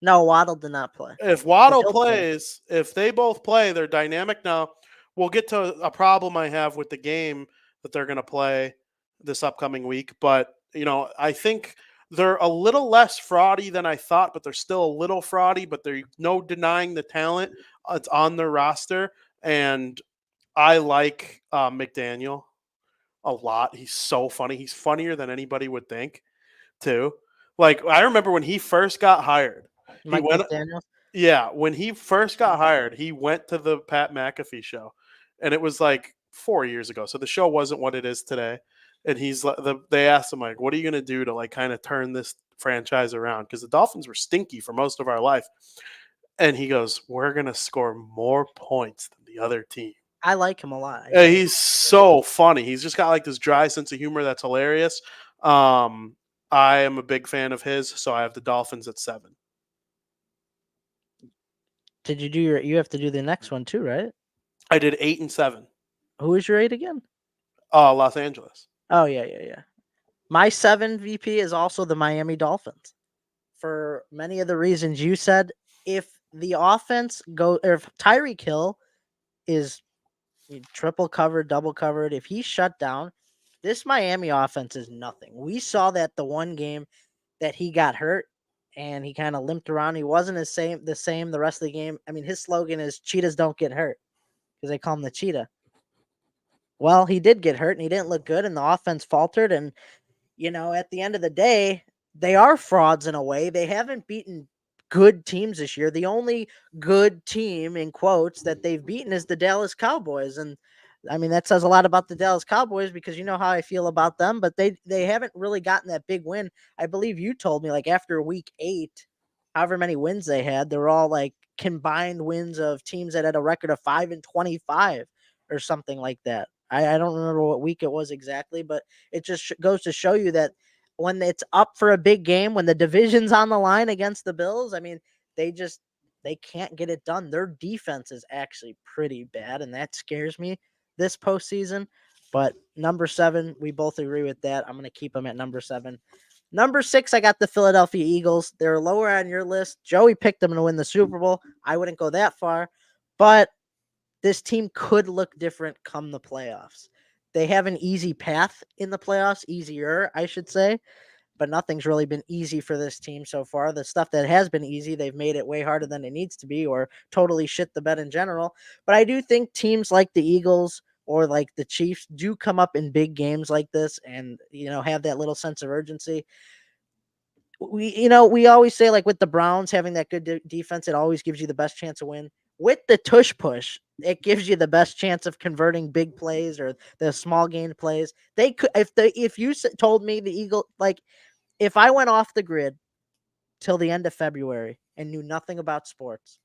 No, Waddle did not play. If Waddle plays, if they both play, they're dynamic. Now, we'll get to a problem I have with the game that they're going to play this upcoming week. But, I think they're a little less fraudy than I thought, but they're still a little fraudy. But there's no denying the talent. It's on their roster. And I like McDaniel a lot. He's so funny. He's funnier than anybody would think, too. Like, I remember when he first got hired. When he first got hired, he went to the Pat McAfee show, and it was like 4 years ago. So the show wasn't what it is today. And they asked him, like, what are you going to do to, like, kind of turn this franchise around? Because the Dolphins were stinky for most of our life. And he goes, we're going to score more points than the other team. I like him a lot. He's so funny. He's just got like this dry sense of humor that's hilarious. I am a big fan of his, so I have the Dolphins at 7. Did you do you have to do the next one too, right? I did 8-7. Who was your 8 again? Los Angeles. Oh, yeah. My 7 VP is also the Miami Dolphins. For many of the reasons you said, if the offense or if Tyreek Hill is triple covered, double covered, if he's shut down, this Miami offense is nothing. We saw that the one game that he got hurt and he kind of limped around. He wasn't the same the rest of the game. I mean, his slogan is "Cheetahs don't get hurt" because they call him the Cheetah. Well, he did get hurt and he didn't look good, and the offense faltered. And at the end of the day, they are frauds in a way. They haven't beaten good teams this year. The only good team, in quotes, that they've beaten is the Dallas Cowboys. And I mean, that says a lot about the Dallas Cowboys because you know how I feel about them, but they haven't really gotten that big win. I believe you told me like after week 8, however many wins they had, they were all like combined wins of teams that had a record of 5-25 or something like that. I don't remember what week it was exactly, but it just goes to show you that when it's up for a big game, when the division's on the line against the Bills, I mean, they can't get it done. Their defense is actually pretty bad, and that scares me this postseason. But number 7, we both agree with that. I'm going to keep them at number 7. Number 6, I got the Philadelphia Eagles. They're lower on your list. Joey picked them to win the Super Bowl. I wouldn't go that far, but this team could look different come the playoffs. They have an easy path in the playoffs, easier, I should say, but nothing's really been easy for this team so far. The stuff that has been easy, they've made it way harder than it needs to be or totally shit the bed in general. But I do think teams like the Eagles or like the Chiefs do come up in big games like this and, have that little sense of urgency. We always say like with the Browns having that good defense, it always gives you the best chance to win. With the tush push, it gives you the best chance of converting big plays or the small gain plays. They could, if you told me the Eagle, like if I went off the grid till the end of February and knew nothing about sports,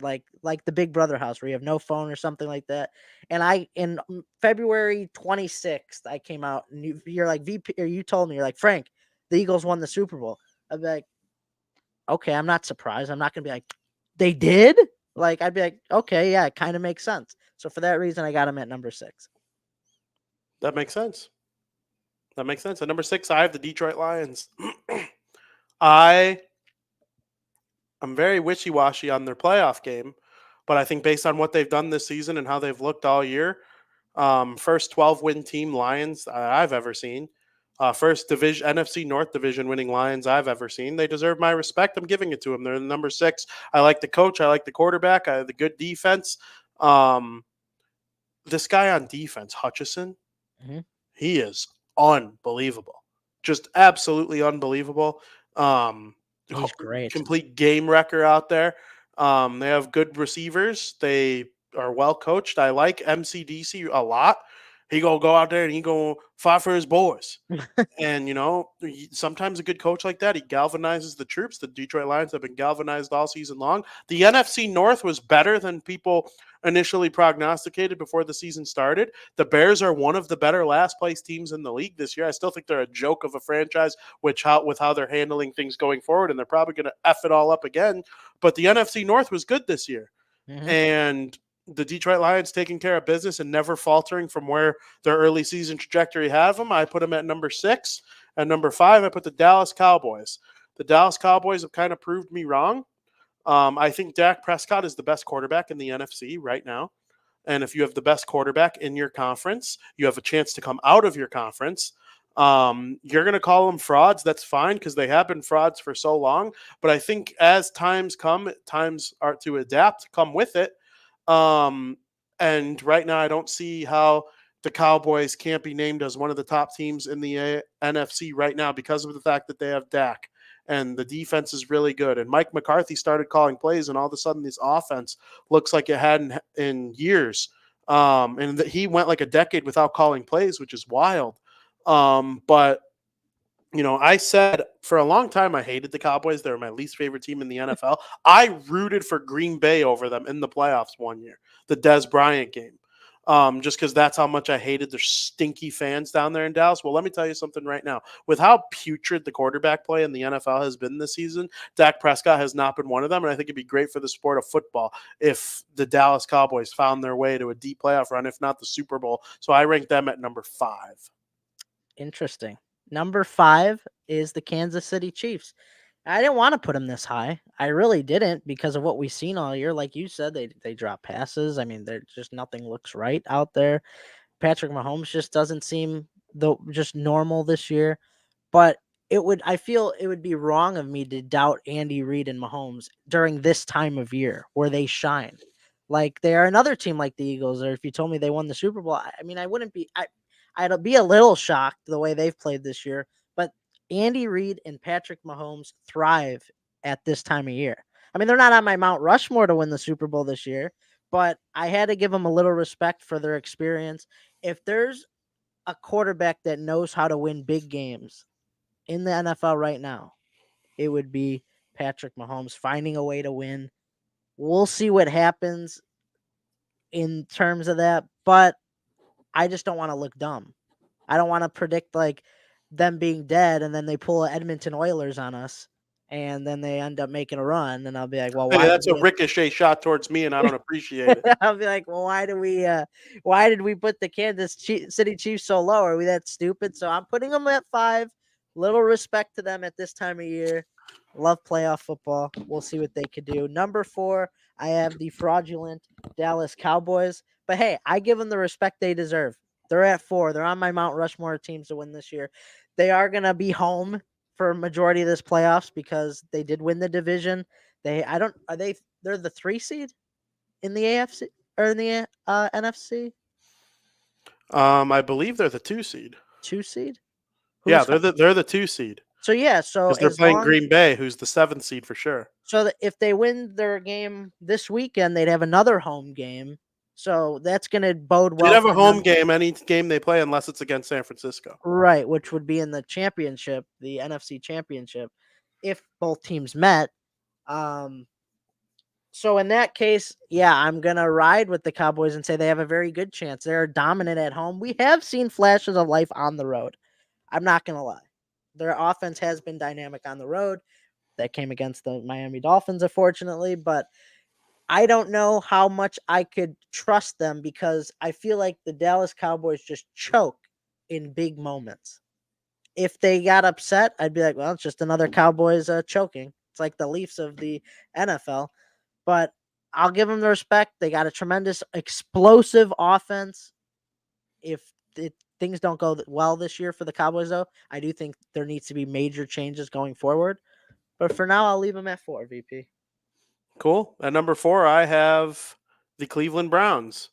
like the Big Brother house where you have no phone or something like that, and in February 26th I came out and you're like VP, or you told me you're like Frank, the Eagles won the Super Bowl. I'd be like, okay, I'm not surprised. I'm not gonna be like, they did. Like, I'd be like, okay, yeah, it kind of makes sense. So for that reason, I got him at number 6. That makes sense. At number 6, I have the Detroit Lions. I'm very wishy-washy on their playoff game, but I think based on what they've done this season and how they've looked all year, first 12-win team Lions I've ever seen. First division NFC North division winning Lions I've ever seen. They deserve my respect. I'm giving it to them. They're the number 6. I like the coach. I like the quarterback. I have the good defense. This guy on defense, Hutchison, he is unbelievable. Just absolutely unbelievable. He's great. Complete game wrecker out there. They have good receivers. They are well coached. I like MCDC a lot. He gonna go out there and he gonna fight for his boys. And sometimes a good coach like that, he galvanizes the troops. The Detroit Lions have been galvanized all season long. The NFC North was better than people initially prognosticated before the season started. The Bears are one of the better last place teams in the league this year. I still think they're a joke of a franchise with how they're handling things going forward, and they're probably going to F it all up again. But the NFC North was good this year. And the Detroit Lions taking care of business and never faltering from where their early season trajectory have them. I put them at number 6. At number 5, I put the Dallas Cowboys. The Dallas Cowboys have kind of proved me wrong. I think Dak Prescott is the best quarterback in the NFC right now. And if you have the best quarterback in your conference, you have a chance to come out of your conference. You're going to call them frauds. That's fine because they have been frauds for so long. But I think as times are to adapt, come with it. And right now I don't see how the Cowboys can't be named as one of the top teams in the NFC right now because of the fact that they have Dak and the defense is really good. And Mike McCarthy started calling plays and all of a sudden this offense looks like it hadn't in years. And he went like a decade without calling plays, which is wild. But I said for a long time I hated the Cowboys. They were my least favorite team in the NFL. I rooted for Green Bay over them in the playoffs one year, the Dez Bryant game. just because that's how much I hated their stinky fans down there in Dallas. Well, let me tell you something right now. With how putrid the quarterback play in the NFL has been this season, Dak Prescott has not been one of them, and I think it'd be great for the sport of football if the Dallas Cowboys found their way to a deep playoff run, if not the Super Bowl. So I rank them at number 5. Interesting. Number 5 is the Kansas City Chiefs. I didn't want to put them this high. I really didn't because of what we've seen all year. Like you said, they drop passes. I mean, they're just nothing looks right out there. Patrick Mahomes just doesn't seem just normal this year. But I feel it would be wrong of me to doubt Andy Reid and Mahomes during this time of year where they shine. Like they are another team like the Eagles, or if you told me they won the Super Bowl, I mean, I wouldn't be. I'd be a little shocked the way they've played this year. But Andy Reid and Patrick Mahomes thrive at this time of year. I mean, they're not on my Mount Rushmore to win the Super Bowl this year, but I had to give them a little respect for their experience. If there's a quarterback that knows how to win big games in the NFL right now, it would be Patrick Mahomes finding a way to win. We'll see what happens in terms of that, but I just don't want to look dumb. I don't want to predict like them being dead and then they pull Edmonton Oilers on us and then they end up making a run and I'll be like, well, Hey, why? that's a ricochet shot towards me, and I don't appreciate it. I'll be like, well, why did we put the City Chiefs so low? Are we that stupid? So I'm putting them at 5. Little respect to them at this time of year. Love playoff football. We'll see what they could do. Number 4, I have the fraudulent Dallas Cowboys. But hey, I give them the respect they deserve. They're at 4. They're on my Mount Rushmore teams to win this year. They are gonna be home for a majority of this playoffs because they did win the division. They're the 3 seed in the AFC or in the NFC? I believe they're the 2 seed. 2 seed? Yeah, they're the 2 seed. So yeah, so because they're playing Green Bay, who's the 7th seed for sure. So if they win their game this weekend, they'd have another home game. So that's going to bode well. They'd have a home game any game they play unless it's against San Francisco. Right, which would be in the championship, the NFC championship, if both teams met. So in that case, yeah, I'm going to ride with the Cowboys and say they have a very good chance. They're dominant at home. We have seen flashes of life on the road. I'm not going to lie. Their offense has been dynamic on the road. That came against the Miami Dolphins, unfortunately, but I don't know how much I could trust them because I feel like the Dallas Cowboys just choke in big moments. If they got upset, I'd be like, well, it's just another Cowboys choking. It's like the Leafs of the NFL. But I'll give them the respect. They got a tremendous explosive offense. If things don't go well this year for the Cowboys, though, I do think there needs to be major changes going forward. But for now, I'll leave them at 4, VP. Cool. At number 4, I have the Cleveland Browns.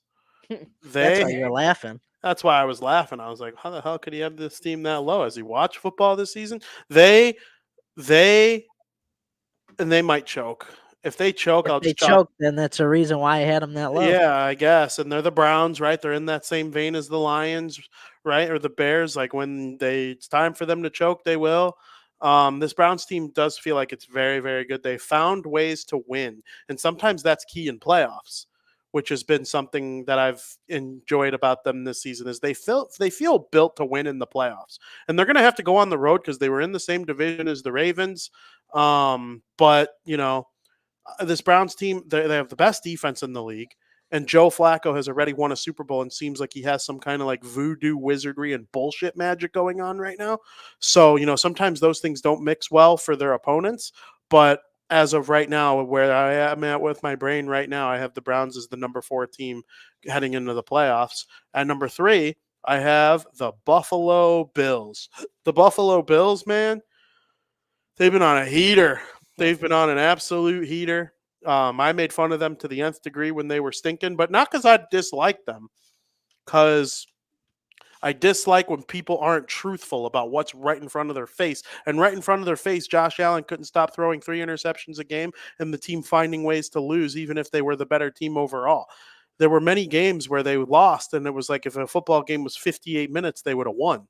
That's why you're laughing. That's why I was laughing. I was like, how the hell could he have this team that low? Has he watched football this season? They might choke. If they choke, If they choke, then that's a reason why I had them that low. Yeah, I guess. And they're the Browns, right? They're in that same vein as the Lions, right? Or the Bears. Like when it's time for them to choke, they will. This Browns team does feel like it's very, very good. They found ways to win. And sometimes that's key in playoffs, which has been something that I've enjoyed about them this season is they feel built to win in the playoffs. And they're going to have to go on the road because they were in the same division as the Ravens. But, this Browns team, they have the best defense in the league. And Joe Flacco has already won a Super Bowl and seems like he has some kind of like voodoo wizardry and bullshit magic going on right now. So, sometimes those things don't mix well for their opponents. But as of right now, where I am at with my brain right now, I have the Browns as the number 4 team heading into the playoffs. At number 3, I have the Buffalo Bills. The Buffalo Bills, man, they've been on a heater. They've been on an absolute heater. I made fun of them to the nth degree when they were stinking, but not because I dislike them, because I dislike when people aren't truthful about what's right in front of their face. And right in front of their face, Josh Allen couldn't stop throwing 3 interceptions a game and the team finding ways to lose, even if they were the better team overall. There were many games where they lost, and it was like if a football game was 58 minutes, they would have won.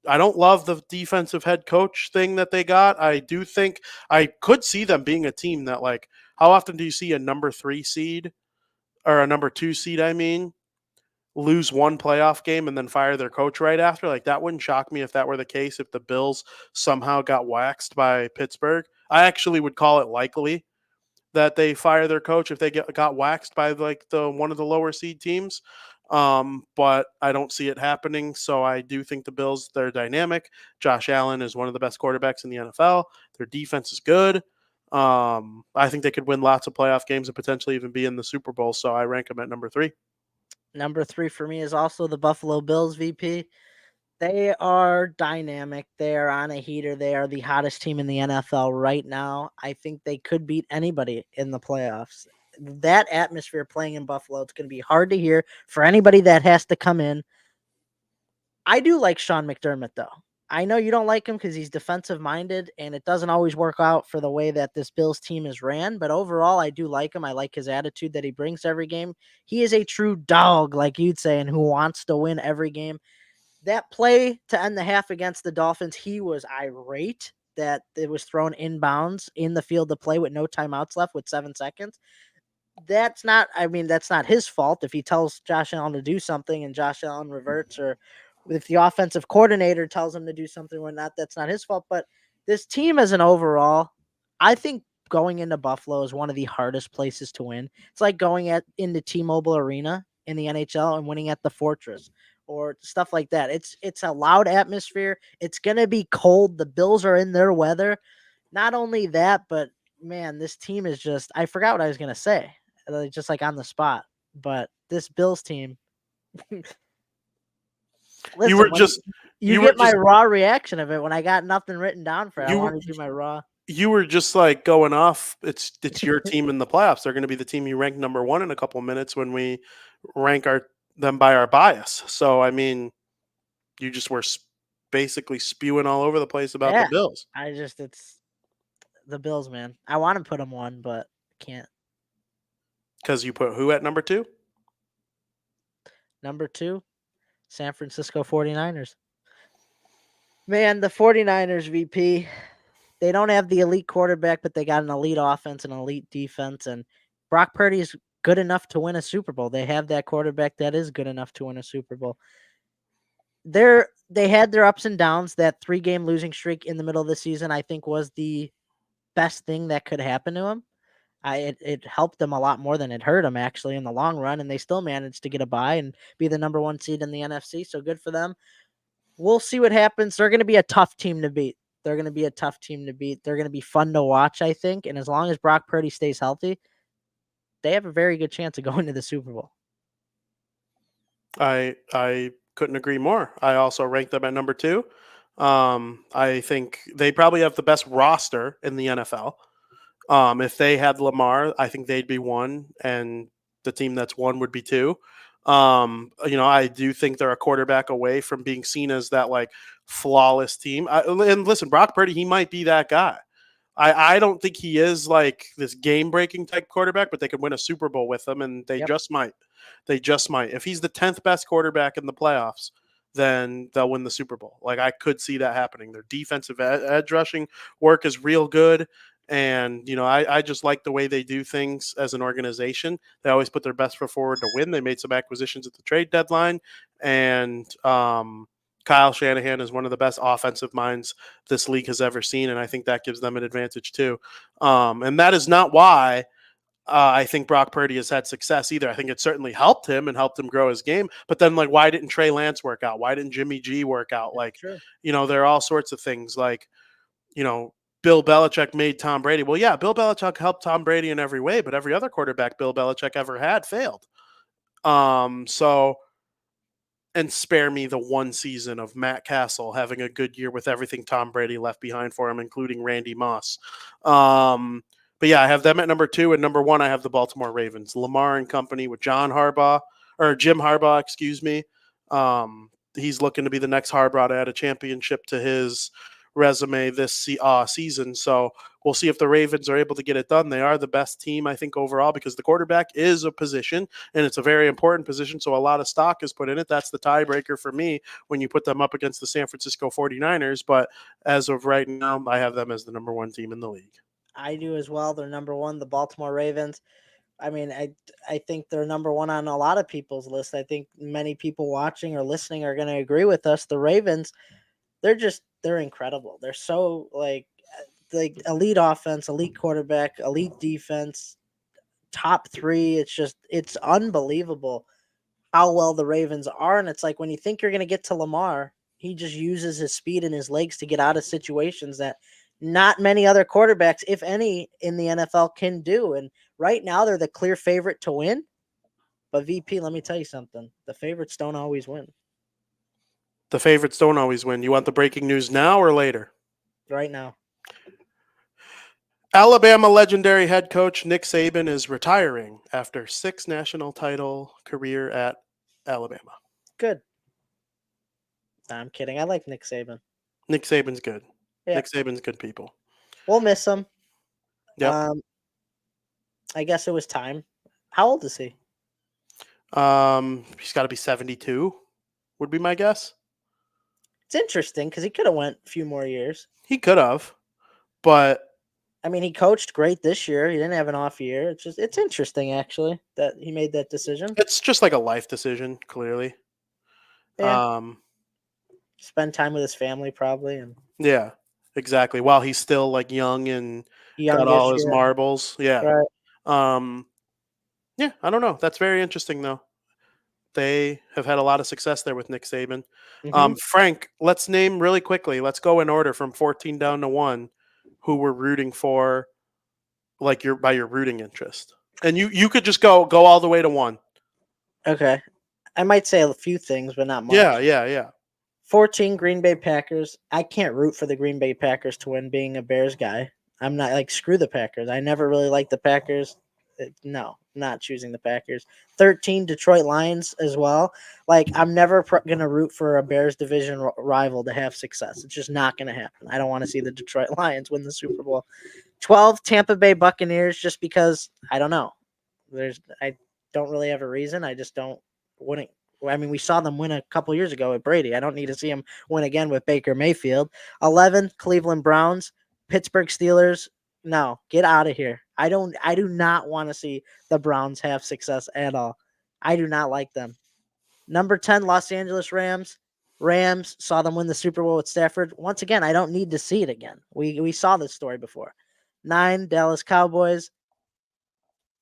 I don't love the defensive head coach thing that they got. I do think I could see them being a team that, like, how often do you see a number 3 seed or a number 2 seed, lose one playoff game and then fire their coach right after. Like, that wouldn't shock me if that were the case, if the Bills somehow got waxed by Pittsburgh. I actually would call it likely that they fire their coach if they got waxed by like the one of the lower seed teams. But I don't see it happening. So I do think the Bills, they're dynamic. Josh Allen is one of the best quarterbacks in the NFL. Their defense is good. I think they could win lots of playoff games and potentially even be in the Super Bowl. So I rank them at number 3. Number 3 for me is also the Buffalo Bills, VP. They are dynamic. They are on a heater. They are the hottest team in the NFL right now. I think they could beat anybody in the playoffs. That atmosphere playing in Buffalo, it's going to be hard to hear for anybody that has to come in. I do like Sean McDermott, though. I know you don't like him because he's defensive minded, and it doesn't always work out for the way that this Bills team is ran. But overall, I do like him. I like his attitude that he brings to every game. He is a true dog, like you'd say, and who wants to win every game. That play to end the half against the Dolphins, he was irate that it was thrown inbounds in the field of play with no timeouts left with 7 seconds. That's not his fault if he tells Josh Allen to do something and Josh Allen reverts, or if the offensive coordinator tells him to do something or not, that's not his fault. But this team as an overall, I think going into Buffalo is one of the hardest places to win. It's like going into T-Mobile Arena in the NHL and winning at the Fortress or stuff like that. It's a loud atmosphere. It's going to be cold. The Bills are in their weather. Not only that, but man, this team is just, I forgot what I was going to say, just like on the spot. But this Bills team, listen, you get my raw reaction of it when I got nothing written down for it. I want to do my raw. You were just like going off. It's your team in the playoffs. They're going to be the team you rank number 1 in a couple of minutes when we rank them by our bias. So, I mean, you just were basically spewing all over the place about the Bills. It's the Bills, man. I want to put them 1, but can't. Because you put who at number 2? Number 2, San Francisco 49ers. Man, the 49ers, VP, they don't have the elite quarterback, but they got an elite offense and an elite defense. And Brock Purdy is good enough to win a Super Bowl. They have that quarterback that is good enough to win a Super Bowl. They had their ups and downs. That 3-game losing streak in the middle of the season, I think, was the best thing that could happen to them. It helped them a lot more than it hurt them, actually, in the long run, and they still managed to get a bye and be the number 1 seed in the NFC, so good for them. We'll see what happens. They're going to be a tough team to beat. They're going to be fun to watch, I think, and as long as Brock Purdy stays healthy, they have a very good chance of going to the Super Bowl. I couldn't agree more. I also ranked them at number 2. I think they probably have the best roster in the NFL. If they had Lamar, I think they'd be 1, and the team that's 1 would be 2. I do think they're a quarterback away from being seen as that like flawless team. And listen, Brock Purdy, he might be that guy. I don't think he is like this game-breaking type quarterback, but they could win a Super Bowl with him, and they just might. They just might. If he's the 10th best quarterback in the playoffs, then they'll win the Super Bowl. Like, I could see that happening. Their defensive edge rushing work is real good. And, I just like the way they do things as an organization. They always put their best foot forward to win. They made some acquisitions at the trade deadline. And Kyle Shanahan is one of the best offensive minds this league has ever seen. And I think that gives them an advantage too. And that is not why I think Brock Purdy has had success either. I think it certainly helped him and helped him grow his game. But then, like, why didn't Trey Lance work out? Why didn't Jimmy G work out? Like, there are all sorts of things. Like, Bill Belichick made Tom Brady. Well, yeah, Bill Belichick helped Tom Brady in every way, but every other quarterback Bill Belichick ever had failed. And spare me the 1 season of Matt Castle having a good year with everything Tom Brady left behind for him, including Randy Moss. But yeah, I have them at number 2, and number 1, I have the Baltimore Ravens. Lamar and company with Jim Harbaugh, excuse me. He's looking to be the next Harbaugh to add a championship to his resume this season. So we'll see if the Ravens are able to get it done. They are the best team, I think, overall, because the quarterback is a position, and it's a very important position, so a lot of stock is put in it. That's the tiebreaker for me when you put them up against the San Francisco 49ers. But as of right now, I have them as the number 1 team in the league. I do as well. They're number 1, the Baltimore Ravens. I mean, I think they're number one on a lot of people's list. I think many people watching or listening are going to agree with us. The Ravens, they're incredible. They're so like elite offense, elite quarterback, elite defense, top three. It's unbelievable how well the Ravens are. And it's like when you think you're going to get to Lamar, he just uses his speed and his legs to get out of situations that not many other quarterbacks, if any, in the NFL can do. And right now, they're the clear favorite to win. But VP, let me tell you something. The favorites don't always win. The favorites don't always win. You want the breaking news now or later? Right now. Alabama legendary head coach Nick Saban is retiring after 6 national title career at Alabama. Good. Nah, I'm kidding. I like Nick Saban. Nick Saban's good. Yeah. Nick Saban's good people. We'll miss him. Yep. I guess it was time. How old is he? He's got to be 72, would be my guess. It's interesting because he could have went a few more years. He could have, but I mean, he coached great this year. He didn't have an off year. It's interesting actually that he made that decision. It's just like a life decision, clearly. Yeah. Spend time with his family probably, and yeah, exactly. While he's still like young and got all his marbles. Yeah. Right. Yeah, I don't know. That's very interesting though. They have had a lot of success there with Nick Saban. Mhm. Frank, let's name really quickly. Let's go in order from 14 down to 1 who we're rooting for, like by your rooting interest. And you could just go all the way to 1. Okay. I might say a few things, but not much. Yeah. 14 Green Bay Packers. I can't root for the Green Bay Packers to win being a Bears guy. I'm not like screw the Packers. I never really liked the Packers. No, not choosing the Packers. 13 Detroit Lions as well. Like I'm never going to root for a Bears division rival to have success. It's just not going to happen. I don't want to see the Detroit Lions win the Super Bowl. 12 Tampa Bay Buccaneers just because I don't know. I don't really have a reason. I just wouldn't. I mean, we saw them win a couple years ago with Brady. I don't need to see them win again with Baker Mayfield. 11 Cleveland Browns, Pittsburgh Steelers. No, get out of here. I do not want to see the Browns have success at all. I do not like them. Number 10, Los Angeles Rams. Rams saw them win the Super Bowl with Stafford. Once again, I don't need to see it again. We saw this story before. 9, Dallas Cowboys.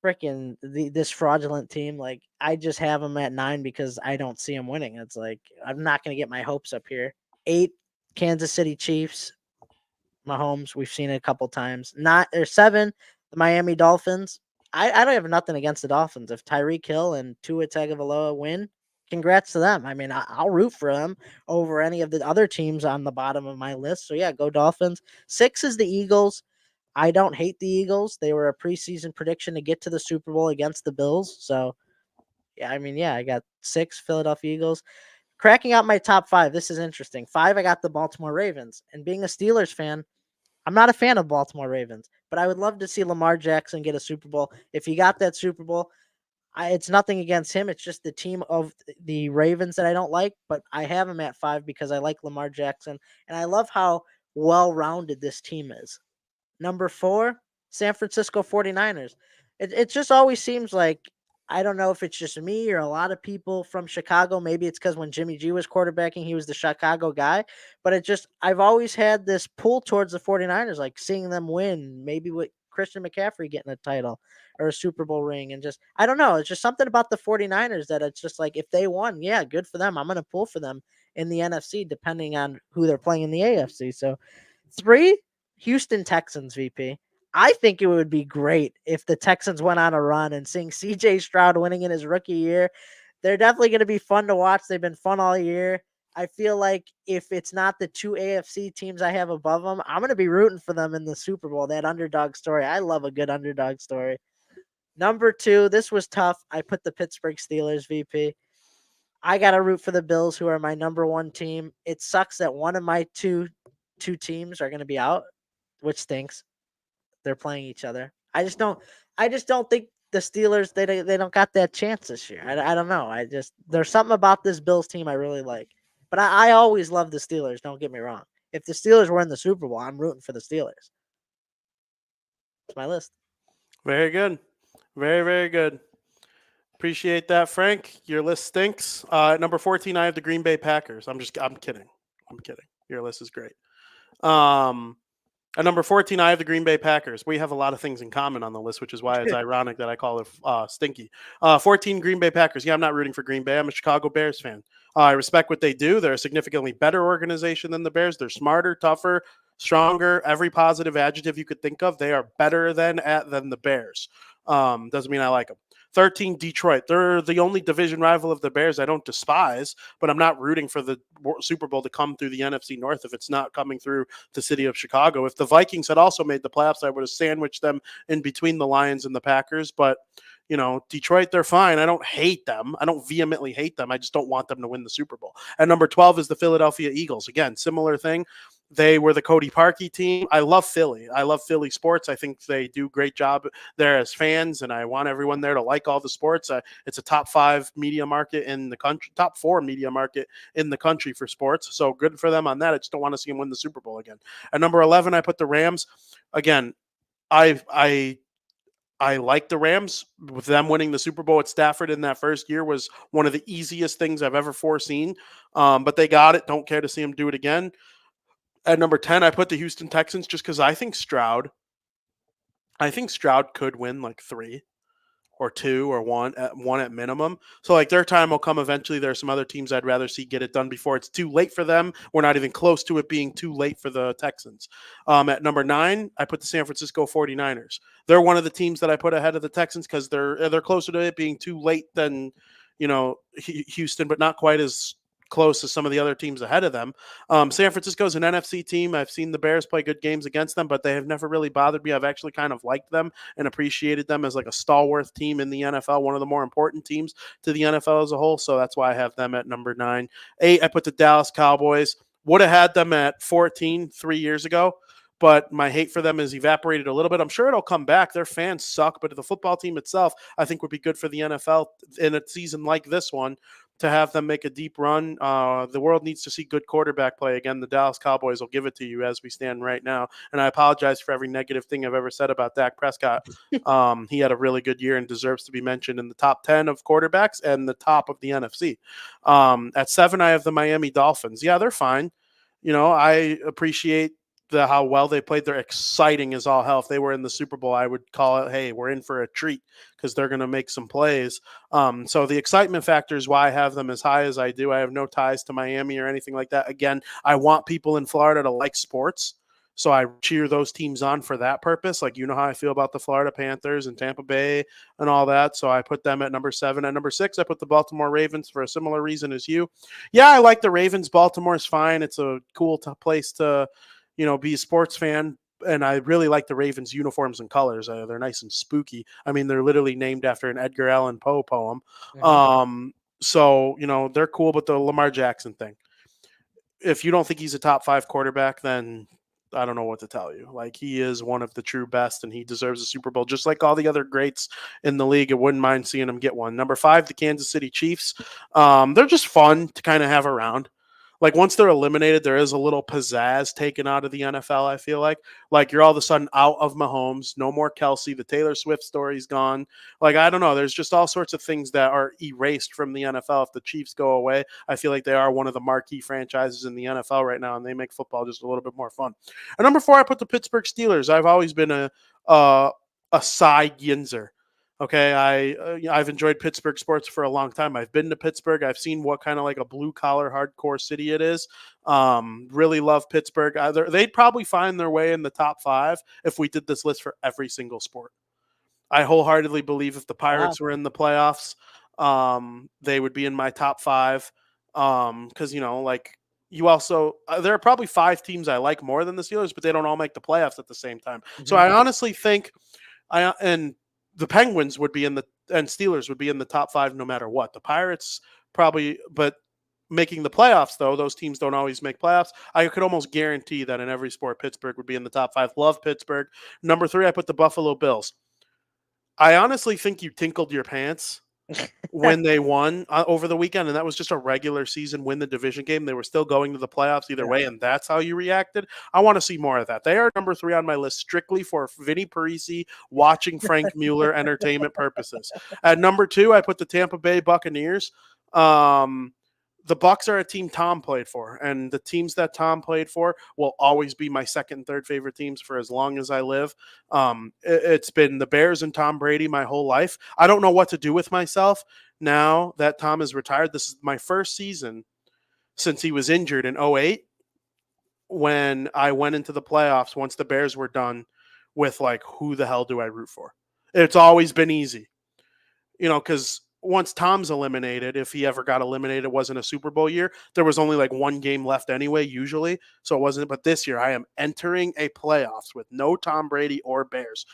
Freaking this fraudulent team. Like I just have them at 9 because I don't see them winning. It's like I'm not going to get my hopes up here. 8, Kansas City Chiefs. Mahomes, we've seen it a couple times. 7, the Miami Dolphins. I don't have nothing against the Dolphins. If Tyreek Hill and Tua Tagovailoa win, congrats to them. I mean, I'll root for them over any of the other teams on the bottom of my list. So yeah, go Dolphins. 6 is the Eagles. I don't hate the Eagles. They were a preseason prediction to get to the Super Bowl against the Bills. So yeah, I mean, yeah, I got 6 Philadelphia Eagles. Cracking out my top 5. This is interesting. 5, I got the Baltimore Ravens. And being a Steelers fan, I'm not a fan of Baltimore Ravens, but I would love to see Lamar Jackson get a Super Bowl. If he got that Super Bowl, it's nothing against him. It's just the team of the Ravens that I don't like, but I have him at 5 because I like Lamar Jackson, and I love how well-rounded this team is. Number 4, San Francisco 49ers. It just always seems like, I don't know if it's just me or a lot of people from Chicago. Maybe it's because when Jimmy G was quarterbacking, he was the Chicago guy. But I've always had this pull towards the 49ers, like seeing them win, maybe with Christian McCaffrey getting a title or a Super Bowl ring. And just, I don't know. It's just something about the 49ers that it's just like, if they won, yeah, good for them. I'm going to pull for them in the NFC, depending on who they're playing in the AFC. So 3, Houston Texans, VP. I think it would be great if the Texans went on a run, and seeing CJ Stroud winning in his rookie year. They're definitely going to be fun to watch. They've been fun all year. I feel like if it's not the 2 AFC teams I have above them, I'm going to be rooting for them in the Super Bowl, that underdog story. I love a good underdog story. Number 2, this was tough. I put the Pittsburgh Steelers, VP. I got to root for the Bills, who are my number 1 team. It sucks that one of my two teams are going to be out, which stinks. They're playing each other. I just don't think the Steelers, they don't got that chance this year. I don't know. There's something about this Bills team I really like. But I always love the Steelers, don't get me wrong. If the Steelers were in the Super Bowl, I'm rooting for the Steelers. It's my list. Very good. Very, very good. Appreciate that, Frank. Your list stinks. At number 14, I have the Green Bay Packers. I'm kidding. I'm kidding. Your list is great. At number 14, I have the Green Bay Packers. We have a lot of things in common on the list, which is why it's ironic that I call it stinky. 14, Green Bay Packers. Yeah, I'm not rooting for Green Bay. I'm a Chicago Bears fan. I respect what they do. They're a significantly better organization than the Bears. They're smarter, tougher, stronger. Every positive adjective you could think of, they are better than the Bears. Doesn't mean I like them. 13, Detroit. They're the only division rival of the Bears I don't despise, but I'm not rooting for the Super Bowl to come through the NFC North if it's not coming through the city of Chicago. If the Vikings had also made the playoffs, I would have sandwiched them in between the Lions and the Packers. But, Detroit, they're fine. I don't hate them. I don't vehemently hate them. I just don't want them to win the Super Bowl. And number 12 is the Philadelphia Eagles. Again, similar thing. They were the Cody Parkey team. I love Philly. I love Philly sports. I think they do a great job there as fans, and I want everyone there to like all the sports. It's a top 5 media market in the country, top 4 media market in the country for sports. So good for them on that. I just don't want to see them win the Super Bowl again. At number 11, I put the Rams. Again, I like the Rams. With them winning the Super Bowl at Stafford in that first year was one of the easiest things I've ever foreseen. But they got it. Don't care to see them do it again. At number 10, I put the Houston Texans just because I think Stroud could win like 3 or 2 or 1 at minimum. So like their time will come eventually. There are some other teams I'd rather see get it done before it's too late for them. We're not even close to it being too late for the Texans. At number 9, I put the San Francisco 49ers. They're one of the teams that I put ahead of the Texans because they're closer to it being too late than Houston, but not quite as close as some of the other teams ahead of them. San Francisco is an NFC team. I've seen the Bears play good games against them, but they have never really bothered me. I've actually kind of liked them and appreciated them as like a stalwart team in the NFL, one of the more important teams to the NFL as a whole. So that's why I have them at number 9. 8, I put the Dallas Cowboys. Would have had them at 14 3 years ago, but my hate for them has evaporated a little bit. I'm sure it'll come back. Their fans suck, but the football team itself, I think, would be good for the NFL in a season like this one to have them make a deep run. The world needs to see good quarterback play. Again, the Dallas Cowboys will give it to you as we stand right now. And I apologize for every negative thing I've ever said about Dak Prescott. He had a really good year and deserves to be mentioned in the top 10 of quarterbacks and the top of the NFC. At 7, I have the Miami Dolphins. Yeah, they're fine. I appreciate how well they played. They're exciting as all hell. If they were in the Super Bowl, I would call it, hey, we're in for a treat because they're going to make some plays. So the excitement factor is why I have them as high as I do. I have no ties to Miami or anything like that. Again, I want people in Florida to like sports. So I cheer those teams on for that purpose. Like, how I feel about the Florida Panthers and Tampa Bay and all that. So I put them at number 7. At number 6, I put the Baltimore Ravens for a similar reason as you. Yeah, I like the Ravens. Baltimore's fine. It's a cool place to be a sports fan. And I really like the Ravens uniforms and colors. They're nice and spooky. I mean, they're literally named after an Edgar Allan Poe poem. Mm-hmm. So, they're cool, but the Lamar Jackson thing, if you don't think he's a top 5 quarterback, then I don't know what to tell you. Like, he is one of the true best, and he deserves a Super Bowl, just like all the other greats in the league. I wouldn't mind seeing him get one. Number 5, the Kansas City Chiefs. They're just fun to kind of have around. Like, once they're eliminated, there is a little pizzazz taken out of the NFL, I feel like. Like, you're all of a sudden out of Mahomes, no more Kelsey, the Taylor Swift story's gone. Like, I don't know. There's just all sorts of things that are erased from the NFL if the Chiefs go away. I feel like they are one of the marquee franchises in the NFL right now, and they make football just a little bit more fun. At number 4, I put the Pittsburgh Steelers. I've always been a Cy Yinzer. Okay, I've enjoyed Pittsburgh sports for a long time. I've been to Pittsburgh. I've seen what kind of like a blue-collar hardcore city it is. Really love Pittsburgh. They'd probably find their way in the top 5 if we did this list for every single sport. I wholeheartedly believe if the Pirates were in the playoffs, they would be in my top 5. Because, you also there are probably 5 teams I like more than the Steelers, but they don't all make the playoffs at the same time. Mm-hmm. So I honestly think the Penguins would be and Steelers would be in the top 5 no matter what. The Pirates probably, but making the playoffs, though, those teams don't always make playoffs. I could almost guarantee that in every sport, Pittsburgh would be in the top 5. Love Pittsburgh. Number 3, I put the Buffalo Bills. I honestly think you tinkled your pants when they won over the weekend, and that was just a regular season win the division game. They were still going to the playoffs either way, and that's how you reacted. I want to see more of that. They are number 3 on my list strictly for Vinny Parisi watching Frank Mueller entertainment purposes. At number 2, I put the Tampa Bay Buccaneers. The Bucs are a team Tom played for, and the teams that Tom played for will always be my second and third favorite teams for as long as I live. It's been the Bears and Tom Brady my whole life. I don't know what to do with myself now that Tom is retired. This is my first season since he was injured in 2008 when I went into the playoffs once the Bears were done with, like, who the hell do I root for? It's always been easy, because once Tom's eliminated, if he ever got eliminated, it wasn't a Super Bowl year. There was only like one game left anyway, usually. So it wasn't. But this year, I am entering a playoffs with no Tom Brady or Bears.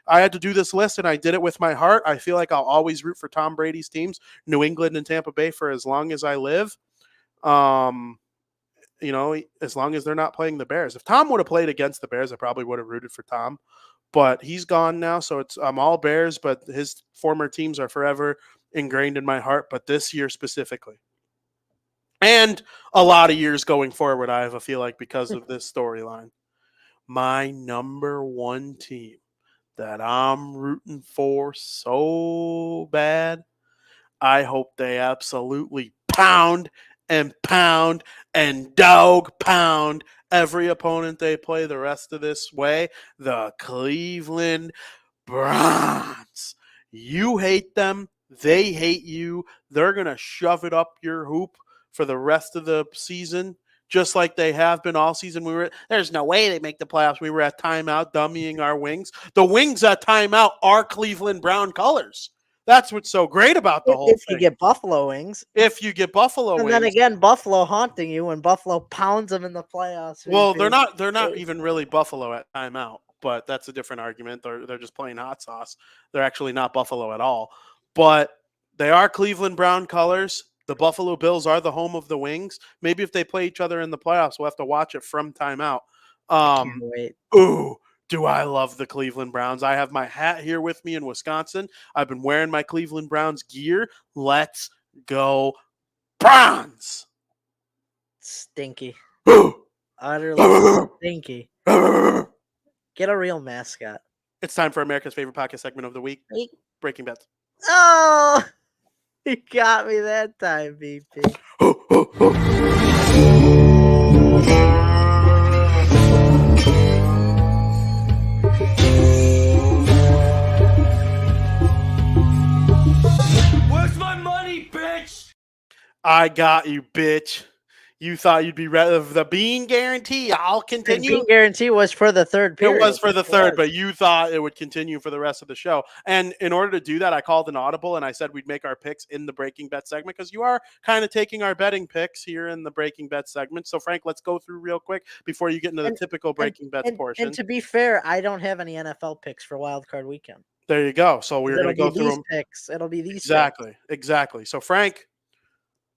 I had to do this list, and I did it with my heart. I feel like I'll always root for Tom Brady's teams, New England and Tampa Bay, for as long as I live. As long as they're not playing the Bears. If Tom would have played against the Bears, I probably would have rooted for Tom. But he's gone now, so I'm all Bears, but his former teams are forever ingrained in my heart, but this year specifically. And a lot of years going forward, I feel like, because of this storyline. My number 1 team that I'm rooting for so bad, I hope they absolutely pound and dog pound every opponent they play the rest of this way. The Cleveland Browns. You hate them. They hate you. They're going to shove it up your hoop for the rest of the season, just like they have been all season. There's no way they make the playoffs. We were at timeout dummying our wings. The wings at timeout are Cleveland Brown colors. That's what's so great about the whole thing. If you get Buffalo wings. If you get Buffalo wings. And then again, Buffalo haunting you when Buffalo pounds them in the playoffs. Well, they're not even really Buffalo at timeout, but that's a different argument. They're just playing hot sauce. They're actually not Buffalo at all. But they are Cleveland Brown colors. The Buffalo Bills are the home of the Wings. Maybe if they play each other in the playoffs, we'll have to watch it from timeout. Can't wait. Ooh, do I love the Cleveland Browns. I have my hat here with me in Wisconsin. I've been wearing my Cleveland Browns gear. Let's go Browns. Stinky. Ooh. Utterly stinky. Get a real mascot. It's time for America's favorite podcast segment of the week, Breaking Bets. Oh, you got me that time, BP. Where's my money, bitch? I got you, bitch. You thought you'd be rid of the bean guarantee. I'll continue. The bean guarantee was for the third period. It was for the third, but you thought it would continue for the rest of the show. And in order to do that, I called an audible and I said we'd make our picks in the Breaking Bet segment because you are kind of taking our betting picks here in the Breaking Bet segment. So, Frank, let's go through real quick before you get into the typical Breaking Bets portion. And to be fair, I don't have any NFL picks for Wild Card Weekend. There you go. So we're going to go through these them. picks. It'll be these Exactly. So, Frank,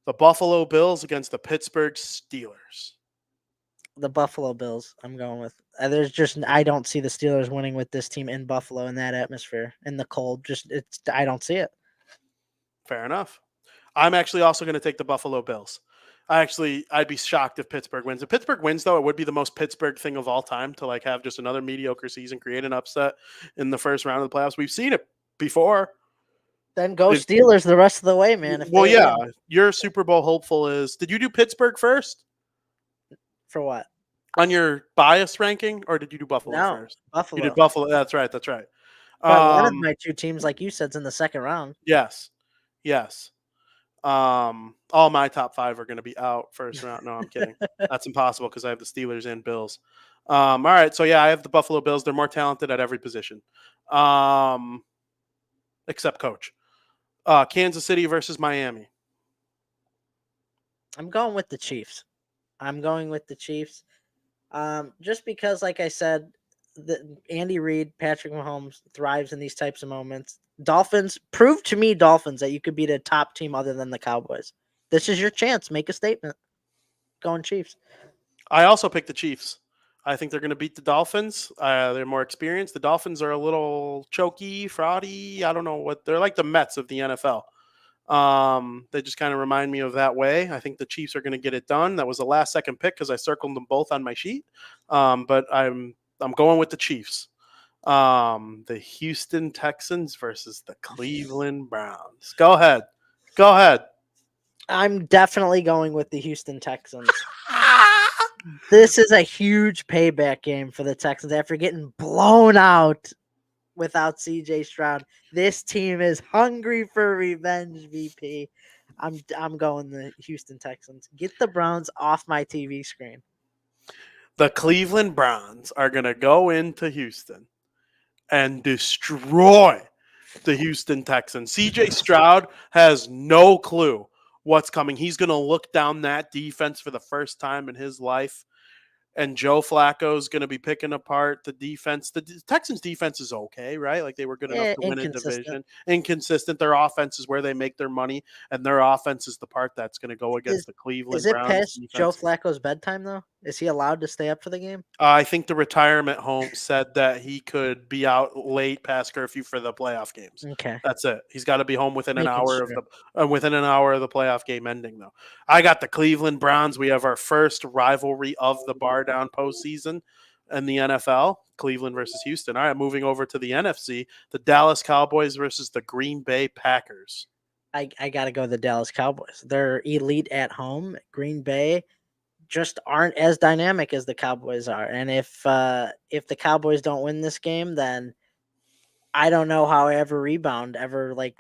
the Buffalo Bills against the Pittsburgh Steelers. The Buffalo Bills, I'm going with. I don't see the Steelers winning with this team in Buffalo in that atmosphere, in the cold. I don't see it. Fair enough. I'm actually also going to take the Buffalo Bills. I'd be shocked if Pittsburgh wins. If Pittsburgh wins, though, it would be the most Pittsburgh thing of all time to have just another mediocre season, create an upset in the first round of the playoffs. We've seen it before. Then go Steelers the rest of the way, man. Your Super Bowl hopeful is. Did you do Pittsburgh first? For what? On your bias ranking, or did you do Buffalo first? Buffalo. You did Buffalo. That's right. One of my 2 teams, like you said, is in the second round. Yes. All my top 5 are going to be out first round. No, I'm kidding. That's impossible because I have the Steelers and Bills. All right. So, I have the Buffalo Bills. They're more talented at every position, except coach. Kansas City versus Miami. I'm going with the Chiefs. Just because, like I said, Andy Reid, Patrick Mahomes thrives in these types of moments. Dolphins, prove to me, that you could beat a top team other than the Cowboys. This is your chance. Make a statement. Going Chiefs. I also picked the Chiefs. I think they're going to beat the Dolphins. They're more experienced. The Dolphins are a little choky, fraudy. I don't know what they're like. The Mets of the NFL. They just kind of remind me of that way. I think the Chiefs are going to get it done. That was the last second pick because I circled them both on my sheet. But I'm going with the Chiefs. The Houston Texans versus the Cleveland Browns. Go ahead. I'm definitely going with the Houston Texans. This is a huge payback game for the Texans after getting blown out without CJ Stroud. This team is hungry for revenge, VP. I'm going the Houston Texans. Get the Browns off my TV screen. The Cleveland Browns are going to go into Houston and destroy the Houston Texans. CJ Stroud has no clue what's coming. He's going to look down that defense for the first time in his life. And Joe Flacco is going to be picking apart the defense. The Texans' defense is okay, right? Like they were good enough to win a division. Inconsistent. Their offense is where they make their money, and their offense is the part that's going to go against the Cleveland Browns. Is it past defense. Joe Flacco's bedtime, though? Is he allowed to stay up for the game? I think the retirement home said that he could be out late past curfew for the playoff games. Okay, that's it. He's got to be home within an hour sure. within an hour of the playoff game ending. Though I got the Cleveland Browns. We have our first rivalry of the Bardown postseason in the NFL. Cleveland versus Houston. All right, moving over to the NFC. The Dallas Cowboys versus the Green Bay Packers. I got to go the Dallas Cowboys. They're elite at home. Green Bay just aren't as dynamic as the Cowboys are. And if the Cowboys don't win this game, then I don't know how I ever rebound,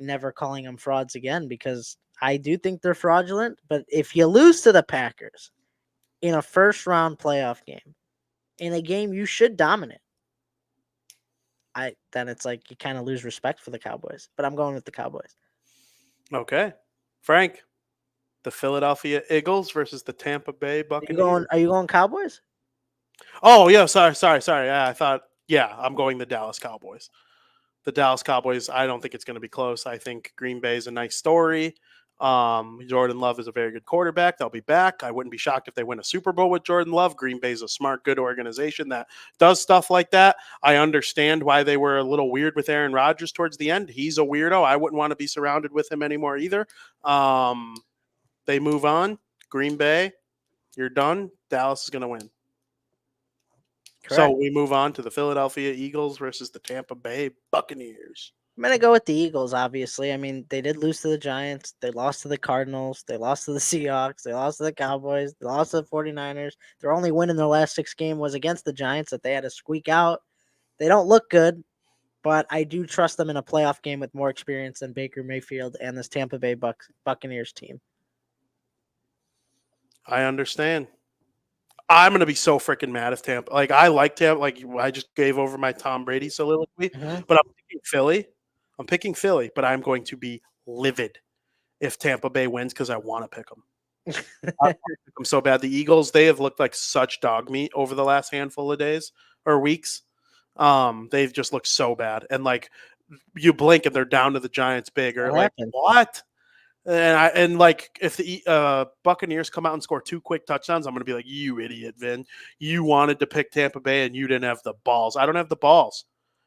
never calling them frauds again, because I do think they're fraudulent. But if you lose to the Packers in a first round playoff game, in a game you should dominate, then it's like you kind of lose respect for the Cowboys. But I'm going with the Cowboys. Okay. Frank. The Philadelphia Eagles versus the Tampa Bay Buccaneers. Are you going Cowboys? Oh, yeah. Sorry. I thought, I'm going the Dallas Cowboys. The Dallas Cowboys, I don't think it's going to be close. I think Green Bay is a nice story. Jordan Love is a very good quarterback. They'll be back. I wouldn't be shocked if they win a Super Bowl with Jordan Love. Green Bay is a smart, good organization that does stuff like that. I understand why they were a little weird with Aaron Rodgers towards the end. He's a weirdo. I wouldn't want to be surrounded with him anymore either. They move on. Green Bay, you're done. Dallas is going to win. Correct. So we move on to the Philadelphia Eagles versus the Tampa Bay Buccaneers. I'm going to go with the Eagles, obviously. I mean, they did lose to the Giants. They lost to the Cardinals. They lost to the Seahawks. They lost to the Cowboys. They lost to the 49ers. Their only win in their last 6 games was against the Giants that they had to squeak out. They don't look good, but I do trust them in a playoff game with more experience than Baker Mayfield and this Tampa Bay Buccaneers team. I understand. I'm going to be so freaking mad if Tampa. Like, I like Tampa. Like, I just gave over my Tom Brady soliloquy, but I'm picking Philly. But I'm going to be livid if Tampa Bay wins because I want to pick them. I pick them so bad. The Eagles, they have looked like such dog meat over the last handful of days or weeks. They've just looked so bad. And, like, you blink and they're down to the Giants big. Or, like, what? And if the Buccaneers come out and score 2 quick touchdowns, I'm going to be like, you idiot, Vin. You wanted to pick Tampa Bay and you didn't have the balls. I don't have the balls.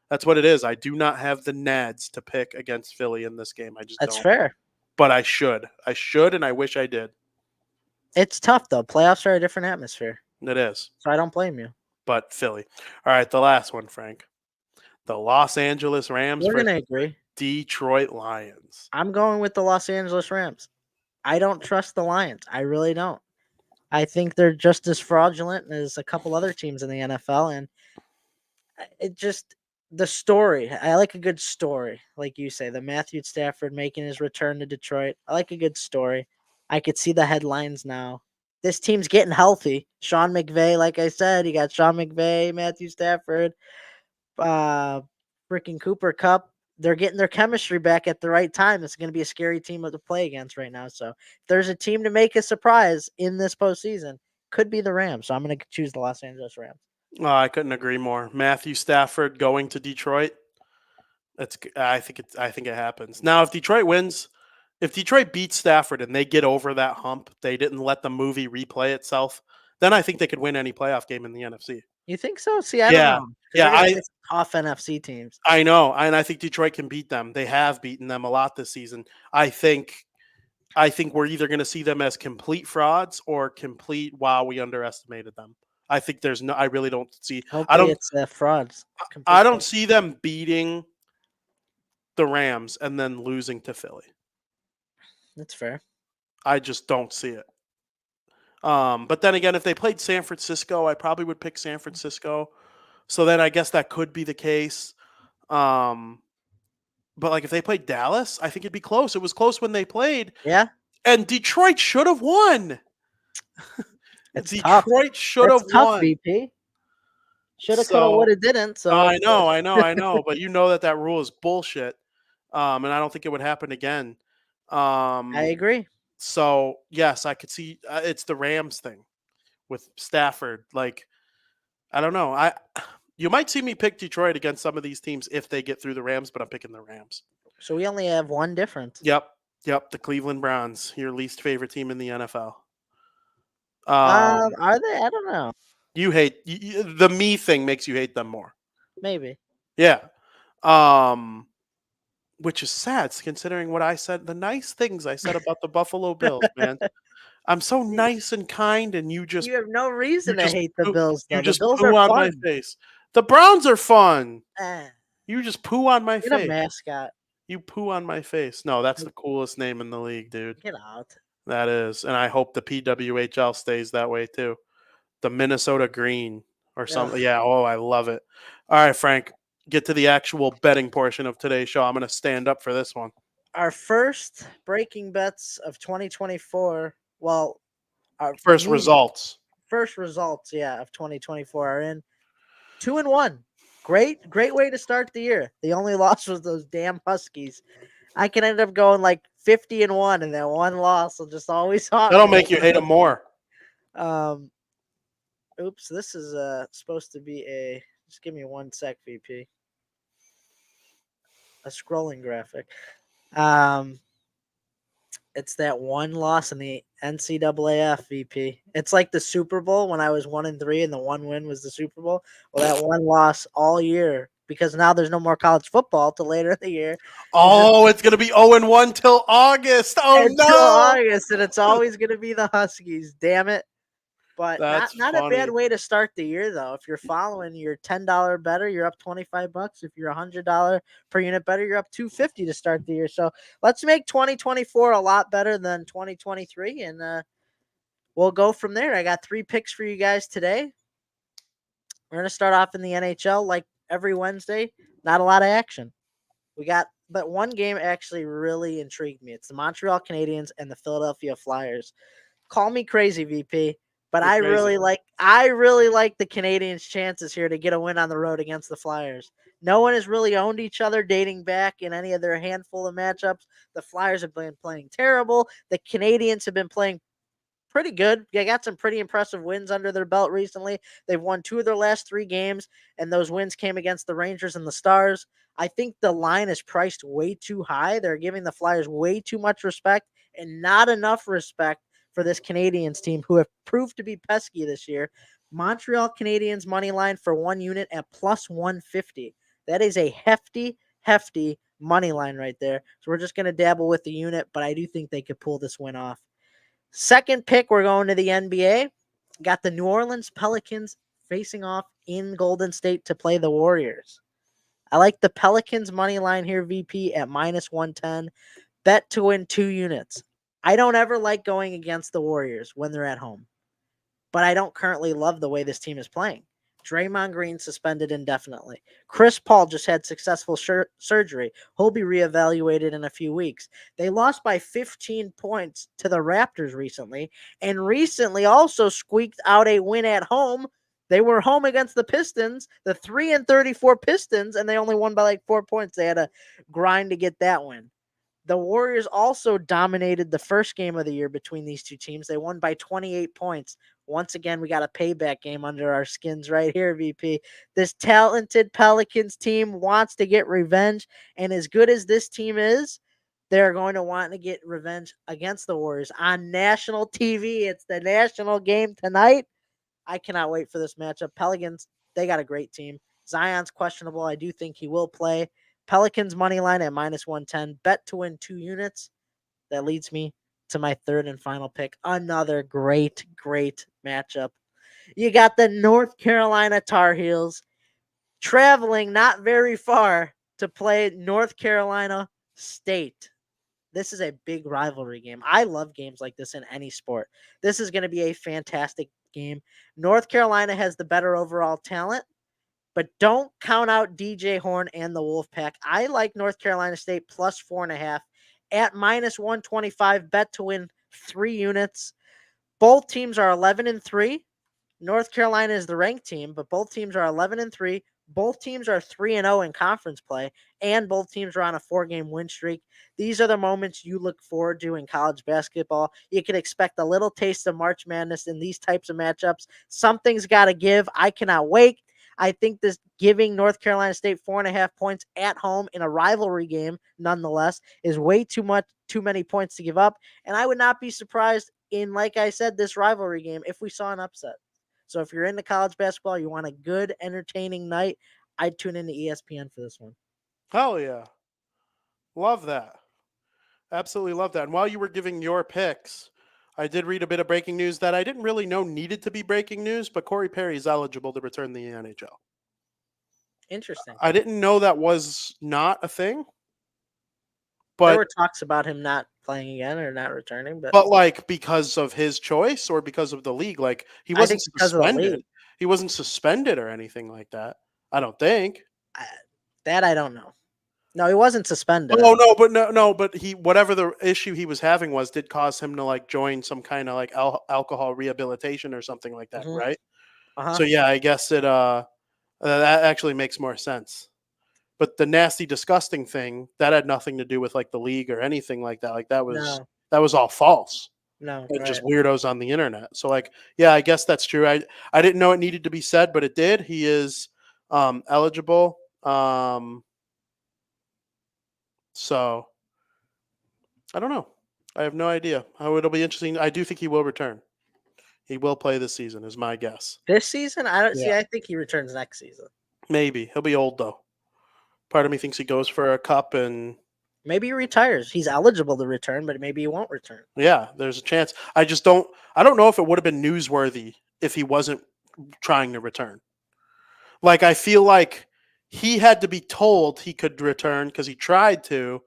That's what it is. I do not have the nads to pick against Philly in this game. I just That's don't. fair. But I should. And I wish I did. It's tough, though. Playoffs are a different atmosphere. It is. So I don't blame you. But Philly. All right, the last one, Frank. The Los Angeles Rams We're going to agree. Detroit Lions. I'm going with the Los Angeles Rams. I don't trust the Lions. I really don't. I think they're just as fraudulent as a couple other teams in the NFL. And it just, the story, I like a good story. Like you say, the Matthew Stafford making his return to Detroit. I like a good story. I could see the headlines now. This team's getting healthy. Sean McVay, like I said, you got Sean McVay, Matthew Stafford, freaking Cooper Kupp. They're getting their chemistry back at the right time. It's going to be a scary team to play against right now. So if there's a team to make a surprise in this postseason, could be the Rams. So I'm going to choose the Los Angeles Rams. I couldn't agree more. Matthew Stafford going to Detroit. I think it happens. Now, if Detroit wins, if Detroit beats Stafford and they get over that hump, they didn't let the movie replay itself, then I think they could win any playoff game in the NFC. You think so? See, I don't know. Yeah, tough NFC teams. I know, and I think Detroit can beat them. They have beaten them a lot this season. I think I think we're either going to see them as complete frauds or complete, wow, we underestimated them. I think I really don't see, Hopefully it's frauds. I don't see them beating the Rams and then losing to Philly. That's fair. I just don't see it. But then again, if they played San Francisco, I probably would pick San Francisco. So then I guess that could be the case. But like if they played Dallas, I think it'd be close. It was close when they played. Yeah. And Detroit should have won. It's Detroit should have won. VP. Shoulda, coulda, woulda, didn't. So I know. But you know that rule is bullshit. And I don't think it would happen again. I agree. So yes, I could see it's the Rams thing with Stafford. Like, I don't know. You might see me pick Detroit against some of these teams if they get through the Rams, but I'm picking the Rams. So we only have one difference. Yep. The Cleveland Browns, your least favorite team in the NFL. Are they? I don't know. You hate the me thing makes you hate them more. Maybe. Yeah. Which is sad considering what I said, the nice things I said about the Buffalo Bills, man. I'm so nice and kind, and you have no reason to hate the Bills. Though. You just the Bills poo are on fun. my face. The Browns are fun. Eh. You just poo on my Get face. a mascot. You poo on my face. No, that's the coolest name in the league, dude. Get out. That is, and I hope the PWHL stays that way too. The Minnesota Green or something. Yeah. Oh, I love it. All right, Frank. Get to the actual betting portion of today's show. I'm going to stand up for this one. Our first breaking bets of 2024. Well, our first results. First results, of 2024 are in 2-1. Great way to start the year. The only loss was those damn Huskies. I can end up going like 50-1, and that one loss will just always haunt. That'll make you hate them more. Oops, this is supposed to be a. Just give me 1 sec, VP. A scrolling graphic. It's that one loss in the NCAAF, VP. It's like the Super Bowl when I was 1-3 and the one win was the Super Bowl. Well, that one loss all year because now there's no more college football till later in the year. Oh, it's going to be 0-1 till August. Oh, until August, and it's always going to be the Huskies. Damn it. But not a bad way to start the year, though. If you're following your $10 better, you're up $25. If you're $100 per unit better, you're up $250 to start the year. So let's make 2024 a lot better than 2023, and we'll go from there. I got 3 picks for you guys today. We're going to start off in the NHL like every Wednesday. Not a lot of action. But one game actually really intrigued me. It's the Montreal Canadiens and the Philadelphia Flyers. Call me crazy, VP. But I really like the Canadiens' chances here to get a win on the road against the Flyers. No one has really owned each other dating back in any of their handful of matchups. The Flyers have been playing terrible. The Canadiens have been playing pretty good. They got some pretty impressive wins under their belt recently. They've won 2 of their last 3 games, and those wins came against the Rangers and the Stars. I think the line is priced way too high. They're giving the Flyers way too much respect and not enough respect for this Canadiens team who have proved to be pesky this year. Montreal Canadiens money line for 1 unit at plus 150. That is a hefty money line right there. So we're just going to dabble with the unit, but I do think they could pull this win off. Second pick, we're going to the NBA. Got the New Orleans Pelicans facing off in Golden State to play the Warriors. I like the Pelicans money line here, VP, at minus 110. Bet to win 2 units. I don't ever like going against the Warriors when they're at home, but I don't currently love the way this team is playing. Draymond Green suspended indefinitely. Chris Paul just had successful surgery. He'll be reevaluated in a few weeks. They lost by 15 points to the Raptors recently, and recently also squeaked out a win at home. They were home against the Pistons, the 3-34 Pistons, and they only won by like 4 points. They had to grind to get that win. The Warriors also dominated the first game of the year between these two teams. They won by 28 points. Once again, we got a payback game under our skins right here, VP. This talented Pelicans team wants to get revenge, and as good as this team is, they're going to want to get revenge against the Warriors on national TV. It's the national game tonight. I cannot wait for this matchup. Pelicans, they got a great team. Zion's questionable. I do think he will play. Pelicans money line at minus 110. Bet to win 2 units. That leads me to my third and final pick. Another great matchup. You got the North Carolina Tar Heels traveling not very far to play North Carolina State. This is a big rivalry game. I love games like this in any sport. This is going to be a fantastic game. North Carolina has the better overall talent, but don't count out DJ Horn and the Wolfpack. I like North Carolina State plus 4.5 at minus 125. Bet to win 3 units. Both teams are 11-3. North Carolina is the ranked team, but both teams are 11-3. Both teams are 3-0 in conference play, and both teams are on a 4-game win streak. These are the moments you look forward to in college basketball. You can expect a little taste of March Madness in these types of matchups. Something's got to give. I cannot wait. I think this giving North Carolina State 4.5 points at home in a rivalry game, nonetheless, is way too many points to give up. And I would not be surprised in, like I said, this rivalry game if we saw an upset. So if you're into college basketball, you want a good, entertaining night, I'd tune into ESPN for this one. Hell yeah. Love that. Absolutely love that. And while you were giving your picks, I did read a bit of breaking news that I didn't really know needed to be breaking news, but Corey Perry is eligible to return to the NHL. Interesting. I didn't know that was not a thing. There But were talks about him not playing again or not returning, but like because of his choice or because of the league, like he I wasn't think because of the suspended. league. He wasn't suspended or anything like that. I don't think. That I don't know. No, he wasn't suspended. Oh no, but he whatever the issue he was having was did cause him to like join some kind of like alcohol rehabilitation or something like that, Mhm. right? Uh-huh. So yeah, I guess it that actually makes more sense. But the nasty, disgusting thing that had nothing to do with like the league or anything like that. Like that was all false. No, It's right. just weirdos on the internet. So like, yeah, I guess that's true. I didn't know it needed to be said, but it did. He is eligible. So I don't know. I have no idea. It'll be interesting. I do think he will return. He will play this season, is my guess. This season, I don't see. I think he returns next season. Maybe he'll be old though. Part of me thinks he goes for a cup and maybe he retires. He's eligible to return, but maybe he won't return. Yeah, there's a chance. I don't know if it would have been newsworthy if he wasn't trying to return. Like, I feel like he had to be told he could return because he tried to,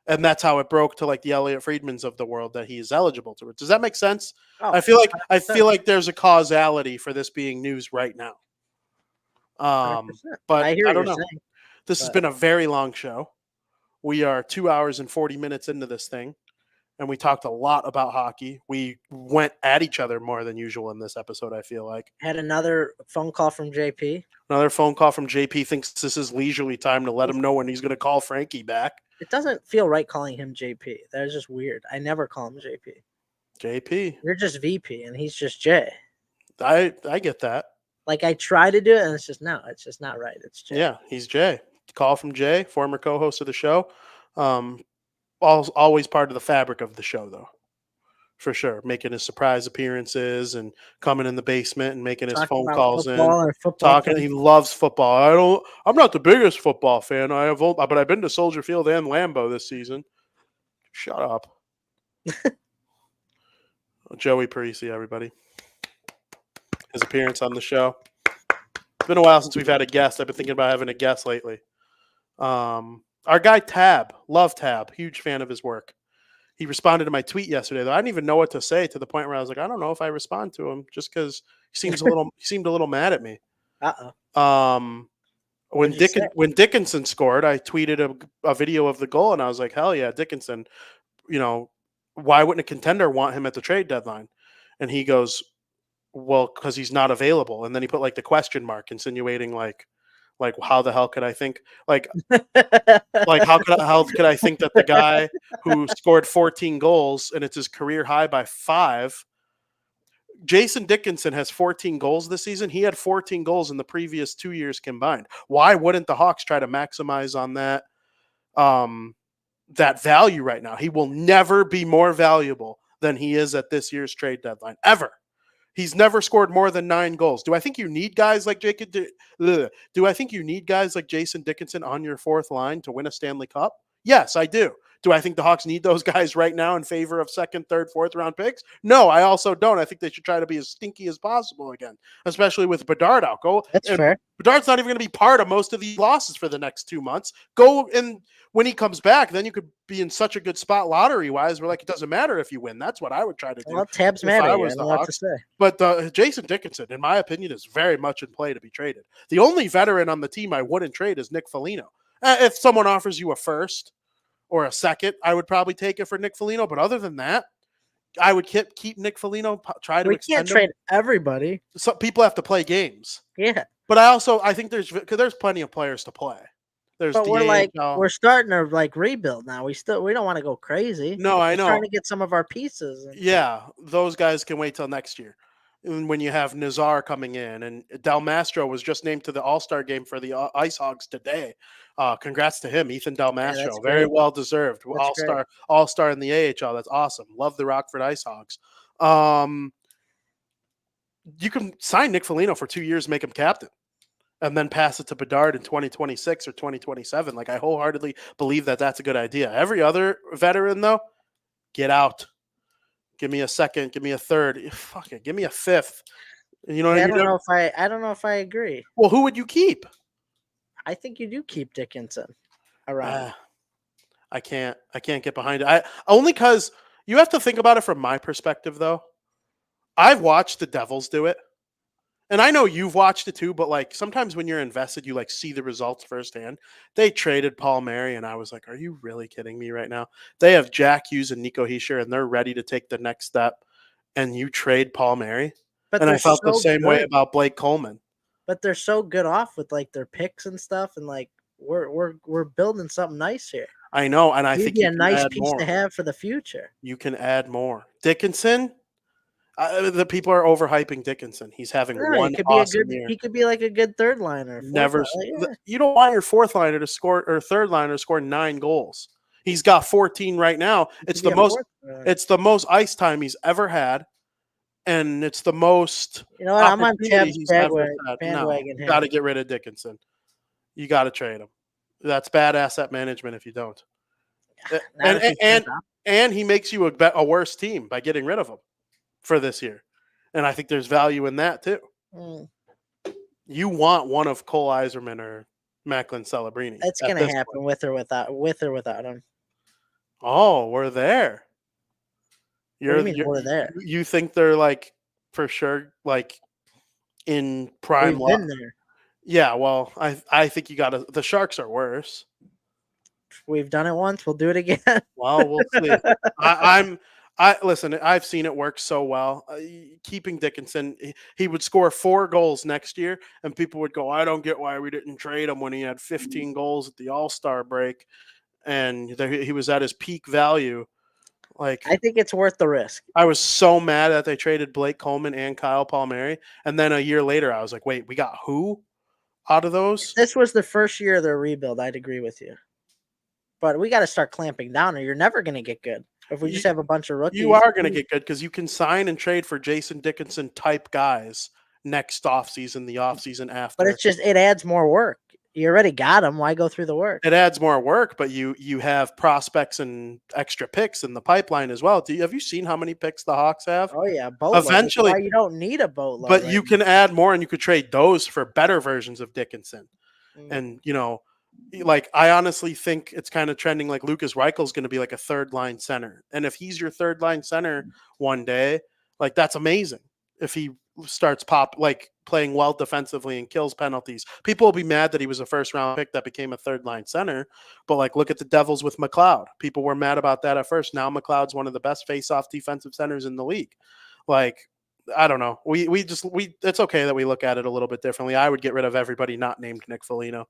and that's how it broke to like the Elliot Friedmans of the world that he is eligible to. Does that make sense? Oh, I feel like there's a causality for this being news right now. 100%. But I hear I what don't you're know. saying. This has been a very long show. We are 2 hours and 40 minutes into this thing, and we talked a lot about hockey. We went at each other more than usual in this episode, I feel like. Had another phone call from JP. Another phone call from JP thinks this is leisurely time to let him know when he's going to call Frankie back. It doesn't feel right calling him JP. That is just weird. I never call him JP. JP. You're just VP, and he's just J. I get that. Like, I try to do it, and it's just not right. It's J. Yeah, he's Jay. Call from Jay, former co-host of the show. Always part of the fabric of the show, though, for sure. Making his surprise appearances and coming in the basement and making his phone calls in. Talking, he loves football. I'm not the biggest football fan. But I've been to Soldier Field and Lambeau this season. Shut up, Joey Parisi, everybody. His appearance on the show. It's been a while since we've had a guest. I've been thinking about having a guest lately. Our guy Tab, love Tab, huge fan of his work. He responded to my tweet yesterday, though. I didn't even know what to say, to the point where I was like, I don't know if I respond to him, just because he seemed a little mad at me. When Dickinson scored, I tweeted a video of the goal, and I was like, hell yeah, Dickinson. You know, why wouldn't a contender want him at the trade deadline? And he goes, well, because he's not available. And then he put like the question mark, insinuating like how the hell could I think like how could I think that the guy who scored 14 goals and it's his career high by 5, Jason Dickinson has 14 goals this season. He had 14 goals in the previous 2 years combined. Why wouldn't the Hawks try to maximize on that that value right now? He will never be more valuable than he is at this year's trade deadline ever. He's never scored more than 9 goals. Do I think you need guys like Do I think you need guys like Jason Dickinson on your fourth line to win a Stanley Cup? Yes, I do. Do I think the Hawks need those guys right now in favor of second, third, fourth round picks? No, I also don't. I think they should try to be as stinky as possible again, especially with Bedard out. That's fair. Bedard's not even going to be part of most of these losses for the next 2 months. Go, and when he comes back, then you could be in such a good spot lottery wise where like it doesn't matter if you win. That's what I would try to do. Well, tabs if matter. I I was don't the know what to Hawks. say. But Jason Dickinson, in my opinion, is very much in play to be traded. The only veteran on the team I wouldn't trade is Nick Foligno. If someone offers you a first or a second, I would probably take it for Nick Foligno. But other than that, I would keep Nick Foligno, try to We extend can't him. trade everybody. So people have to play games. Yeah. But I think there's plenty of players to play. There's But we're DHL. we're starting to like rebuild now. We don't want to go crazy. No, I We're know. trying to get some of our pieces. Yeah, those guys can wait till next year. And when you have Nazar coming in, and Del Mastro was just named to the All-Star game for the Ice Hogs today. Congrats to him, Ethan Del Mastro. that's Very great. well deserved. That's great. All-Star in the AHL. That's awesome. Love the Rockford Ice Hogs. You can sign Nick Foligno for 2 years, make him captain, and then pass it to Bedard in 2026 or 2027. Like, I wholeheartedly believe that that's a good idea. Every other veteran, though, get out. Give me a second. Give me a third. Fuck it. Give me a fifth. You know what I mean? I don't know if I agree. Well, who would you keep? I think you do keep Dickinson around. I can't get behind it. Only because you have to think about it from my perspective, though. I've watched the Devils do it. And I know you've watched it too, but like sometimes when you're invested, you like see the results firsthand. They traded Paul Mary, and I was like, are you really kidding me right now? They have Jack Hughes and Nico Hischier, and they're ready to take the next step. And you trade Paul Mary? But And I felt so the same way good. about Blake Coleman. But they're so good off with like their picks and stuff, and like we're building something nice here. I know, and I think Maybe you a can nice add piece more. to have for the future. You can add more. Dickinson, the people are overhyping Dickinson. He's having one awesome year. He could be like a good third liner. Never. You don't want your fourth liner to score or third liner to score 9 goals. He's got 14 right now. It's the most. It's the most ice time he's ever had, and it's the most. You know what? I'm on Tab's bandwagon. You got to get rid of Dickinson. You got to trade him. That's bad asset management if you don't. And he makes you a worse team by getting rid of him for this year. And I think there's value in that too. You want one of Cole Yzerman or Macklin Celebrini. That's going to happen with or without him. Oh, we're there. We're there. You think they're like for sure like in prime? We've been there. Yeah, well, I think you got to. The Sharks are worse. We've done it once. We'll do it again. Well, we'll see. Listen. I've seen it work so well. Keeping Dickinson, he would score 4 goals next year, and people would go, "I don't get why we didn't trade him when he had 15 goals at the All-Star break, and he was at his peak value." Like, I think it's worth the risk. I was so mad that they traded Blake Coleman and Kyle Palmieri, and then a year later, I was like, "Wait, we got who out of those?" If this was the first year of their rebuild, I'd agree with you. But we got to start clamping down, or you're never going to get good. If we just have a bunch of rookies, you are going to get good because you can sign and trade for Jason Dickinson type guys next offseason, the offseason after. But it adds more work. You already got them. Why go through the work? It adds more work, but you have prospects and extra picks in the pipeline as well. Have you seen how many picks the Hawks have? Oh yeah, boatload. Eventually, you don't need a boatload. But you can add more, and you could trade those for better versions of Dickinson. And like I honestly think it's kind of trending like Lucas Reichel's going to be like a third line center, and if he's your third line center one day, like that's amazing. If he starts playing well defensively and kills penalties, people will be mad that he was a first round pick that became a third line center. But like, look at the Devils with McLeod. People were mad about that at first. Now McLeod's one of the best face-off defensive centers in the league. Like, I don't know. It's okay that we look at it a little bit differently. I would get rid of everybody not named Nick Foligno.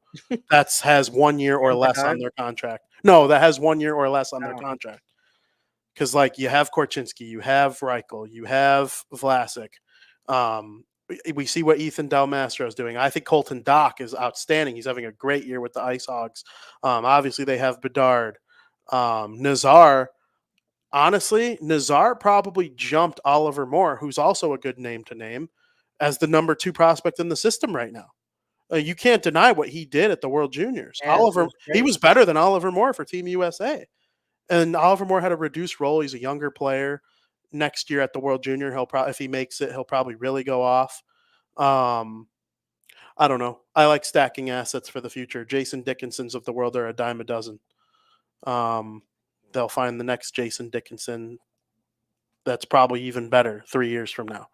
That has 1 year or less on their contract. No, that has 1 year or less on their contract. Because like you have Korchinski, you have Reichel, you have Vlasic. We see what Ethan Del Mastro is doing. I think Colton Dock is outstanding. He's having a great year with the Ice Hogs. Obviously, they have Bedard. Nazar. Honestly, Nazar probably jumped Oliver Moore, who's also a good name to name, as the number 2 prospect in the system right now. You can't deny what he did at the World Juniors. Yeah, it was He great. was better than Oliver Moore for Team USA. And Oliver Moore had a reduced role. He's a younger player. Next year at the World Junior, if he makes it, he'll probably really go off. I don't know. I like stacking assets for the future. Jason Dickinsons of the world are a dime a dozen. They'll find the next Jason Dickinson that's probably even better 3 years from now.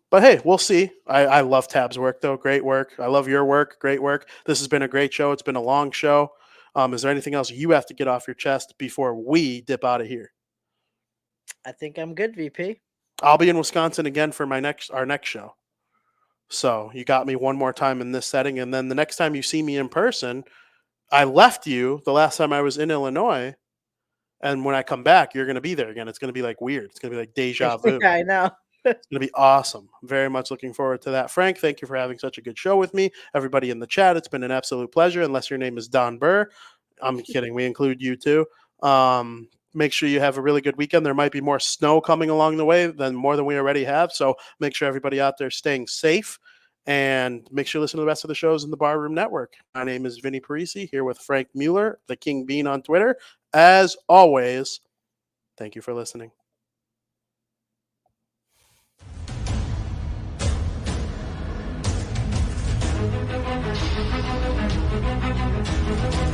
But hey, we'll see. I love Tab's work, though. Great work. I love your work. Great work. This has been a great show. It's been a long show. Is there anything else you have to get off your chest before we dip out of here? I think I'm good, VP. I'll be in Wisconsin again for our next show. So you got me one more time in this setting. And then the next time you see me in person, I left you the last time I was in Illinois. And when I come back, you're going to be there again. It's going to be like weird. It's going to be like deja vu. I know. It's going to be awesome. Very much looking forward to that. Frank, thank you for having such a good show with me. Everybody in the chat, it's been an absolute pleasure. Unless your name is Don Burr. I'm kidding. We include you too. Make sure you have a really good weekend. There might be more snow coming along the way more than we already have. So make sure everybody out there is staying safe. And make sure you listen to the rest of the shows in the Barroom Network. My name is Vinny Parisi, here with Frank Mueller, the King Bean on Twitter. As always, thank you for listening. Thank you.